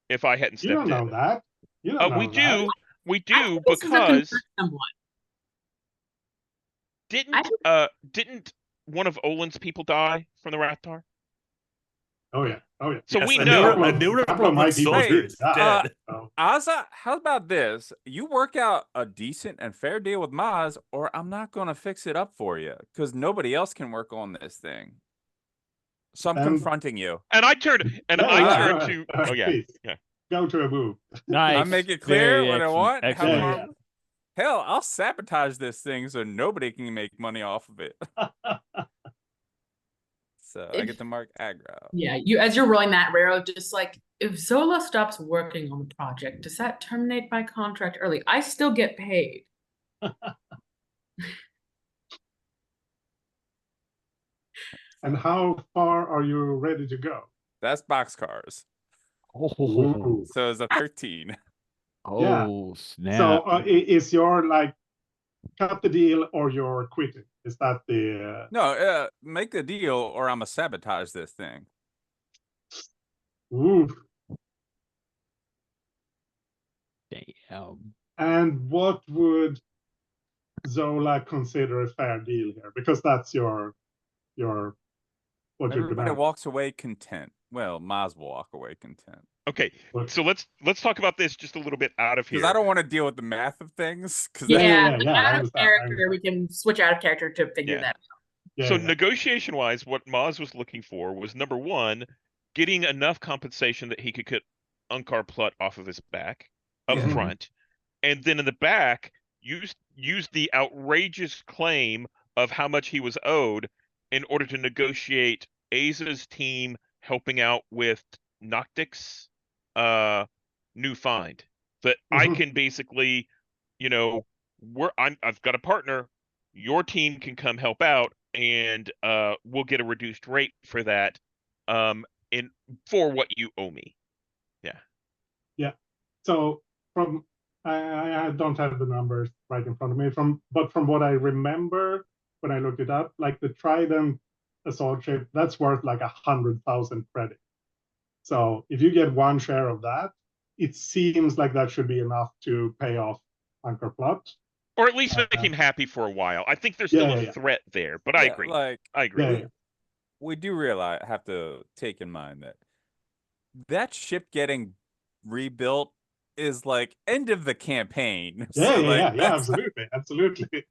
[SPEAKER 6] if I hadn't
[SPEAKER 2] You
[SPEAKER 6] stepped
[SPEAKER 2] don't know
[SPEAKER 6] in.
[SPEAKER 2] that. You don't know
[SPEAKER 6] We
[SPEAKER 2] that.
[SPEAKER 6] we
[SPEAKER 3] I
[SPEAKER 6] do
[SPEAKER 3] think this is a concern
[SPEAKER 6] because
[SPEAKER 3] somewhat.
[SPEAKER 6] didn't one of Olin's people die from the Rathtar?
[SPEAKER 2] Oh yeah.
[SPEAKER 6] So
[SPEAKER 4] Yes,
[SPEAKER 6] we
[SPEAKER 4] a
[SPEAKER 6] know
[SPEAKER 4] new, a new
[SPEAKER 2] couple of my
[SPEAKER 4] Republic
[SPEAKER 2] people
[SPEAKER 4] soldier
[SPEAKER 2] did
[SPEAKER 4] is
[SPEAKER 2] die.
[SPEAKER 4] dead.
[SPEAKER 2] So,
[SPEAKER 5] Asa, how about this? You work out a decent and fair deal with Maz, or I'm not going to fix it up for you, because nobody else can work on this thing. So I'm confronting you.
[SPEAKER 6] And I turned to oh yeah,
[SPEAKER 2] please,
[SPEAKER 6] yeah.
[SPEAKER 2] go to AWBO.
[SPEAKER 1] Nice.
[SPEAKER 5] I make it clear
[SPEAKER 1] Very
[SPEAKER 5] what I
[SPEAKER 1] excellent.
[SPEAKER 5] want.
[SPEAKER 1] Excellent.
[SPEAKER 2] Yeah.
[SPEAKER 5] Hell, I'll sabotage this thing so nobody can make money off of it. So I get to mark aggro.
[SPEAKER 3] Yeah, as you're rolling that, Raro, just like if Zola stops working on the project, does that terminate my contract early? I still get paid.
[SPEAKER 2] And how far are you ready to go?
[SPEAKER 5] That's boxcars.
[SPEAKER 2] Ooh.
[SPEAKER 5] So it's a 13.
[SPEAKER 1] Oh, snap.
[SPEAKER 2] So is your like cut the deal or you're quitting? Is that the
[SPEAKER 5] No, make the deal or I'm gonna sabotage this thing.
[SPEAKER 2] ooh.
[SPEAKER 1] Damn.
[SPEAKER 2] And what would Zola consider a fair deal here? Because that's what you're
[SPEAKER 5] Everybody
[SPEAKER 2] demanding.
[SPEAKER 5] walks away content. Well, Maz will walk away content.
[SPEAKER 6] Okay, so let's talk about this just a little bit out of here.
[SPEAKER 5] Because I don't want to deal with the math of things.
[SPEAKER 3] Yeah,
[SPEAKER 2] I
[SPEAKER 3] out of character, we can switch out of character to figure that out.
[SPEAKER 6] So negotiation-wise, what Maz was looking for was number one, getting enough compensation that he could cut Unkar Plut off of his back up front, and then in the back use the outrageous claim of how much he was owed in order to negotiate Aza's team helping out with Noctix new find. That I can basically, I've got a partner, your team can come help out, and we'll get a reduced rate for that for what you owe me.
[SPEAKER 2] Yeah. So from I don't have the numbers right in front of me. But from what I remember when I looked it up, like the Trident assault ship, that's worth like 100,000 credit. So if you get one share of that, it seems like that should be enough to pay off Unkar Plut.
[SPEAKER 6] Or at least make him happy for a while. I think there's still a threat there, but I agree. I agree.
[SPEAKER 5] We do have to take in mind that ship getting rebuilt is like end of the campaign.
[SPEAKER 2] Absolutely.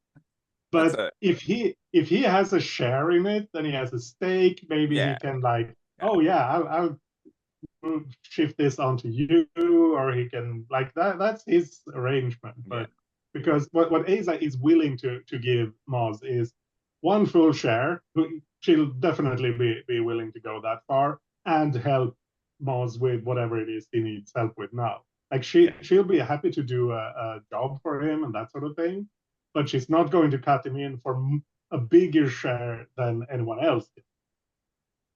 [SPEAKER 2] But if he has a share in it, then he has a stake. Maybe he can I'll shift this onto you, or he can like that. That's his arrangement. But because what Asa is willing to give Moz is one full share. She'll definitely be willing to go that far and help Moz with whatever it is he needs help with now. Like she'll be happy to do a job for him and that sort of thing, but she's not going to cut him in for a bigger share than anyone else did.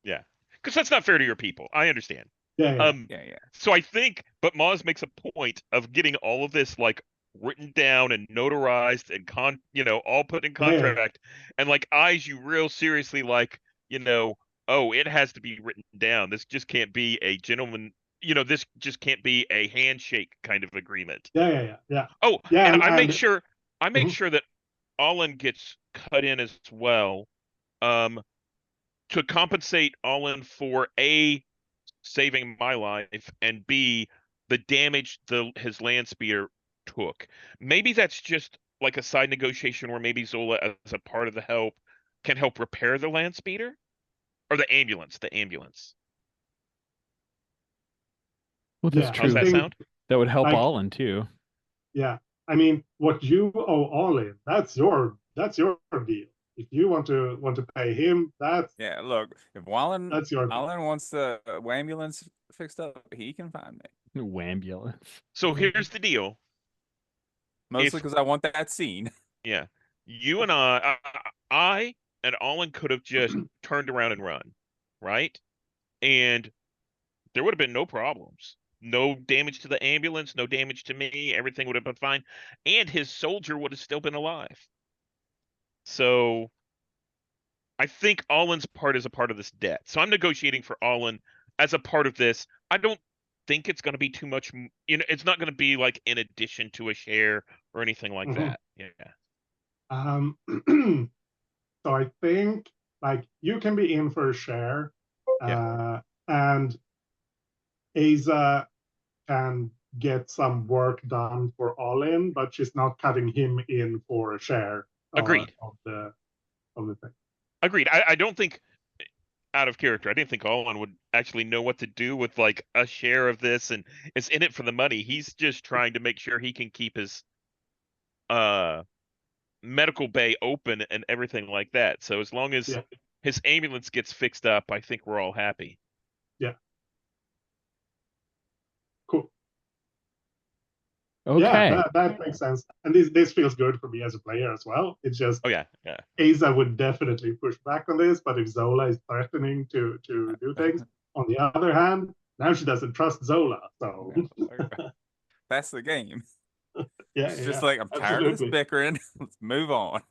[SPEAKER 6] Yeah, because that's not fair to your people. I understand.
[SPEAKER 2] Yeah.
[SPEAKER 5] Yeah.
[SPEAKER 6] So I think, but Moz makes a point of getting all of this like written down and notarized and all put in contract. And like eyes you real seriously, like, oh, it has to be written down. This just can't be a gentleman. This just can't be a handshake kind of agreement.
[SPEAKER 2] Yeah.
[SPEAKER 6] Oh,
[SPEAKER 2] yeah,
[SPEAKER 6] and I make sure
[SPEAKER 2] Mhm.
[SPEAKER 6] sure that Olin gets cut in as well, to compensate Olin for A, saving my life, and B, the damage his land speeder took. Maybe that's just like a side negotiation where maybe Zola, as a part of the help, can help repair the land speeder or the ambulance.
[SPEAKER 1] Well, that's
[SPEAKER 2] Yeah,
[SPEAKER 1] true.
[SPEAKER 6] How's that sound?
[SPEAKER 1] That would help
[SPEAKER 2] Like-
[SPEAKER 1] Olin too.
[SPEAKER 2] Yeah, I mean, what you owe Olin, that's your deal. If you want to pay him,
[SPEAKER 5] Look, if Wallen
[SPEAKER 2] that's your thing.
[SPEAKER 5] wants the ambulance fixed up, he can find me.
[SPEAKER 1] Wambulance.
[SPEAKER 6] So here's the deal.
[SPEAKER 5] Mostly because I want that scene.
[SPEAKER 6] Yeah, you and I and Olin could have just turned around and run, right? And there would have been no problems. No damage to the ambulance, no damage to me. Everything would have been fine. And his soldier would have still been alive. So I think Olin's part is a part of this debt. So I'm negotiating for Olin as a part of this. I don't think it's going to be too much. It's not going to be like in addition to a share or anything like that. Yeah.
[SPEAKER 2] So I think like you can be in for a share, and Asa can get some work done for Olin, but she's not cutting him in for a share.
[SPEAKER 6] Agreed.
[SPEAKER 2] Of the thing.
[SPEAKER 6] Agreed. I don't think, out of character, I didn't think Olin would actually know what to do with like a share of this, and it's in it for the money. He's just trying to make sure he can keep his medical bay open and everything like that. So as long as his ambulance gets fixed up, I think we're all happy.
[SPEAKER 2] Yeah. Cool.
[SPEAKER 1] Okay.
[SPEAKER 2] Yeah, that makes sense. And this feels good for me as a player as well. It's just Asa would definitely push back on this, but if Zola is threatening to do things, on the other hand, now she doesn't trust Zola. So
[SPEAKER 5] that's the game.
[SPEAKER 2] It's
[SPEAKER 5] just like, I'm tired of this bickering. Let's move on.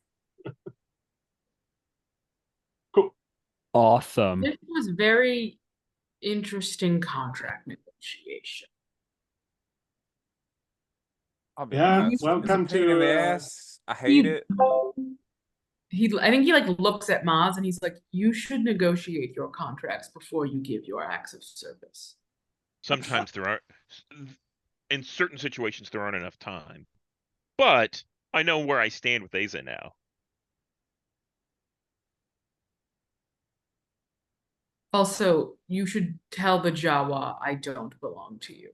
[SPEAKER 2] Cool.
[SPEAKER 1] Awesome.
[SPEAKER 3] This was very interesting contract negotiation.
[SPEAKER 5] I'll be
[SPEAKER 2] Yeah,
[SPEAKER 5] honest.
[SPEAKER 2] welcome
[SPEAKER 5] It's a pain in
[SPEAKER 2] to,
[SPEAKER 5] the ass. I hate it.
[SPEAKER 3] I think he like looks at Maz and he's like, you should negotiate your contracts before you give your acts of service.
[SPEAKER 6] Sometimes there aren't, in certain situations, there aren't enough time. But I know where I stand with Asa now.
[SPEAKER 3] Also, you should tell the Jawa I don't belong to you.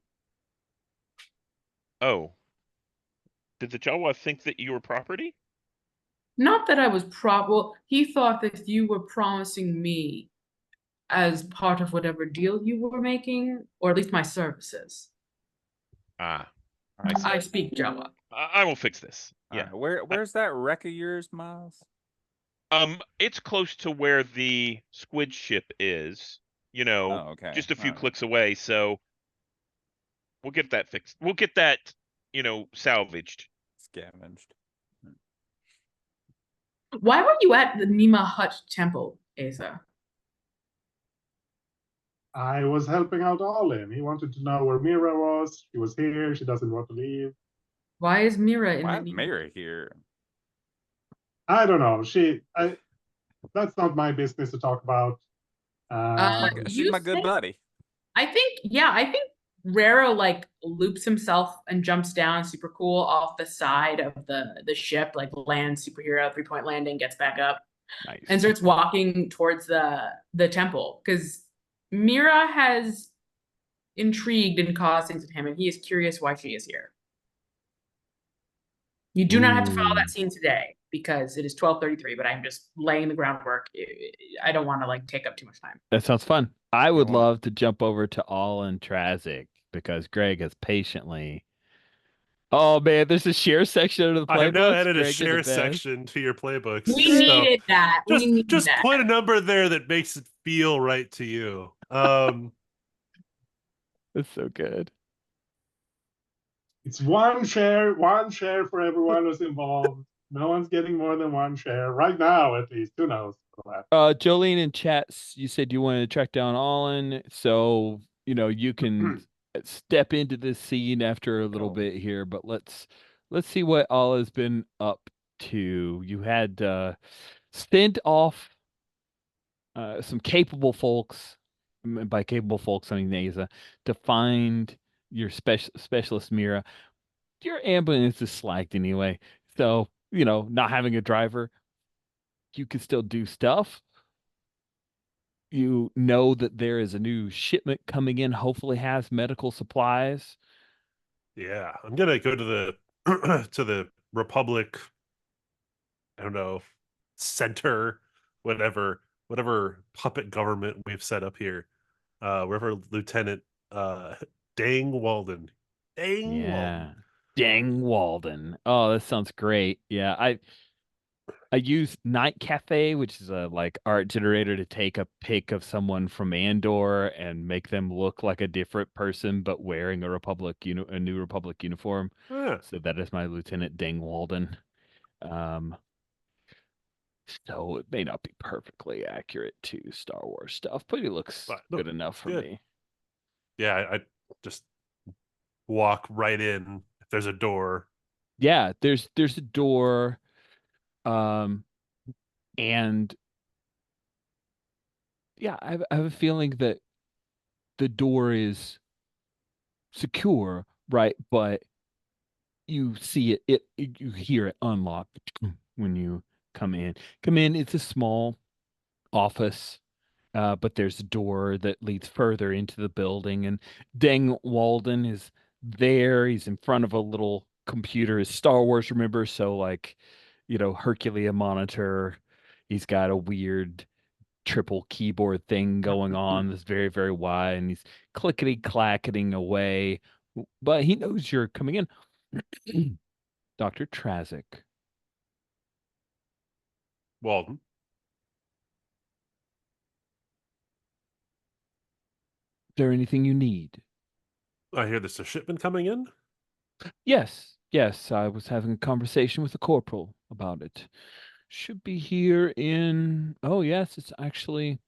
[SPEAKER 6] Oh. Did the Jawa think that you were property?
[SPEAKER 3] Not that I was well, he thought that you were promising me as part of whatever deal you were making, or at least my services. I speak Jawa.
[SPEAKER 6] I will fix this. Yeah.
[SPEAKER 5] Where's that wreck of yours, Miles?
[SPEAKER 6] It's close to where the squid ship is. Just a few clicks away. So we'll get that fixed. We'll get that, salvaged.
[SPEAKER 5] Scavenged.
[SPEAKER 3] Why were you at the Nima Hut temple, Asa?
[SPEAKER 2] I was helping out Olin. He wanted to know where Mira was. She was here. She doesn't want to leave.
[SPEAKER 3] Why is Mira in
[SPEAKER 5] Why
[SPEAKER 3] the
[SPEAKER 5] is Mira here?
[SPEAKER 2] I don't know. That's not my business to talk about.
[SPEAKER 5] She's my good buddy.
[SPEAKER 3] I think Rero like loops himself and jumps down super cool off the side of the ship, like lands superhero 3-point landing, gets back up,
[SPEAKER 1] Nice.
[SPEAKER 3] and starts walking towards the temple because Mira has intrigued and caused things with him, and he is curious why she is here. You do not have to follow that
[SPEAKER 1] Ooh.
[SPEAKER 3] scene today because it is 12:33, but I'm just laying the groundwork. I don't want to like take up too much time.
[SPEAKER 1] That sounds fun. I would
[SPEAKER 5] well,
[SPEAKER 1] love to jump over to All in Trazic because Greg has patiently. Oh man, there's a share section under the
[SPEAKER 4] I have now
[SPEAKER 1] playbooks.
[SPEAKER 4] added a
[SPEAKER 1] Greg, you're the
[SPEAKER 4] share
[SPEAKER 1] best.
[SPEAKER 4] section to your playbooks.
[SPEAKER 3] We
[SPEAKER 4] So
[SPEAKER 3] needed that. We needed
[SPEAKER 4] just
[SPEAKER 3] that.
[SPEAKER 4] put a number there that makes it feel right to you.
[SPEAKER 1] That's so good.
[SPEAKER 2] It's one share for everyone who's involved. No one's getting more than one share right now, at least. Who knows?
[SPEAKER 1] Jolene in chats, you said you wanted to track down Allin, so you can step into this scene after a little bit here, but let's see what All has been up to. You had sent off some capable folks, and by capable folks I mean Neza, to find your specialist Mira. Your ambulance is slacked anyway, so not having a driver, you can still do stuff. You know that there is a new shipment coming in, hopefully has medical supplies.
[SPEAKER 4] Yeah, I'm gonna go to the to the Republic. I don't know, center, whatever puppet government we've set up here. Wherever Lieutenant Dang Walden. Dang
[SPEAKER 1] Yeah.
[SPEAKER 4] Walden.
[SPEAKER 1] Dang Walden. Oh, that sounds great. Yeah, I used Night Cafe, which is a like art generator to take a pic of someone from Andor and make them look like a different person, but wearing a new Republic uniform.
[SPEAKER 4] Yeah.
[SPEAKER 1] So that is my Lieutenant Dang Walden. Um, so it may not be perfectly accurate to Star Wars stuff, but it looks
[SPEAKER 4] But
[SPEAKER 1] good
[SPEAKER 4] look,
[SPEAKER 1] enough for
[SPEAKER 4] good.
[SPEAKER 1] me.
[SPEAKER 4] Yeah, I just walk right in. If there's a door.
[SPEAKER 1] Yeah, there's a door, um, and yeah, I have a feeling that the door is secure, right? But you see you hear it unlock when you come in. Come in, it's a small office, but there's a door that leads further into the building, and Deng Walden is there. He's in front of a little computer, his Star Wars, remember? So like, Herculean monitor. He's got a weird triple keyboard thing going on that's very, very wide, and he's clickety clacketing away. But he knows you're coming in. Dr. Trazic. Is
[SPEAKER 4] Walden.
[SPEAKER 1] there anything you need?
[SPEAKER 4] I hear there's a shipment coming in.
[SPEAKER 1] Yes, yes, I was having a conversation with the corporal about it. Should be here in. Oh, yes, it's actually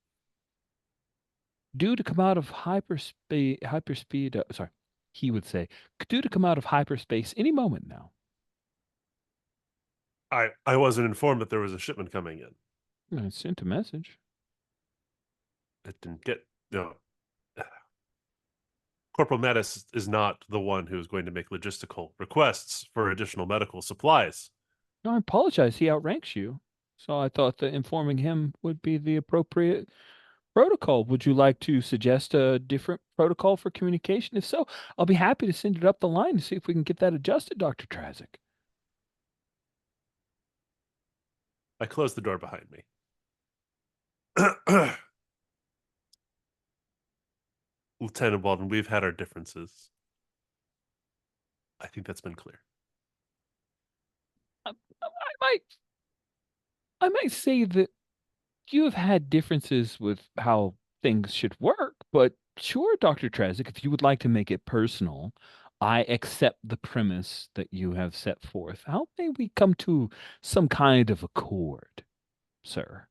[SPEAKER 1] due to come out of hyperspeed. Sorry, he would say, due to come out of hyperspace any moment now.
[SPEAKER 4] I wasn't informed that there was a shipment coming in.
[SPEAKER 1] I sent a message.
[SPEAKER 4] It didn't get Corporal Mattis is not the one who is going to make logistical requests for additional medical supplies.
[SPEAKER 1] No, I apologize. He outranks you. So I thought that informing him would be the appropriate protocol. Would you like to suggest a different protocol for communication? If so, I'll be happy to send it up the line to see if we can get that adjusted, Dr. Trazic.
[SPEAKER 4] I closed the door behind me. Lieutenant Walden, we've had our differences. I think that's been clear.
[SPEAKER 1] I I might say that you have had differences with how things should work, but sure, Dr. Trazic, if you would like to make it personal, I accept the premise that you have set forth. How may we come to some kind of accord, sir?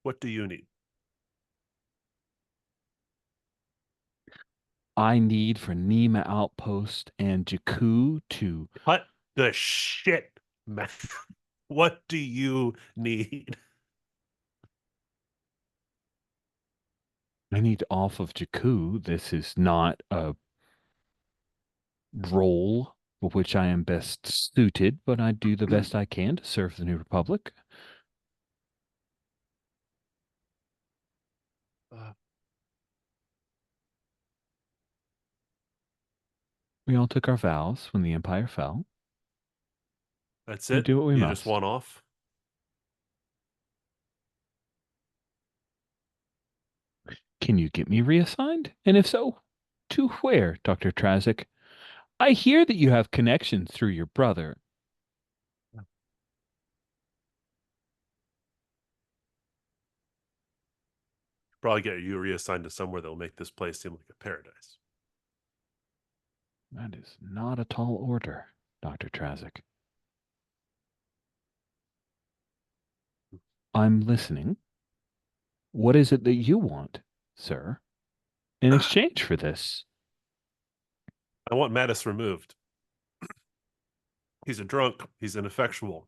[SPEAKER 4] What do you need?
[SPEAKER 1] I need for Nima Outpost and Jakku to.
[SPEAKER 4] Cut the shit, man. What do you need?
[SPEAKER 1] I need off of Jakku. This is not a role for which I am best suited, but I do the best I can to serve the New Republic. We all took our vows when the Empire fell.
[SPEAKER 4] That's
[SPEAKER 1] We
[SPEAKER 4] it.
[SPEAKER 1] do what we
[SPEAKER 4] You
[SPEAKER 1] must.
[SPEAKER 4] just want off.
[SPEAKER 1] Can you get me reassigned? And if so, to where, Dr. Trazic? I hear that you have connections through your brother.
[SPEAKER 4] Probably get you reassigned to somewhere that'll make this place seem like a paradise.
[SPEAKER 1] That is not a tall order, Dr. Trazic. I'm listening. What is it that you want, sir, in exchange for this?
[SPEAKER 4] I want Mattis removed. He's a drunk. He's ineffectual.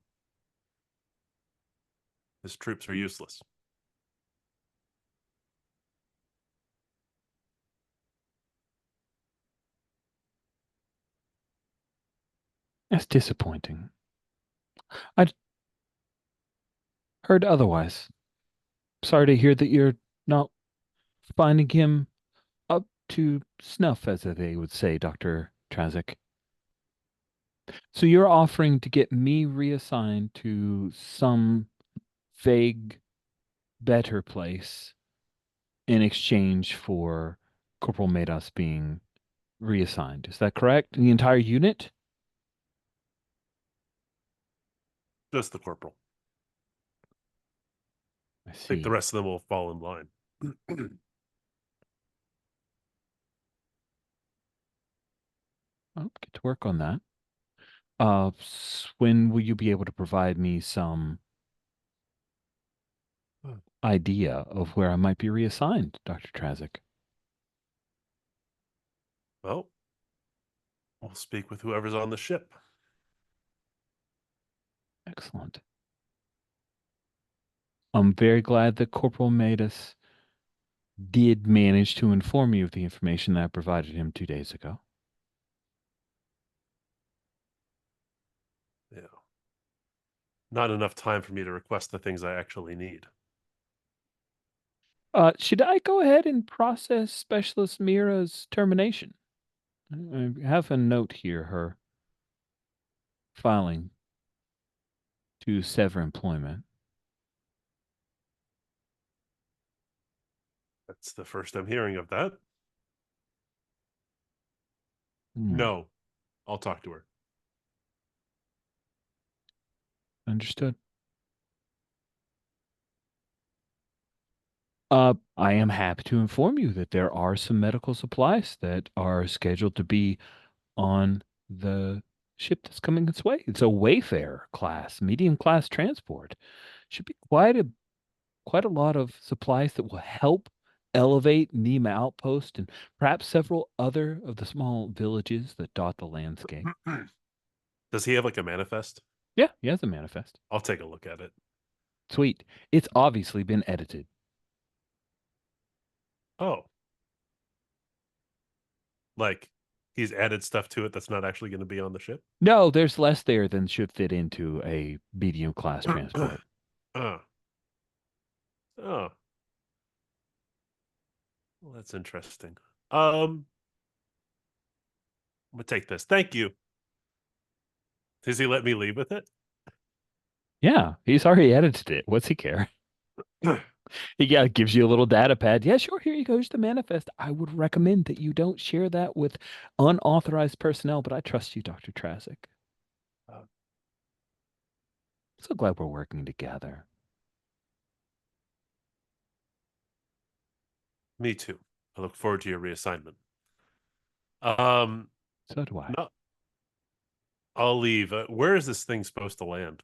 [SPEAKER 4] His troops are useless.
[SPEAKER 1] That's disappointing. I'd heard otherwise. Sorry to hear that you're not finding him up to snuff, as they would say, Dr. Trazic. So you're offering to get me reassigned to some vague, better place in exchange for Corporal Mados being reassigned. Is that correct? The entire unit?
[SPEAKER 4] Just the corporal.
[SPEAKER 1] I
[SPEAKER 4] I think
[SPEAKER 1] see.
[SPEAKER 4] the rest of them will fall in line.
[SPEAKER 1] I'll get to work on that. When will you be able to provide me some idea of where I might be reassigned, Dr. Trazic?
[SPEAKER 4] Well, we'll speak with whoever's on the ship.
[SPEAKER 1] Excellent. I'm very glad that Corporal Matus did manage to inform you of the information that I provided him 2 days ago.
[SPEAKER 4] Yeah. Not enough time for me to request the things I actually need.
[SPEAKER 1] Should I go ahead and process Specialist Mira's termination? I have a note here, her filing to sever employment.
[SPEAKER 4] That's the first I'm hearing of that.
[SPEAKER 1] Hmm,
[SPEAKER 4] No, I'll talk to her.
[SPEAKER 1] understood. I am happy to inform you that there are some medical supplies that are scheduled to be on the ship that's coming its way. It's a Wayfarer class, medium class transport. Should be quite a lot of supplies that will help elevate Nima Outpost and perhaps several other of the small villages that dot the landscape.
[SPEAKER 4] Does he have like a manifest?
[SPEAKER 1] Yeah, he has a manifest.
[SPEAKER 4] I'll take a look at it.
[SPEAKER 1] Sweet. It's obviously been edited.
[SPEAKER 4] Oh. Like he's added stuff to it that's not actually going to be on the ship?
[SPEAKER 1] No, there's less there than should fit into a medium class transport.
[SPEAKER 4] Oh. Well, that's interesting. I'm gonna take this. Thank you. Does he let me leave with it?
[SPEAKER 1] Yeah, he's already edited it. What's he care? He gives you a little data pad. Yeah, sure. Here you go. Here's the manifest. I would recommend that you don't share that with unauthorized personnel, but I trust you, Dr. Trazic. So glad we're working together.
[SPEAKER 4] Me too. I look forward to your reassignment.
[SPEAKER 1] So do I.
[SPEAKER 4] No, I'll leave. Where is this thing supposed to land?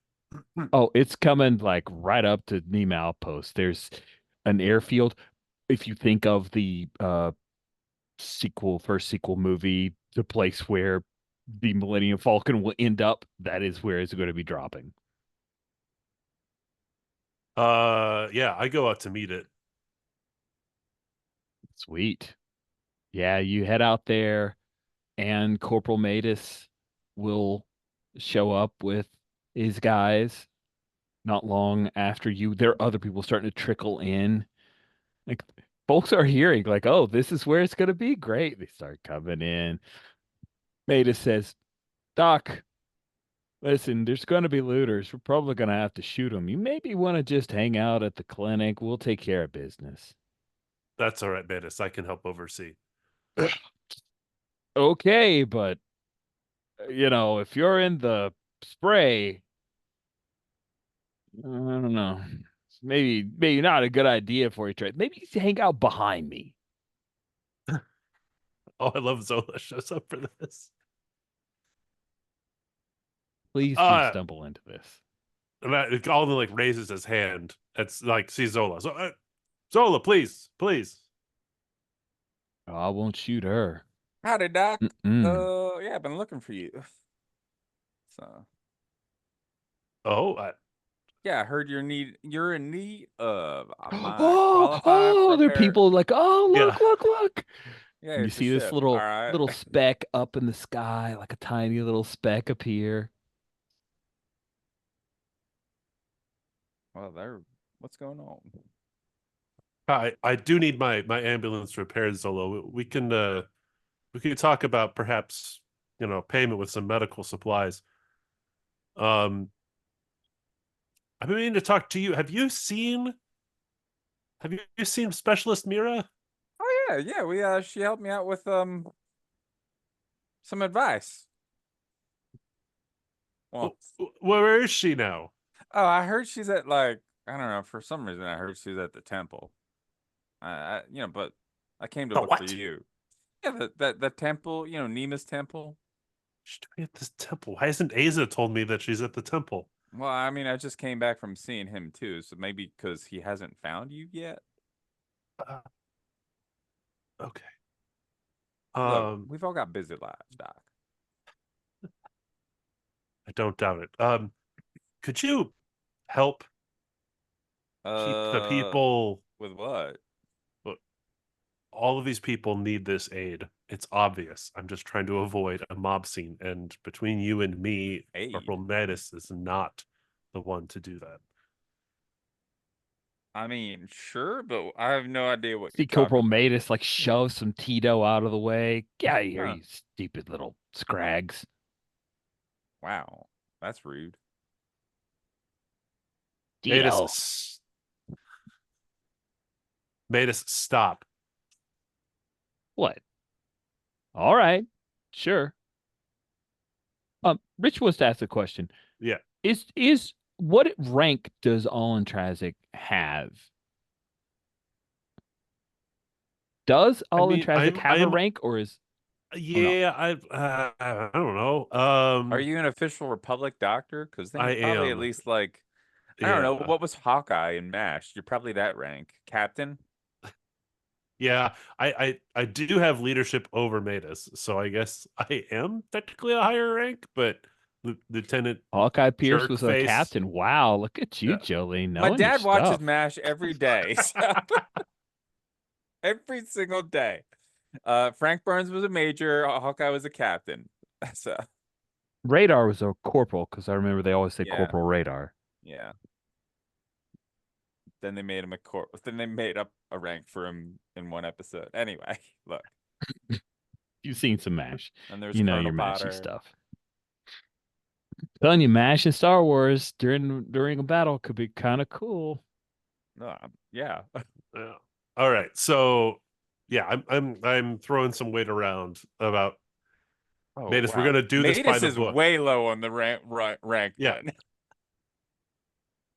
[SPEAKER 1] Oh, it's coming like right up to Nima Outpost. There's an airfield. If you think of the first sequel movie, the place where the Millennium Falcon will end up, that is where it's going to be dropping.
[SPEAKER 4] Yeah, I go out to meet it.
[SPEAKER 1] Sweet. Yeah, you head out there and Corporal Matus will show up with his guys not long after you. There are other people starting to trickle in. Like folks are hearing, like, oh, this is where it's gonna be. Great. They start coming in. Maida says, Doc, listen, there's going to be looters. We're probably going to have to shoot them. You maybe want to just hang out at the clinic. We'll take care of business.
[SPEAKER 4] That's all right, Matus. I can help oversee.
[SPEAKER 1] Okay, but, if you're in the spray, I don't know. Maybe not a good idea for you, Trey. Maybe you should hang out behind me.
[SPEAKER 4] Oh, I love Zola shows up for this.
[SPEAKER 1] Please do stumble into this.
[SPEAKER 4] And Alden like raises his hand. It's like, see Zola. Zola, please.
[SPEAKER 1] Oh, I won't shoot her.
[SPEAKER 5] Howdy, Doc.
[SPEAKER 1] Mm-mm.
[SPEAKER 5] Yeah, I've been looking for you. So.
[SPEAKER 4] Oh,
[SPEAKER 5] Yeah, I heard you're in need of my
[SPEAKER 1] Oh,
[SPEAKER 5] qualified
[SPEAKER 1] there are
[SPEAKER 5] repair.
[SPEAKER 1] people like, oh,
[SPEAKER 4] Yeah.
[SPEAKER 1] look.
[SPEAKER 5] Yeah,
[SPEAKER 1] And you
[SPEAKER 5] it's a
[SPEAKER 1] see this
[SPEAKER 5] ship.
[SPEAKER 1] little
[SPEAKER 5] All right.
[SPEAKER 1] little speck up in the sky, like a tiny little speck appear.
[SPEAKER 5] Well, what's going on?
[SPEAKER 4] I do need my ambulance repaired, Zola. We can talk about perhaps payment with some medical supplies. I've been meaning to talk to you. Have you seen Specialist Mira?
[SPEAKER 5] Oh yeah. She helped me out with some advice. Well,
[SPEAKER 4] Where is she now?
[SPEAKER 5] oh, I heard she's at I don't know, for some reason I heard she's at the temple. But I came to
[SPEAKER 4] The
[SPEAKER 5] look
[SPEAKER 4] what?
[SPEAKER 5] for you. Yeah, the temple, Nima's temple.
[SPEAKER 4] She's doing at this temple. Why hasn't Aza told me that she's at the temple?
[SPEAKER 5] Well, I mean, I just came back from seeing him too, so maybe because he hasn't found you yet.
[SPEAKER 4] Okay.
[SPEAKER 5] Look, we've all got busy lives, Doc.
[SPEAKER 4] I don't doubt it. Could you help keep the people?
[SPEAKER 5] With what?
[SPEAKER 4] All of these people need this aid. It's obvious. I'm just trying to avoid a mob scene, and between you and me, Corporal Mattis is not the one to do that.
[SPEAKER 5] I mean, sure, but I have no idea what
[SPEAKER 1] See
[SPEAKER 5] you're talking
[SPEAKER 1] Corporal
[SPEAKER 5] about.
[SPEAKER 1] Matus like shove some Tito out of the way. Get out of here,
[SPEAKER 5] Huh.
[SPEAKER 1] you stupid little scrags.
[SPEAKER 5] Wow, that's rude.
[SPEAKER 1] Tito.
[SPEAKER 4] Matus, stop.
[SPEAKER 1] What? All right. Sure. Rich wants to ask a question.
[SPEAKER 4] Yeah.
[SPEAKER 1] Is what rank does Alan Trazic have? Does Alan Trazic have a rank, or is?
[SPEAKER 4] Yeah, I don't know.
[SPEAKER 5] Are you an official Republic doctor? Because then you're
[SPEAKER 4] I
[SPEAKER 5] probably
[SPEAKER 4] am.
[SPEAKER 5] at least I don't know, what was Hawkeye in MASH? You're probably that rank. Captain?
[SPEAKER 4] Yeah, I do have leadership over Matus, so I guess I am technically a higher rank, but Lieutenant
[SPEAKER 1] Hawkeye Pierce was a
[SPEAKER 4] Jerkface.
[SPEAKER 1] captain. Wow, look at you,
[SPEAKER 4] Yeah.
[SPEAKER 1] Jolene.
[SPEAKER 5] My dad
[SPEAKER 1] your
[SPEAKER 5] watches
[SPEAKER 1] stuff.
[SPEAKER 5] MASH every day. So every single day. Frank Burns was a major, Hawkeye was a captain. So
[SPEAKER 1] Radar was a corporal, because I remember they always say
[SPEAKER 5] Yeah.
[SPEAKER 1] Corporal Radar.
[SPEAKER 5] yeah. Then they made him then they made up a rank for him in one episode. Anyway, look.
[SPEAKER 1] You've seen some MASH.
[SPEAKER 5] And there's
[SPEAKER 1] You know
[SPEAKER 5] Colonel
[SPEAKER 1] your
[SPEAKER 5] Potter.
[SPEAKER 1] MAShy stuff. Telling you, MASH in Star Wars during a battle could be kind of cool.
[SPEAKER 5] Yeah.
[SPEAKER 4] Yeah. All right, so yeah, I'm throwing some weight around about Matus.
[SPEAKER 5] wow.
[SPEAKER 4] We're gonna do this by
[SPEAKER 5] Matus
[SPEAKER 4] the
[SPEAKER 5] is
[SPEAKER 4] book.
[SPEAKER 5] way low on the rank.
[SPEAKER 4] Yeah.
[SPEAKER 5] Then.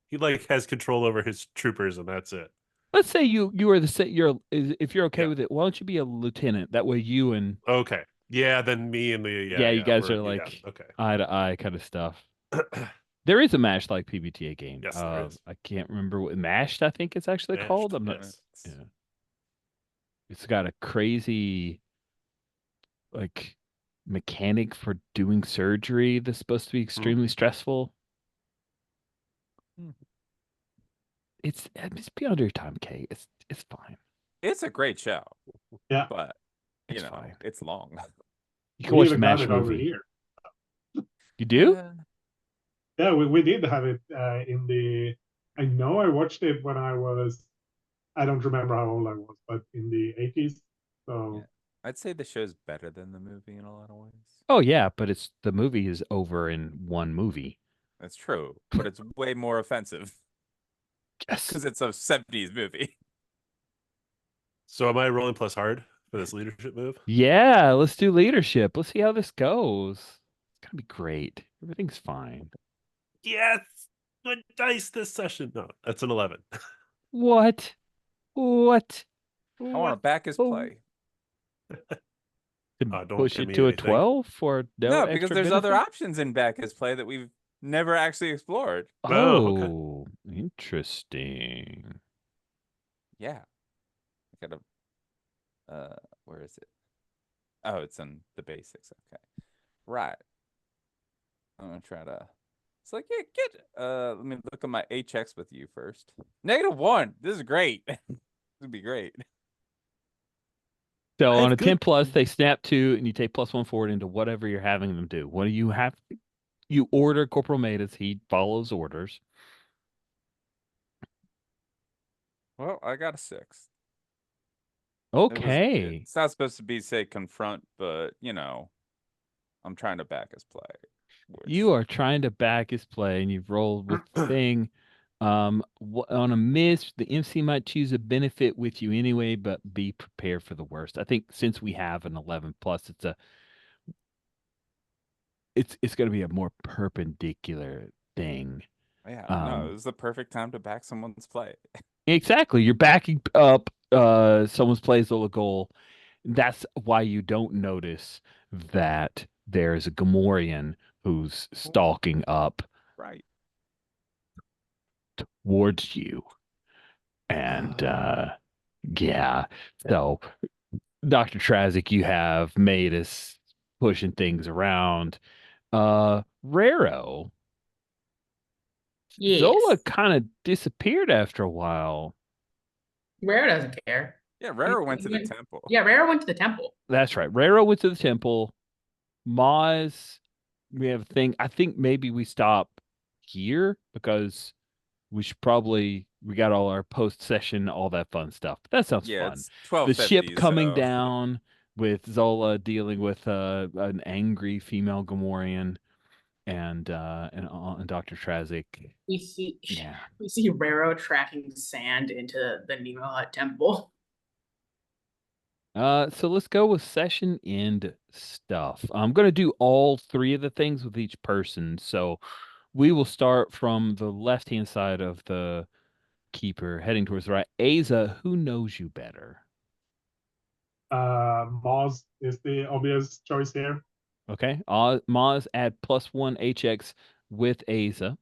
[SPEAKER 4] He has control over his troopers, and that's it.
[SPEAKER 1] Let's say you are if you're okay with it, why don't you be a lieutenant? That way you and
[SPEAKER 4] Okay. Yeah, then me and the
[SPEAKER 1] you guys are
[SPEAKER 4] okay.
[SPEAKER 1] eye to eye kind of stuff. There is a MASH like PBTA game.
[SPEAKER 4] Yes, there is.
[SPEAKER 1] I can't remember what MAShed, I think it's actually
[SPEAKER 4] Mashed,
[SPEAKER 1] called. I'm not.
[SPEAKER 4] yes.
[SPEAKER 1] Yeah. It's got a crazy mechanic for doing surgery that's supposed to be extremely stressful. It's beyond your time, Kay. It's fine.
[SPEAKER 5] It's a great show.
[SPEAKER 2] Yeah.
[SPEAKER 5] But
[SPEAKER 1] It's
[SPEAKER 5] know,
[SPEAKER 1] fine.
[SPEAKER 5] it's long.
[SPEAKER 1] You can watch the
[SPEAKER 2] even got
[SPEAKER 1] MASH
[SPEAKER 2] it over
[SPEAKER 1] movie.
[SPEAKER 2] here.
[SPEAKER 1] You do?
[SPEAKER 2] Yeah, we did have it in the. I know I watched it when I don't remember how old I was, but in the 80s. So
[SPEAKER 5] I'd say the show's better than the movie in a lot of ways.
[SPEAKER 1] Oh yeah, but it's the movie is over in one movie.
[SPEAKER 5] That's true, but it's way more offensive
[SPEAKER 1] Yes.
[SPEAKER 5] because it's a 70s movie.
[SPEAKER 4] So am I rolling plus hard for this leadership move?
[SPEAKER 1] Yeah, let's do leadership. Let's see how this goes. It's gonna be great. Everything's fine.
[SPEAKER 4] Yes. Good dice this session. No, that's an 11.
[SPEAKER 1] What? What?
[SPEAKER 5] I want to back his
[SPEAKER 1] Oh.
[SPEAKER 5] play.
[SPEAKER 1] To
[SPEAKER 4] Don't
[SPEAKER 1] push
[SPEAKER 4] give
[SPEAKER 1] it
[SPEAKER 4] me
[SPEAKER 1] to a
[SPEAKER 4] anything.
[SPEAKER 1] 12 for no,
[SPEAKER 5] No, because
[SPEAKER 1] extra
[SPEAKER 5] there's other
[SPEAKER 1] benefit?
[SPEAKER 5] options in back his play that we've never actually explored.
[SPEAKER 4] Oh, okay.
[SPEAKER 1] Oh, interesting.
[SPEAKER 5] Yeah. I gotta where is it? Oh, it's in the basics. Okay. Right. I'm gonna try to it's like let me look at my HX with you first. -1. This is great. This would be great.
[SPEAKER 1] So
[SPEAKER 4] I
[SPEAKER 1] on
[SPEAKER 4] have
[SPEAKER 1] a 10
[SPEAKER 4] good-
[SPEAKER 1] plus, they snap 2 and you take +1 forward into whatever you're having them do. What do you have? You order Corporal Matus, he follows orders.
[SPEAKER 5] Well, I got a 6.
[SPEAKER 1] Okay.
[SPEAKER 5] It's not supposed to be say confront, but I'm trying to back his play.
[SPEAKER 1] You are trying to back his play and you've rolled with the thing. On a miss, the MC might choose a benefit with you anyway, but be prepared for the worst. I think since we have an 11 plus, it's going to be a more perpendicular thing.
[SPEAKER 5] Yeah, no, it was the perfect time to back someone's play.
[SPEAKER 1] Exactly. You're backing up someone's plays a goal. That's why you don't notice that there's a Gamorrean who's stalking up
[SPEAKER 5] Right.
[SPEAKER 1] towards you. And yeah. So Dr. Trazik, you have made us pushing things around. Raro.
[SPEAKER 3] Yes.
[SPEAKER 1] Zola kind of disappeared after a while.
[SPEAKER 3] Rare doesn't care.
[SPEAKER 5] Yeah, Rara went to the temple.
[SPEAKER 3] Yeah, Rare went to the temple.
[SPEAKER 1] That's right. Raro went to the temple. Maz, we have a thing. I think maybe we stop here because we got all our post session, all that fun stuff. That sounds
[SPEAKER 5] Yeah,
[SPEAKER 1] fun.
[SPEAKER 5] it's
[SPEAKER 1] The ship
[SPEAKER 5] 1250,
[SPEAKER 1] coming
[SPEAKER 5] so
[SPEAKER 1] down with Zola dealing with an angry female Gamorrean and Dr. Trazik.
[SPEAKER 3] We see
[SPEAKER 1] Yeah.
[SPEAKER 3] we see Raro tracking sand into the Nemo Hut temple.
[SPEAKER 1] So let's go with session end stuff. I'm going to do all 3 of the things with each person. So we will start from the left-hand side of the keeper, heading towards the right. Aza, who knows you better?
[SPEAKER 2] Moz is the obvious choice here.
[SPEAKER 1] Okay. Maz add +1 HX with Aza.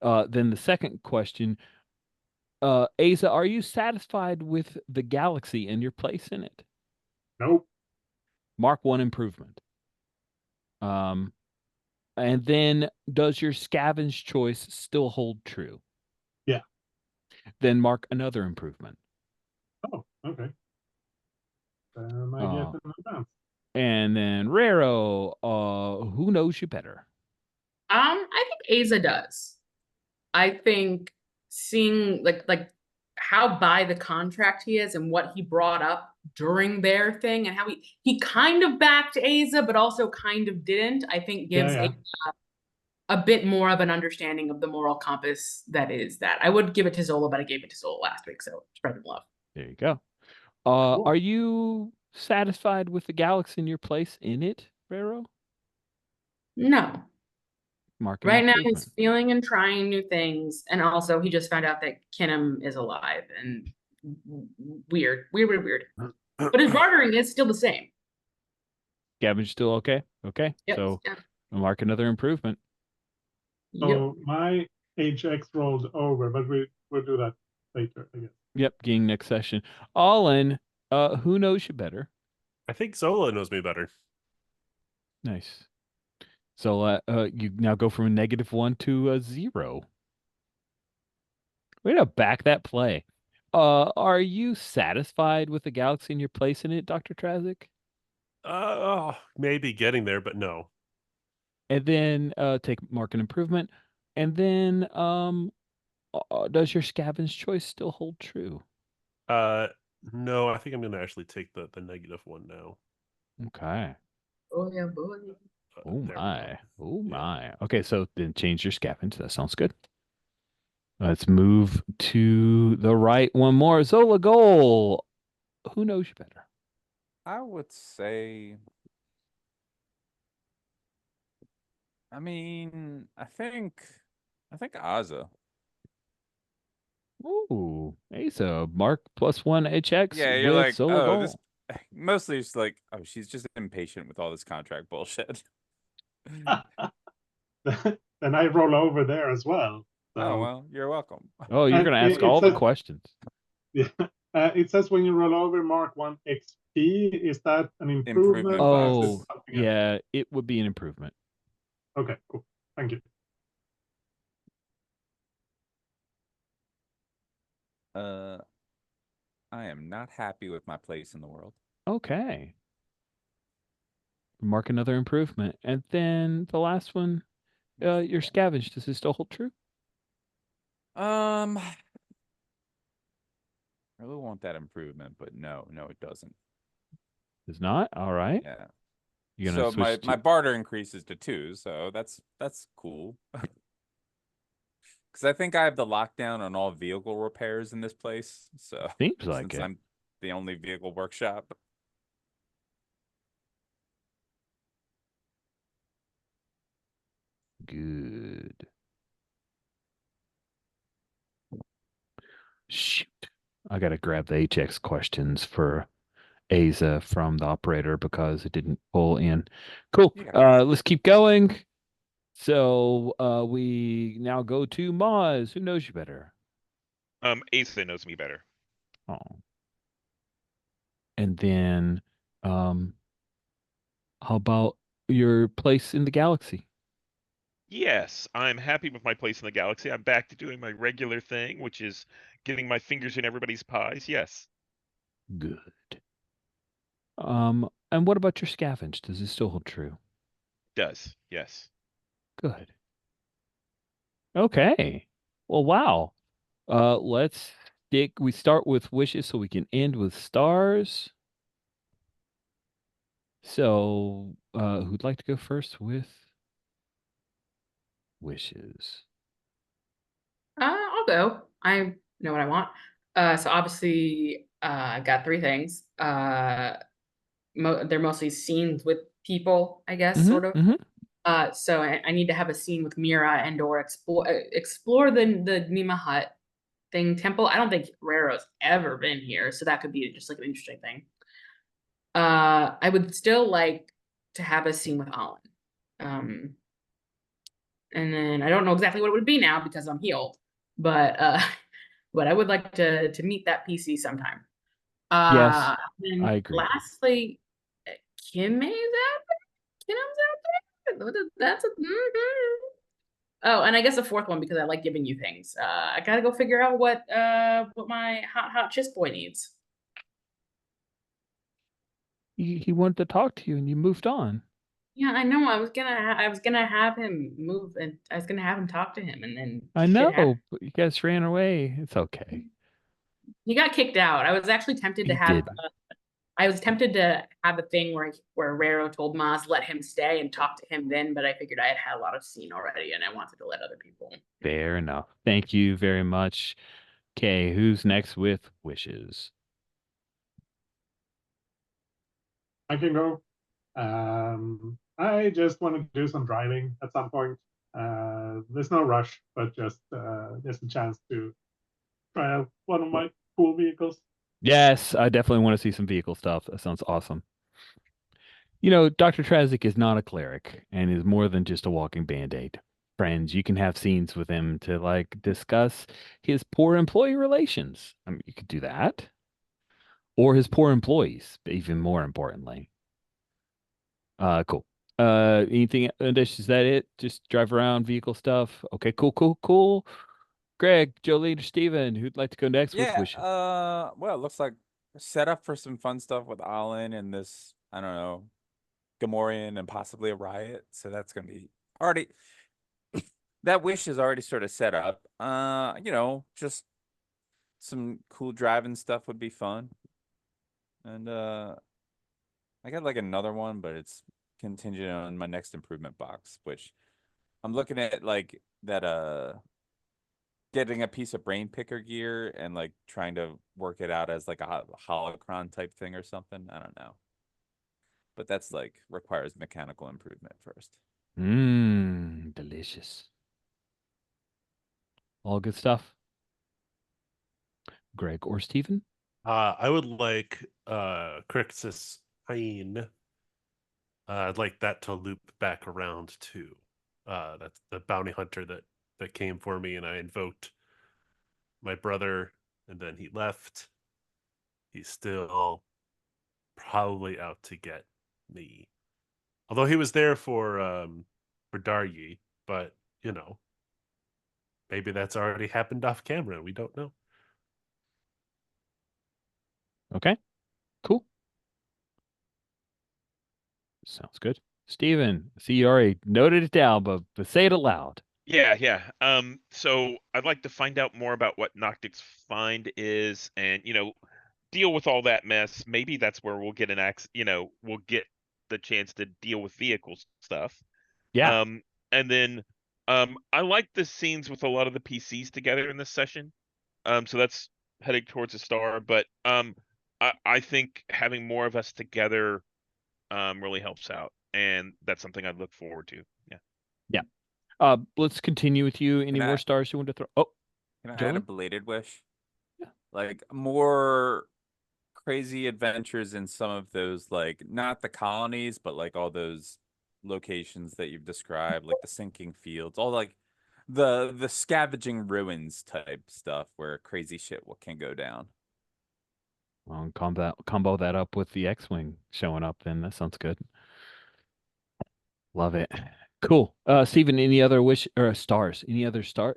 [SPEAKER 1] Then the second question, Aza, are you satisfied with the galaxy and your place in it?
[SPEAKER 2] Nope.
[SPEAKER 1] Mark 1 improvement. And then does your scavenge choice still hold true?
[SPEAKER 2] Yeah.
[SPEAKER 1] Then mark another improvement.
[SPEAKER 2] Oh, okay. Then I get an advance.
[SPEAKER 1] And then Raro, who knows you better?
[SPEAKER 3] I think Aza does. I think seeing like how by the contract he is and what he brought up during their thing and how he kind of backed Aza but also kind of didn't, I think gives
[SPEAKER 2] Yeah.
[SPEAKER 3] a bit more of an understanding of the moral compass that is that. I would give it to Zola, but I gave it to Zola last week, so spread the love.
[SPEAKER 1] There you go.
[SPEAKER 2] Cool.
[SPEAKER 1] Are you satisfied with the galaxy and your place in it, Raro?
[SPEAKER 3] No.
[SPEAKER 1] Mark an
[SPEAKER 3] Right now
[SPEAKER 1] improvement.
[SPEAKER 3] he's feeling and trying new things, and also he just found out that Kinnem is alive and weird. But his bartering is still the same.
[SPEAKER 1] Scavenge still okay? Okay.
[SPEAKER 3] Yep.
[SPEAKER 1] So
[SPEAKER 3] Yeah.
[SPEAKER 1] mark another improvement.
[SPEAKER 2] So my HX rolled over, but we'll do that later, I guess.
[SPEAKER 1] Yep, getting next session. All in. Who knows you better?
[SPEAKER 4] I think Zola knows me better.
[SPEAKER 1] Nice. So you now go from a -1 to a 0. Way to back that play. Are you satisfied with the galaxy and your place in it, Dr. Trazik?
[SPEAKER 4] Maybe getting there, but no.
[SPEAKER 1] And then mark an improvement. And then does your scavenge choice still hold true?
[SPEAKER 4] No, I think I'm gonna actually take the -1 now.
[SPEAKER 1] Okay.
[SPEAKER 3] Oh yeah, boy.
[SPEAKER 1] Oh
[SPEAKER 4] There we go.
[SPEAKER 1] my. Oh
[SPEAKER 4] Yeah.
[SPEAKER 1] my. Okay, so then change your scavenge. That sounds good. Let's move to the right one more. Zola goal. Who knows you better?
[SPEAKER 5] I would say, I mean, I think Ozza.
[SPEAKER 1] Ooh, Asa, Mark +1 HX
[SPEAKER 5] Yeah, you're
[SPEAKER 1] with
[SPEAKER 5] like,
[SPEAKER 1] Zola
[SPEAKER 5] oh, this
[SPEAKER 1] goal.
[SPEAKER 5] mostly it's like, oh, she's just impatient with all this contract bullshit.
[SPEAKER 2] Then I roll over there as well.
[SPEAKER 5] Oh,
[SPEAKER 2] So,
[SPEAKER 5] well, you're welcome.
[SPEAKER 1] Oh, you're
[SPEAKER 2] and
[SPEAKER 1] gonna ask
[SPEAKER 2] it
[SPEAKER 1] all the
[SPEAKER 2] says,
[SPEAKER 1] questions.
[SPEAKER 2] yeah, it says when you roll over, mark 1 XP. Is that an improvement
[SPEAKER 5] Improvement
[SPEAKER 2] or is it
[SPEAKER 1] Oh,
[SPEAKER 5] bonus.
[SPEAKER 2] something else?
[SPEAKER 1] yeah, it would be an improvement.
[SPEAKER 2] Okay, cool. Thank you.
[SPEAKER 5] I am not happy with my place in the world.
[SPEAKER 1] Okay. Mark another improvement. And then the last one, your scavenge. Does it still hold true?
[SPEAKER 5] I really want that improvement, but no, it doesn't.
[SPEAKER 1] Does not? All right.
[SPEAKER 5] Yeah.
[SPEAKER 1] You're gonna
[SPEAKER 5] So
[SPEAKER 1] switch
[SPEAKER 5] my
[SPEAKER 1] to
[SPEAKER 5] barter increases to 2, so that's cool. Because I think I have the lockdown on all vehicle repairs in this place. So
[SPEAKER 1] seems like
[SPEAKER 5] since
[SPEAKER 1] it.
[SPEAKER 5] I'm the only vehicle workshop.
[SPEAKER 1] Good. Shoot. I gotta grab the HX questions for Asa from the operator because it didn't pull in. Cool.
[SPEAKER 5] Yeah.
[SPEAKER 1] Let's keep going. So we now go to Moz. Who knows you better?
[SPEAKER 6] Asa knows me better.
[SPEAKER 1] Oh. And then how about your place in the galaxy?
[SPEAKER 6] Yes, I'm happy with my place in the galaxy. I'm back to doing my regular thing, which is getting my fingers in everybody's pies. Yes,
[SPEAKER 1] Good. And what about your scavenge? Does it still hold true?
[SPEAKER 6] does. Yes.
[SPEAKER 1] Good. Okay. Well, wow. Let's stick. We start with wishes so we can end with stars. So, who'd like to go first with wishes?
[SPEAKER 3] I'll go. I know what I want. So obviously, I've got 3 things. They're mostly scenes with people, I guess,
[SPEAKER 1] Mm-hmm.
[SPEAKER 3] sort of.
[SPEAKER 1] Mm-hmm.
[SPEAKER 3] So I need to have a scene with Mira and or explore the Nima Hut thing temple. I don't think Raro's ever been here, so that could be just like an interesting thing. I would still like to have a scene with Alan. And then I don't know exactly what it would be now because I'm healed, but but I would like to meet that PC sometime.
[SPEAKER 1] Yes,
[SPEAKER 3] And
[SPEAKER 1] I agree.
[SPEAKER 3] lastly, Kim is out there. Kim's out there. That's a. Oh, and I guess the fourth one because I like giving you things. I gotta go figure out what my hot chiss boy needs.
[SPEAKER 1] He wanted to talk to you and you moved on.
[SPEAKER 3] Yeah, I know. I was gonna have him move, and I was gonna have him talk to him, and then
[SPEAKER 1] I
[SPEAKER 3] shit happened.
[SPEAKER 1] know, but you guys ran away. It's okay.
[SPEAKER 3] He got kicked out. I was actually tempted to
[SPEAKER 1] He
[SPEAKER 3] have.
[SPEAKER 1] did.
[SPEAKER 3] I was tempted to have a thing where Raro told Maz let him stay and talk to him then, but I figured I had a lot of scene already, and I wanted to let other people.
[SPEAKER 1] Fair enough. Thank you very much. Okay, who's next with wishes?
[SPEAKER 2] I can go. I just want to do some driving at some point. There's no rush, but just a chance to try out one of my cool vehicles.
[SPEAKER 1] Yes, I definitely want to see some vehicle stuff. That sounds awesome. You know, Dr. Trazik is not a cleric and is more than just a walking band-aid. Friends, you can have scenes with him to like discuss his poor employee relations. I mean, you could do that. Or his poor employees, even more importantly. Cool. Anything addition? Is that it? Just drive around vehicle stuff. Okay, cool. Greg, Jolene, or Steven, who'd like to go next with
[SPEAKER 5] Yeah,
[SPEAKER 1] wishes?
[SPEAKER 5] well, it looks like set up for some fun stuff with Alan and this, I don't know, Gamorrean and possibly a riot. So that's gonna be already that wish is already sort of set up. Just some cool driving stuff would be fun. And I got like another one, but it's contingent on my next improvement box, which I'm looking at like that getting a piece of brain picker gear and like trying to work it out as like a holocron type thing or something. I don't know. But that's like requires mechanical improvement first.
[SPEAKER 1] Delicious. All good stuff. Greg or Stephen?
[SPEAKER 4] I would like Crixus Hyene. I'd like that to loop back around too. That's the bounty hunter that came for me, and I invoked my brother, and then he left. He's still probably out to get me. Although he was there for Daryi, but you know, maybe that's already happened off camera. We don't know.
[SPEAKER 1] Okay, cool. Sounds good. Stephen, see, you already noted it down, but say it aloud.
[SPEAKER 6] Yeah. So I'd like to find out more about what Noctic's find is, and deal with all that mess. Maybe that's where we'll get we'll get the chance to deal with vehicle stuff.
[SPEAKER 1] Yeah.
[SPEAKER 6] And then I like the scenes with a lot of the PCs together in this session. So that's heading towards a star, but I think having more of us together really helps out, and that's something I'd look forward to. Yeah.
[SPEAKER 1] Yeah. Let's continue with you. Any more stars you want to throw? Oh,
[SPEAKER 5] Can I add a
[SPEAKER 1] Julian?
[SPEAKER 5] belated wish?
[SPEAKER 1] Yeah.
[SPEAKER 5] Like more crazy adventures in some of those, like not the colonies, but like all those locations that you've described, like the sinking fields, all like the scavenging ruins type stuff where crazy shit can go down.
[SPEAKER 1] Well, combo that up with the X-Wing showing up, then that sounds good. Love it. Cool. Steven, any other wish or stars? Any star?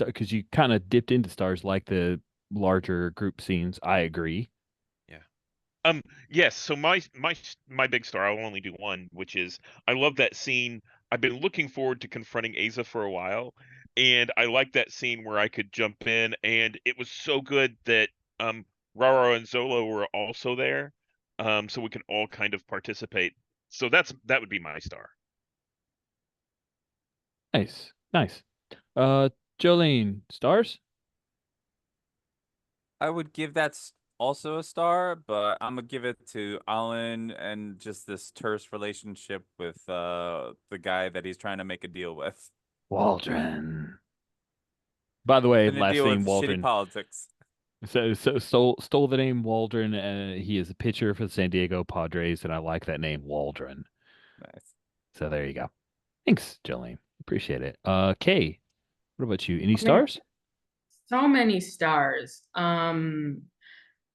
[SPEAKER 1] Because you kind of dipped into stars like the larger group scenes. I agree.
[SPEAKER 6] Yes, so my big star, I'll only do one, which is I love that scene. I've been looking forward to confronting Aza for a while, and I like that scene where I could jump in, and it was so good that Raro and Zolo were also there. So we can all kind of participate. So that would be my star.
[SPEAKER 1] Nice. Nice. Jolene, stars?
[SPEAKER 5] I would give that also a star, but I'm gonna give it to Alan and just this terse relationship with the guy that he's trying to make a deal with.
[SPEAKER 1] Waldron. By the way,
[SPEAKER 5] And to
[SPEAKER 1] last
[SPEAKER 5] deal with
[SPEAKER 1] name
[SPEAKER 5] shitty
[SPEAKER 1] Waldron.
[SPEAKER 5] politics.
[SPEAKER 1] So stole the name Waldron, and he is a pitcher for the San Diego Padres, and I like that name Waldron.
[SPEAKER 5] Nice.
[SPEAKER 1] So there you go. Thanks, Jolene. Appreciate it. Kay, what about you? Any
[SPEAKER 3] I mean,
[SPEAKER 1] stars?
[SPEAKER 3] so many stars.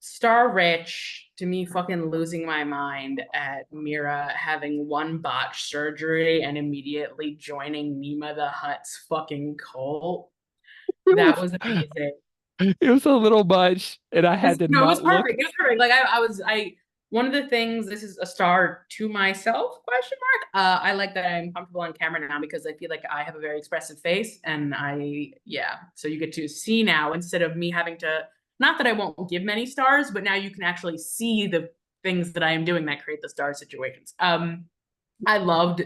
[SPEAKER 3] Star Rich, to me, fucking losing my mind at Mira having one botched surgery and immediately joining Nima the Hutt's fucking cult. That was amazing.
[SPEAKER 1] It was a little much, and I had to
[SPEAKER 3] No, it was
[SPEAKER 1] not look.
[SPEAKER 3] perfect. It was perfect. Like I one of the things, this is a star to myself, question mark. I like that I'm comfortable on camera now because I feel like I have a very expressive face, and so you get to see now instead of me having to, not that I won't give many stars, but now you can actually see the things that I am doing that create the star situations. I loved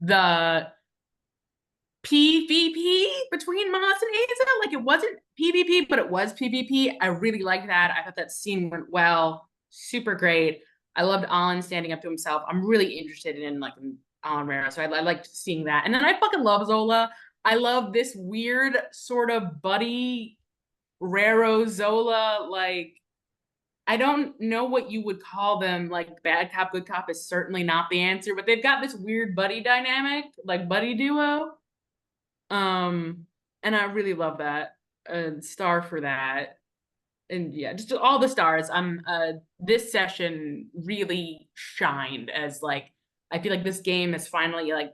[SPEAKER 3] the PvP between Moss and Aza. Like, it wasn't PvP, but it was PvP. I really liked that. I thought that scene went well. Super great. I loved Alan standing up to himself. I'm really interested in like Alan Rara, so I liked seeing that. And then I fucking love Zola. I love this weird sort of buddy Raro Zola. Like, I don't know what you would call them. Like, bad cop, good cop is certainly not the answer, but they've got this weird buddy dynamic, like buddy duo. And I really love that. Star for that. And yeah, just all the stars. This session really shined as like, I feel like this game is finally like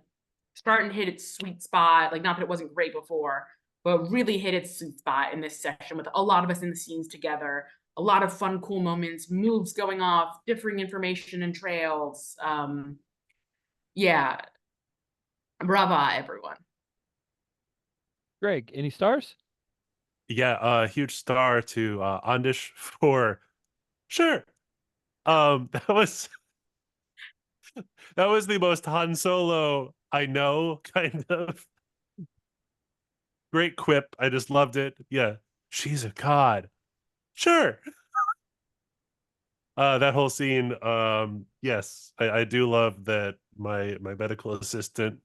[SPEAKER 3] starting to hit its sweet spot. Like, not that it wasn't great before, but really hit its sweet spot in this session with a lot of us in the scenes together, a lot of fun, cool moments, moves going off, differing information and trails. Yeah. Brava, everyone.
[SPEAKER 1] Greg, any stars?
[SPEAKER 4] Yeah, huge star to Andish for sure. That was That was the most Han Solo I know, kind of. Great quip. I just loved it. Yeah. She's a god. Sure. That whole scene, yes, I do love that my medical assistant,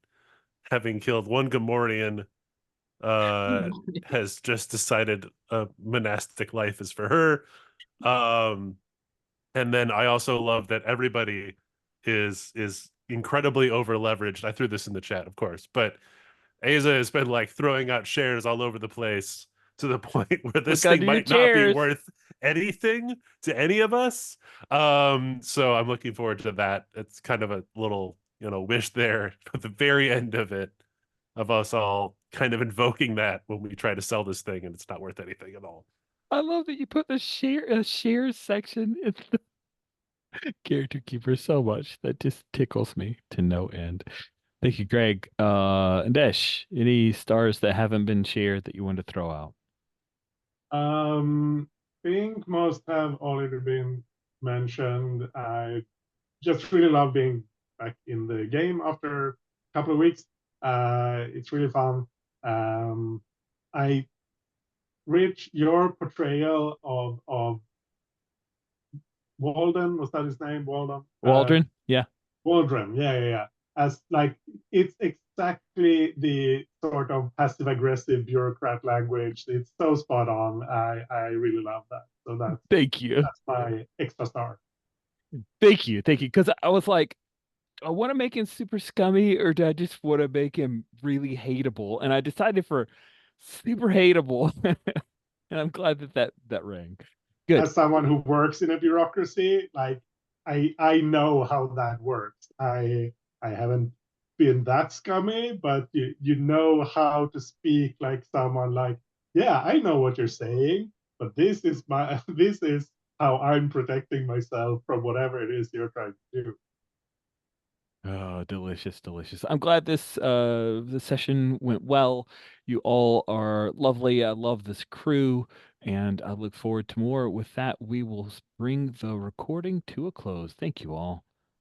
[SPEAKER 4] having killed one Gamorrean, has just decided a monastic life is for her. And then I also love that everybody is incredibly over leveraged. I threw this in the chat, of course, but Aza has been like throwing out shares all over the place to the point where this
[SPEAKER 1] Look under
[SPEAKER 4] thing
[SPEAKER 1] your
[SPEAKER 4] might not be
[SPEAKER 1] chairs.
[SPEAKER 4] worth anything to any of us. So I'm looking forward to that. It's kind of a little, wish there at the very end of it, of us all kind of invoking that when we try to sell this thing and it's not worth anything at all.
[SPEAKER 1] I love that you put the shares section in the character keeper so much. That just tickles me to no end. Thank you, Greg. And Desh, any stars that haven't been shared that you want to throw out?
[SPEAKER 2] Think most have already been mentioned. I just really love being back in the game after a couple of weeks. It's really fun. Rich, your portrayal of Walden, was that his name? Walden?
[SPEAKER 1] Waldron? Yeah.
[SPEAKER 2] Waldron, yeah. As like, it's exactly the sort of passive aggressive bureaucrat language. It's so spot on. I really love that. So
[SPEAKER 1] Thank you.
[SPEAKER 2] that's my extra star.
[SPEAKER 1] Thank you. Because I was like, I want to make him super scummy, or do I just want to make him really hateable? And I decided for super hateable. And I'm glad that rang. Good.
[SPEAKER 2] As someone who works in a bureaucracy, like I know how that works. I haven't been that scummy, but you know how to speak like someone like, yeah, I know what you're saying, but this is this is how I'm protecting myself from whatever it is you're trying to do.
[SPEAKER 1] Oh, delicious, delicious. I'm glad this session went well. You all are lovely. I love this crew, and I look forward to more. With that, we will bring the recording to a close. Thank you all.